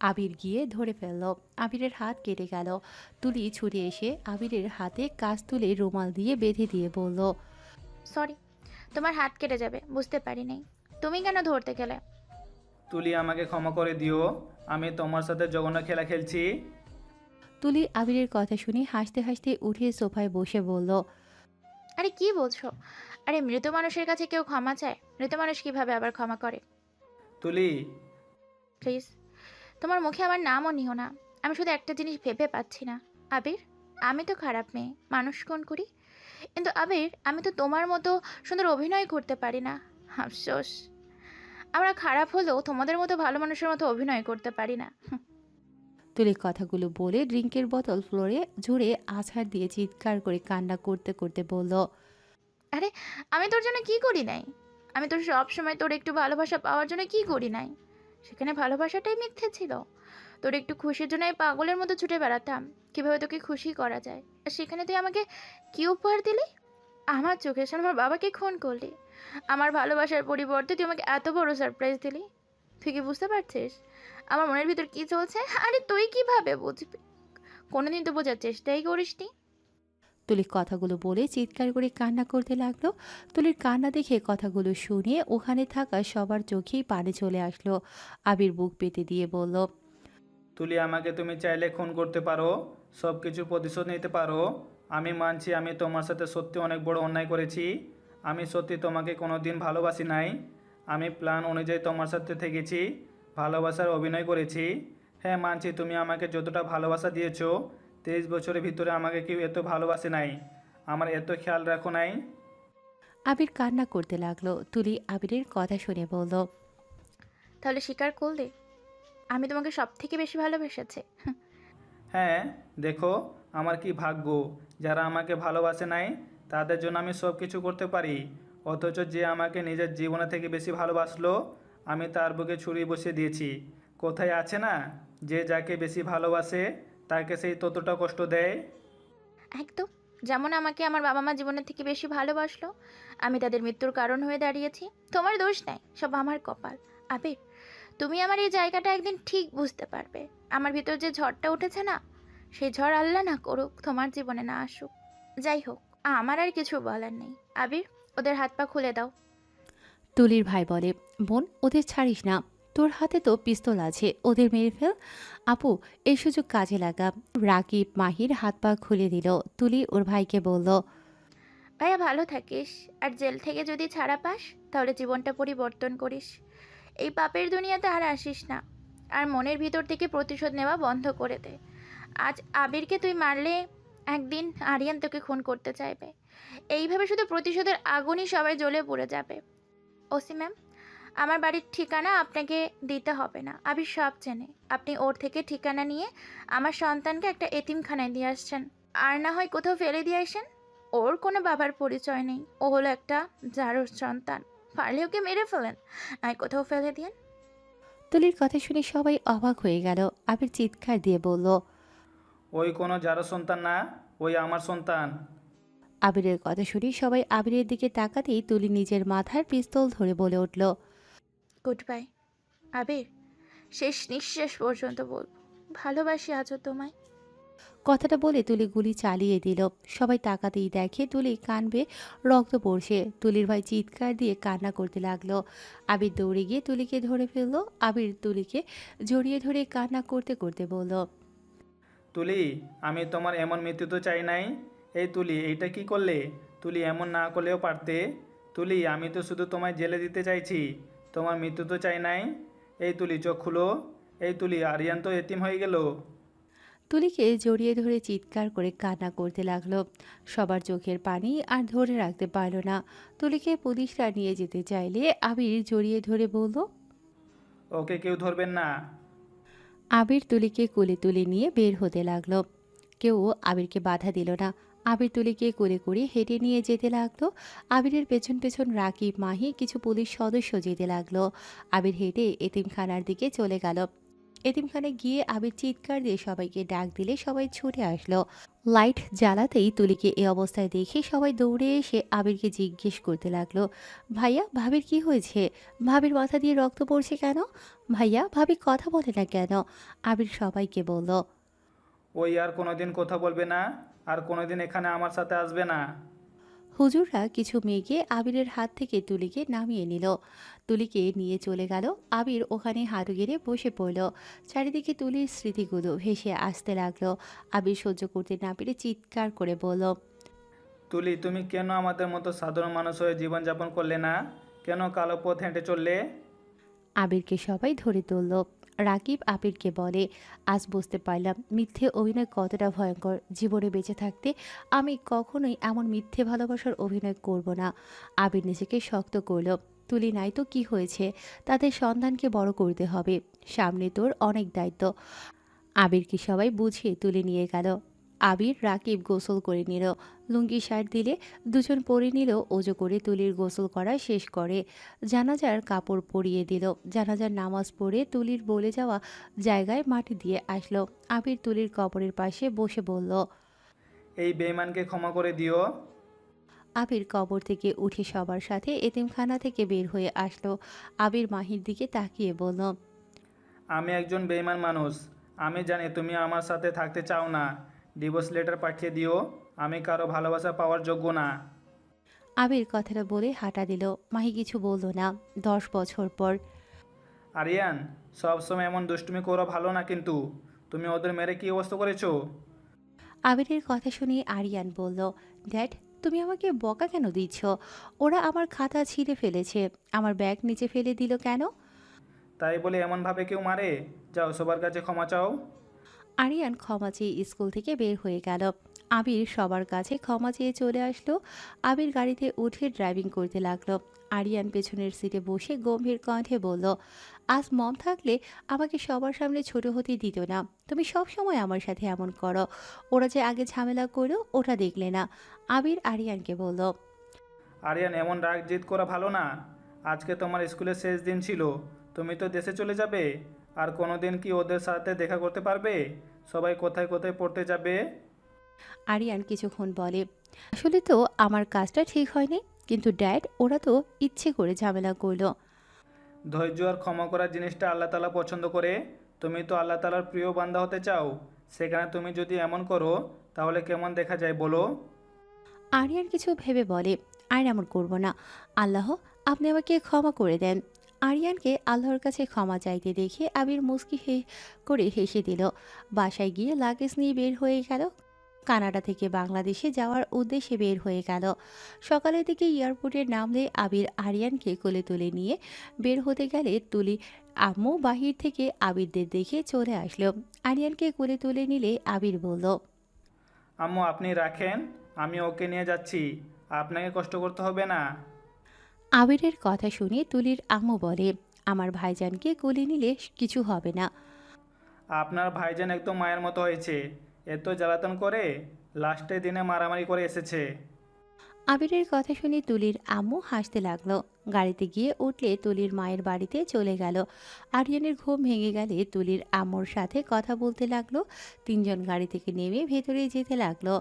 আবির গিয়ে ধরে ফেলল। আবিরের হাত কেটে গেল। তুলি ছুটে এসে আবিরের হাতে কাজ তুলে রুমাল দিয়ে বেঁধে দিয়ে বলল। সরি, তোমার হাত কেটে যাবে, বুঝতে পারি নাই। তুমি কেন ধরতে গেলে? তুলি আমাকে ক্ষমা করে দিও, আমি তোমার সাথে জঘন্য খেলা খেলছি। তুলি আবিরের কথা শুনে হাসতে হাসতে উঠে সোফায় বসে বলল। আরে কি বলছো? আরে মৃত মানুষের কাছে কেউ ক্ষমা চায়? মৃত মানুষ কিভাবে আবার ক্ষমা করে? তুলি, প্লিজ, তোমার মুখে আমার নামও নিও না। আমি শুধু একটা জিনিস ভেবে পাচ্ছি না। আবির, আমি তো খারাপ মেয়ে, মানুষ খুন করি, কিন্তু আবির আমি তো তোমার মতো সুন্দর অভিনয় করতে পারি না। আফসোস, আমরা খারাপ হলেও তোমাদের মতো ভালো মানুষের মতো অভিনয় করতে পারি না। তুলি কথাগুলো বলে ড্রিঙ্কের বোতল ফ্লোরে জুড়ে আছাড় দিয়ে চিৎকার করে কান্না করতে করতে বলল। আরে আমি তোর জন্য কি করি নাই? আমি তোর সব সময় তোর একটু ভালোবাসা পাওয়ার জন্য কি করি নাই? সেখানে ভালোবাসাটাই মিথ্যে ছিল। তোর একটু খুশির জন্য আমি পাগলের মতো ছুটে বেড়াতাম কিভাবে তোকে খুশি করা যায়, আর সেখানে তুই আমাকে কি উপহার দিলি? আমার চোখের সামনে আমার বাবাকে খুন করলি। আমার ভালোবাসার পরিবর্তে তুই আমাকে এত বড় সারপ্রাইজ দিলি। তুই কি বুঝতে পারছিস আমার মনের ভিতর কি চলছে? আরে তুই কিভাবে বুঝবি? কোনোদিন তো বোঝার চেষ্টাই করিসনি। তুলি কথাগুলো বলে চিৎকার করে কান্না করতে লাগলো। তুলির কান্না দেখে কথাগুলো শুনে ওখানে থাকা সবার চোখেই পানি চলে আসলো। আবির বুক পেতে দিয়ে বলল। তুলি আমাকে তুমি চাইলে খুন করতে পারো, সব কিছু প্রতিশোধ নিতে পারো। আমি মানছি আমি তোমার সাথে সত্যি অনেক বড় অন্যায় করেছি। আমি সত্যি তোমাকে কোনো দিন ভালোবাসি নাই। আমি প্ল্যান অনুযায়ী তোমার সাথে থেকেছি, ভালোবাসার অভিনয় করেছি। হ্যাঁ মানছি তুমি আমাকে যতটা ভালোবাসা দিয়েছো, 23 বছরের ভিতরে আমাকে কেউ এত ভালোবাসে নাই, আমার এত খেয়াল রাখো নাই। আবির কান্না করতে লাগলো। তুলি আবিরের কথা শুনে বলল। তাহলে স্বীকার করলে আমি তোমাকে সব থেকে বেশি ভালোবেসেছি। হ্যাঁ, দেখো আমার কি ভাগ্য, যারা আমাকে ভালোবাসে নাই তাদের জন্য আমি সব কিছু করতে পারি। অথচ যে আমাকে নিজের জীবনে থেকে বেশি ভালোবাসলো, আমি তার বুকে ছুরি বসিয়ে দিয়েছি। কোথায় আছে না, যে যাকে বেশি ভালোবাসে তাকে সেই ততটা কষ্ট দেয়। একদম, যেমন আমাকে আমার বাবা মা জীবনের থেকে বেশি ভালোবাসলো, আমি তাদের মৃত্যুর কারণ হয়ে দাঁড়িয়েছি। তোমার দোষ নাই, সব আমার কপাল। আবির, তুমি আমার এই জায়গাটা একদিন ঠিক বুঝতে পারবে। আমার ভিতর যে ঝড়টা উঠেছে না, সেই ঝড় আল্লাহ না করুক তোমার জীবনে না আসুক। যাই হোক, আমার আর কিছু বলার নেই। আবির, ওদের হাত পা খুলে দাও। তুলির ভাই বলে। বোন, ওদের ছাড়িস না, তোর হাতে তো পিস্তল আছে, ওদের মেরে ফেল। আপু, এই সুযোগ কাজে লাগা। রাকিব মাহির হাত পা খুলে দিল। তুলি ওর ভাইকে বলল। ভাইয়া ভালো থাকিস, আর জেল থেকে যদি ছাড়া পাস তাহলে জীবনটা পরিবর্তন করিস। এই পাপের দুনিয়াতে আর আসিস না, আর মনের ভিতর থেকে প্রতিশোধ নেওয়া বন্ধ করে দে। আজ আবিরকে তুই মারলে একদিন আরিয়ান তোকে খুন করতে চাইবে। এইভাবে শুধু প্রতিশোধের আগুনই সবাই জ্বলে পড়ে যাবে। ওসি ম্যাম, আমার বাড়ির ঠিকানা আপনাকে দিতে হবে না, আবির সব চেনে। আপনি ওর থেকে ঠিকানা নিয়ে আমার সন্তানকে একটা এতিমখানায় দিয়ে আসছেন, আর না হয় কোথাও ফেলে দিয়ে আসেন। ওর কোনো বাবার পরিচয় নেই, ও হলো একটা জারুর সন্তান। পারলে ওকে মেরে ফেলেন, আর কোথাও ফেলে দিন। তুলির কথা শুনে সবাই অবাক হয়ে গেল। আবির চিৎকার দিয়ে বলল। ওই কোনো যারো সন্তান না, ওই আমার সন্তান। আবিরের কথা শুনে সবাই আবিরের দিকে তাকাতেই তুলি নিজের মাথার পিস্তল ধরে বলে উঠল। গুড বাই আবির, শেষ নিঃশ্বাস পর্যন্ত বলবো ভালোবাসি আজও তোমায়। কথাটা বলে তুলি গুলি চালিয়ে দিল। সবাই তাকাতেই দেখে তুলি কান বেয়ে রক্ত পড়ছে। তুলির ভাই চিৎকার দিয়ে কান্না করতে লাগলো। আবির দৌড়ে গিয়ে তুলিকে ধরে ফেললো। আবির তুলিকে জড়িয়ে ধরে কান্না করতে করতে বলল, তুলি, আমি তোমার এমন মৃত্যু তো চাই নাই। এই তুলি, এইটা কি করলে? তুলি, এমন না করলেও পারতে। তুলি, আমি তো শুধু তোমায় জেলে দিতে চাইছি, তোমার মৃত্যু তো চাই নাই। এই তুলি, চোখ খুলো। এই তুলি, আরিয়ান তো এতিম হয়ে গেল। তুলিকে জড়িয়ে ধরে চিৎকার করে কান্না করতে লাগলো। সবার চোখের পানি আর ধরে রাখতে পারল না। তুলিকে পুলিশরা নিয়ে যেতে চাইলে আবির জড়িয়ে ধরে বলল, ওকে কেউ ধরবেন না। আবির তুলিকে কোলে তুলে নিয়ে বের হতে লাগলো। কেউ আবিরকে বাধা দিল না। আবির তুলিকে কোলে করে হেঁটে নিয়ে যেতে লাগলো। আবিরের পেছন পেছন রাকিব, মাহি, কিছু পুলিশ সদস্য যেতে লাগলো। আবির হেঁটে এতিমখানার দিকে চলে গেল। এতিমখানায় গিয়ে আবির চিৎকার দিয়ে সবাইকে ডাক দিলে সবাই ছুটে আসলো। লাইট জ্বালাতেই তুলিকে এ অবস্থায় দেখে সবাই দৌড়ে এসে আবিরকে জিজ্ঞেস করতে লাগলো, ভাইয়া, ভাবির কি হয়েছে? ভাবির মাথা দিয়ে রক্ত পড়ছে কেন? ভাইয়া, ভাবি কথা বলে না কেন? আবির সবাইকে বলল। ওই আর কোনোদিন কথা বলবে না, আর কোনোদিন এখানে আমার সাথে আসবে না। হুজুররা কিছু মেয়েকে আবিরের হাত থেকে তুলিকে নামিয়ে নিল। তুলিকে নিয়ে চলে গেল। আবির ওখানে হাঁটু গেড়ে বসে পড়ল। চারিদিকে তুলির স্মৃতিগুলো ভেসে আসতে লাগলো। আবির সহ্য করতে না পেরে চিৎকার করে বলল, তুলি, তুমি কেন আমাদের মতো সাধারণ মানুষ হয়ে জীবনযাপন করলে না? কেন কালো পথ হেঁটে চললে? আবিরকে সবাই ধরে তুলল। রাকিব আবিরকে বলে, আজ বুঝতে পারলাম মিথ্যে অভিনয় কতটা ভয়ঙ্কর। জীবনে বেঁচে থাকতে আমি কখনোই এমন মিথ্যে ভালোবাসার অভিনয় করব না। আবির নিজেকে শক্ত করল। তুলি নাই তো কি হয়েছে, তাদের সন্তানকে বড় করতে হবে। সামনে তোর অনেক দায়িত্ব। আবিরকে সবাই বুঝিয়ে তুলে নিয়ে গেল। আবির রাকিব গোসল করে নিল। লুঙ্গি শার্ট দিলে দুজন পরে নিল। ওজো করে তুলির গোসল করা শেষ করে জানাজার কাপড় পরিয়ে দিল। জানাজার নামাজ পড়ে তুলির বলে যাওয়া জায়গায় মাটি দিয়ে আসলো। আবির তুলির কবরের পাশে বসে বলল, এই বেঈমানকে ক্ষমা করে দিও। আবির কবর থেকে উঠে সবার সাথে এতিমখানা থেকে বের হয়ে আসলো। আবির মাহির দিকে তাকিয়ে বলল, আমি একজন বেঈমান মানুষ। আমি জানি তুমি আমার সাথে থাকতে চাও না। ডিভোর্স লেটার পাঠিয়ে দিও। আমি কারো ভালোবাসা পাওয়ার যোগ্য না। আবির কথাটা বলে হাঁটা দিল। মাহি কিছু বলল না। 10 বছর পর আরিয়ান, সব সময় এমন দুষ্টুমি করো ভালো না কিন্তু। তুমি ওদের মেরে কি অবস্থা করেছো? আবিরের কথা শুনে আরিয়ান বলল, ড্যাড, তুমি আমাকে বকা কেন দিচ্ছ? ওরা আমার খাতা ছিঁড়ে ফেলেছে। আমার ব্যাগ নিচে ফেলে দিল কেন? তাই বলে এমনভাবে কেউ মারে? যাও, সবার কাছে ক্ষমা চাও। আরিয়ান ক্ষমা চেয়ে স্কুল থেকে বের হয়ে গেল। আবির সবার কাছে ক্ষমা চেয়ে চলে আসলো। আবির গাড়িতে উঠে ড্রাইভিং করতে লাগলো। আরিয়ান পেছনের সিটে বসে গম্ভীর কণ্ঠে বলল, আজ মম থাকলে আমাকে সবার সামনে ছোট হতে দিত না। তুমি সব সময় আমার সাথে এমন করো। ওরা যে আগে ঝামেলা করো ওটা দেখলে না। আবির আরিয়ানকে বলল, আরিয়ান, এমন রাগ জিদ করা ভালো না। আজকে তোমার স্কুলের শেষ দিন ছিল। তুমি তো দেশে চলে যাবে। আর কোনোদিন কি ওদের সাথে দেখা করতে পারবে? সবাই কোথায় কোথায় পড়তে যাবে। আরিয়ান কিছুক্ষণ বলে, আসলে তো আমার কাজটা ঠিক হয়নি, কিন্তু ড্যাড, ওরা তো ইচ্ছে করে ঝামেলা করলো। ধৈর্য আর ক্ষমা করার জিনিসটা আল্লাহ তাআলা পছন্দ করে। তুমি তো আল্লাহ তাআলার প্রিয় বান্দা হতে চাও। সেখানে তুমি যদি এমন করো, তাহলে কেমন দেখা যায় বলো? আরিয়ান কিছু ভেবে বলে, আর এমন করব না। আল্লাহ, আপনি আমাকে ক্ষমা করে দেন। আরিয়ানকে আল্লাহর কাছে ক্ষমা চাইতে দেখে আবির মুস্কি করে হেসে দিল। বাসায় গিয়ে লাগেজ নিয়ে বের হয়ে গেল। কানাডা থেকে বাংলাদেশে যাওয়ার উদ্দেশ্যে বের হয়ে গেল। সকালের দিকে এয়ারপোর্টের নামলে আবির আরিয়ানকে কোলে তুলে নিয়ে বের হতে গেলে তুলি আম্মু বাহির থেকে আবিরদের দেখে চলে আসলো। আরিয়ানকে কোলে তুলে নিলে আবির বলল, আম্মু, আপনি রাখেন, আমি ওকে নিয়ে যাচ্ছি। আপনাকে কষ্ট করতে হবে না। আবিরের কথা শুনে তুলির আম্মু বলে, আমার ভাইজানকে কোলে নিলে কিছু হবে না। আপনার ভাইজান একদম মায়ের মতো হয়েছে। এত জ্বালাতন করে লাস্টের দিনে মারামারি করে এসেছে। আবিরের কথা শুনে তুলির আম্মু হাসতে লাগলো। গাড়িতে গিয়ে উঠলে তুলির মায়ের বাড়িতে চলে গেল। আরিয়ানের ঘুম ভেঙে গেলে তুলির আম্মুর সাথে কথা বলতে লাগলো। তিনজন গাড়ি থেকে নেমে ভেতরে যেতে লাগলো।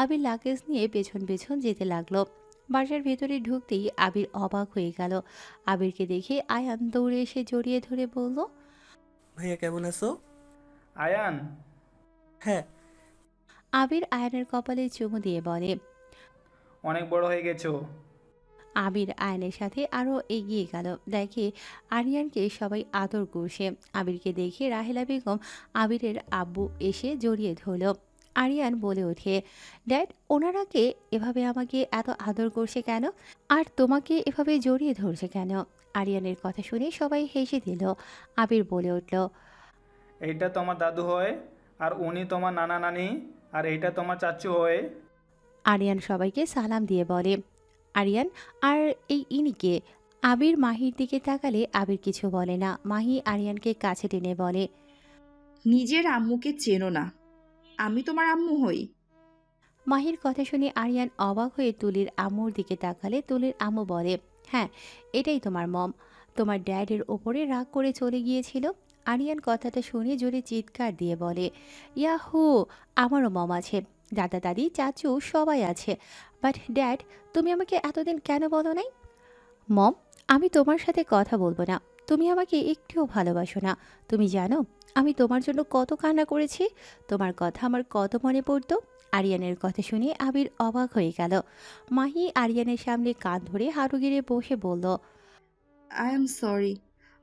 আবির লাগেজ নিয়ে পেছন পেছন যেতে লাগলো। বাসার ভেতরে ঢুকতেই আবির অবাক হয়ে গেল। আবিরকে দেখে আয়ান দৌড়ে এসে জড়িয়ে ধরে বলল, ভাইয়া কেমন আছো? আয়ান, হ্যাঁ। আবির আয়নের কপালে চুমু দিয়ে বলে। অনেক বড় হয়ে গেছো। আবির আয়নের সাথে আরও এগিয়ে গেল, দেখে আরিয়ানকে সবাই আদর করছে। আবিরকে দেখে রাহেলা বেগম আবিরের আব্বু এসে জড়িয়ে ধরল। আরিয়ান বলে ওঠে, ড্যাড, ওনারাকে এভাবে আমাকে এত আদর করছে কেন? আর তোমাকে এভাবে জড়িয়ে ধরছে কেন? আরিয়ানের কথা শুনে সবাই হেসে দিল। আবির বলে উঠল, এইটা তোমার দাদু হয়, আর উনি তোমার নানা নানি, আর এইটা তোমার চাচু হয়। আরিয়ান সবাইকে সালাম দিয়ে বলে। আরিয়ান আর এই ইনিকে? আবির মাহির দিকে তাকালে আবির কিছু বলে না। মাহি আরিয়ানকে কাছে টেনে বলে, নিজের আম্মুকে চেনো না, আমি তোমার আম্মু হই। মাহির কথা শুনে আরিয়ান অবাক হয়ে তুলির আম্মুর দিকে তাকালে তুলির আম্মু বলে, হ্যাঁ, এটাই তোমার মম। তোমার ড্যাডের ওপরে রাগ করে চলে গিয়েছিল। আরিয়ান কথাটা শুনে জোরে চিৎকার দিয়ে বলে, ইয়াহু, আমারও মম আছে, দাদা দাদি চাচু সবাই আছে, বাট ড্যাড, তুমি আমাকে এতদিন কেন বলো নাই? মম, আমি তোমার সাথে কথা বলবো না। তুমি আমাকে একটুও ভালোবাসো না। তুমি জানো আমি তোমার জন্য কত কান্না করেছি? তোমার কথা আমার কত মনে পড়তো। আরিয়ানের কথা শুনে আবির অবাক হয়ে গেল। মাহি আরিয়ানের সামনে কান ধরে হাঁটু গেড়ে বসে বলল, আই এম সরি,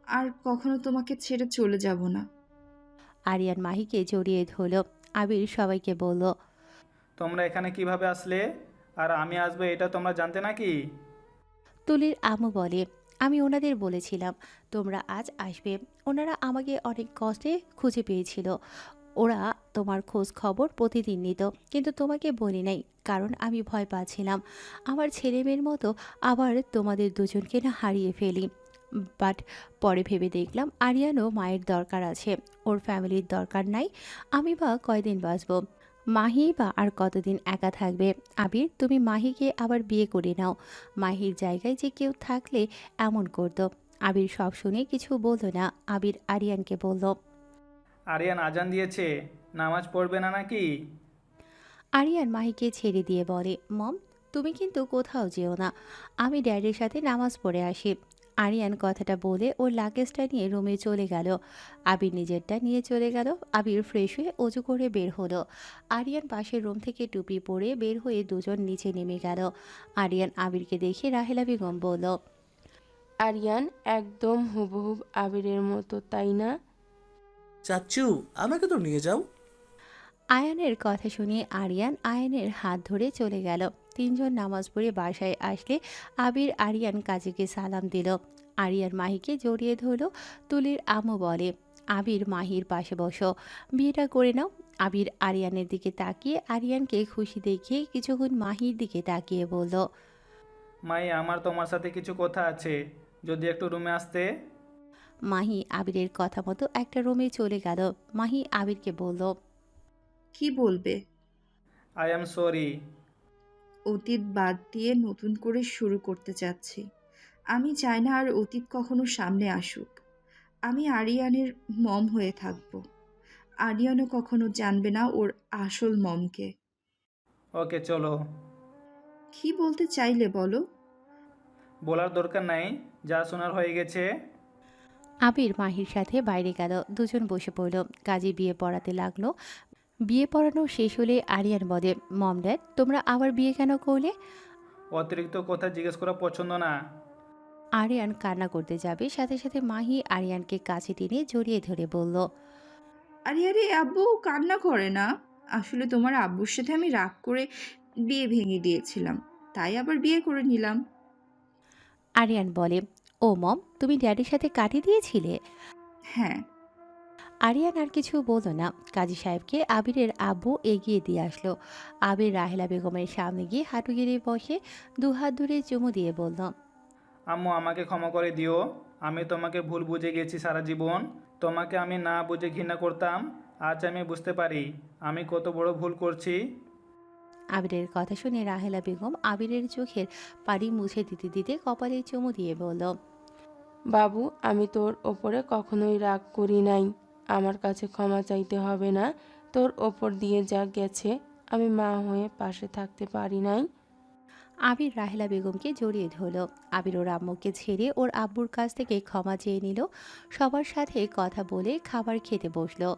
আর কখনো তোমাকে ছেড়ে চলে যাব না। আরিয়ান মাহিকে জড়িয়ে ধরল। আবির সবাইকে বলল, তোমরা এখানে কিভাবে আসলে? আর আমি আসবো এটা তোমরা জানতে নাকি? তুলির আম্মু বলে, আমি ওনাদের বলেছিলাম তোমরা আজ আসবে। ওনারা আমাকে অনেক কষ্টে খুঁজে পেয়েছিল। ওরা তোমার খোঁজ খবর প্রতিদিন নিত, কিন্তু তোমাকে বলি নাই, কারণ আমি ভয় পাচ্ছিলাম আমার ছেলে মেয়ের মতো আবার তোমাদের দুজনকে না হারিয়ে ফেলি। বাট পরে ভেবে দেখলাম আরিয়ানও মায়ের দরকার আছে, ওর ফ্যামিলির দরকার নাই। আমি বা কয়দিন বাঁচব? মাহি বা আর কতদিন একা থাকবে? আবির, তুমি মাহিকে আবার বিয়ে করে নাও। মাহির জায়গায় যে কেউ থাকলে এমন করতো। আবির সব শুনে কিছু বলল না। আবির আরিয়ানকে বলল, আরিয়ান আজান দিয়েছে, নামাজ পড়বে না নাকি? আরিয়ান মাহিকে ছেড়ে দিয়ে বলে, মম, তুমি কিন্তু কোথাও যেও না, আমি ড্যাডির সাথে নামাজ পড়ে আসি। আরিয়ান কথাটা বলে ওর লাগেজটা নিয়ে রুমে চলে গেল। আবির নিজেরটা নিয়ে চলে গেল। আবির ফ্রেশ হয়ে অজু করে বের হলো। আরিয়ান পাশের রুম থেকে টুপি পরে বের হয়ে দুজন নিচে নেমে গেল। আরিয়ান আবিরকে দেখে রাহেলা বেগম বলল, আরিয়ান একদম হুবহুব আবিরের মতো, তাই না? চাচ্চু, আমাকে তো নিয়ে যাও। আয়ানের কথা শুনে আরিয়ান আয়ানের হাত ধরে চলে গেল। তিনজন নামাজ পড়ে বাসায় আসলে আবির আরিয়ান কাজীকে সালাম দিল। আরিয়ান মাহিকে জড়িয়ে ধরল। তুলির আম্মু বলে, আবির মাহির পাশে বসো, বিয়েটা করে নাও। আবির আরিয়ানের দিকে তাকিয়ে আরিয়ানকে খুশি দেখিয়ে কিছুক্ষণ মাহির দিকে তাকিয়ে বলল, মাই, আমার তোমার সাথে কিছু কথা আছে, যদি একটু রুমে আসতে। মাহি আবিরের কথা মতো একটা রুমে চলে গেল। মাহি আবিরকে বলল, কি বলবে? I am sorry. অতীত বাদ দিয়ে নতুন করে শুরু করতে চাচ্ছি। আমি চাই না আর অতীত কখনো সামনে আসুক। আমি আরিয়ানের মম হয়ে থাকব। আরিয়ানও কখনো জানবে না ওর আসল মমকে। ওকে, চলো। কি বলতে চাইলে বলো। বলার দরকার নাই, যা শোনার হয়ে গেছে। আবির মাহির সাথে বাইরে গেল। দুজন বসে পড়ল। কাজী বিয়ে পড়াতে লাগলো। বিয়ে পড়ানো শেষ হলে আরিয়ান বলে, মম ড্যাড, তোমরা আবার বিয়ে কেন করলে? অতিরিক্ত কথা জিজ্ঞেস করা পছন্দ না। আরিয়ান কান্না করতে যাবে, সাথে সাথে মাহি আরিয়ানকে কাছে টেনে জড়িয়ে ধরে বলল, আরে আরে আব্বু কান্না করে না। আসলে তোমার আব্বুর সাথে আমি রাগ করে বিয়ে ভেঙে দিয়েছিলাম, তাই আবার বিয়ে করে নিলাম। আরিয়ান বলে, ও মম, তুমি ড্যাডির সাথে কাটিয়ে দিয়েছিলে? হ্যাঁ। আরিয়ান আর কিছু বলল না। কাজী সাহেবকে আবিরের আব্বু এগিয়ে দিয়ে আসলো। আবির রাহেলা বেগমের সামনে গিয়ে হাঁটু গেড়ে বসে দুহাত ধরে চুমু দিয়ে বলল, আম্মু, আমাকে ক্ষমা করে দিও। আমি তোমাকে ভুল বুঝে গেছি সারা জীবন। তোমাকে আমি না বুঝে ঘৃণা করতাম। আজ আমি বুঝতে পারি আমি কত বড় ভুল করছি। আবিরের কথা শুনে রাহেলা বেগম আবিরের চোখের পানি মুছে দিতে দিতে কপালে চুমু দিয়ে বলল, বাবু, আমি তোর ওপরে কখনোই রাগ করি নাই। আমার কাছে ক্ষমা চাইতে হবে না। তোর ওপর দিয়ে যা গেছে, আমি মা হয়ে পাশে থাকতে পারি নাই। আবির রাহেলা বেগমকে জড়িয়ে ধরল। আবির ওর আম্মুকে ছেড়ে ওর আব্বুর কাছ থেকে ক্ষমা চেয়ে নিল। সবার সাথে কথা বলে খাবার খেতে বসলো।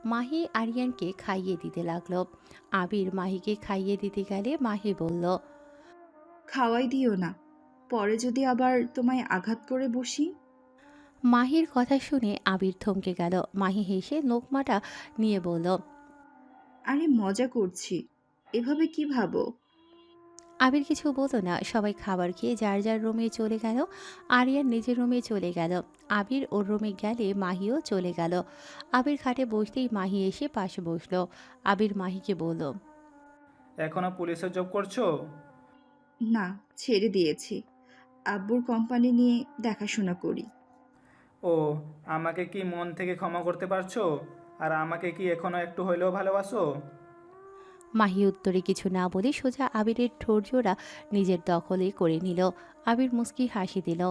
মাহি আরিয়ানকে খাইয়ে দিতে লাগলো। আবির মাহিকে খাইয়ে দিতে গেলে মাহি বলল, খাওয়াই দিও না, পরে যদি আবার তোমায় আঘাত করে বসি। মাহির কথা শুনে আবির থমকে গেল। মাহি হেসে লোকমাটা নিয়ে বলল, আরে মজা করছি, এভাবে কি ভাবো? আবির কিছু বলতো না। সবাই খাবার খেয়ে যার যার রুমে চলে গেল। আরিয়ান নিজের রুমে চলে গেল। আবির ওর রুমে গেলে মাহিও চলে গেল। আবির খাটে বসতেই মাহি এসে পাশে বসলো। আবির মাহিকে বলল, এখনও পুলিশের জব করছো? না, ছেড়ে দিয়েছি। আব্বুর কোম্পানি নিয়ে দেখাশোনা করি। ও, আমাকে কি মন থেকে ক্ষমা করতে পারছো? আর আমাকে কি এখনও একটু হইলেও ভালোবাসো? মাহি উত্তরে কিছু না বলে সোজা আবিরের ঠোঁটজোড়া নিজের দখলে করে নিল। আবির মুস্কি হাসি দিল।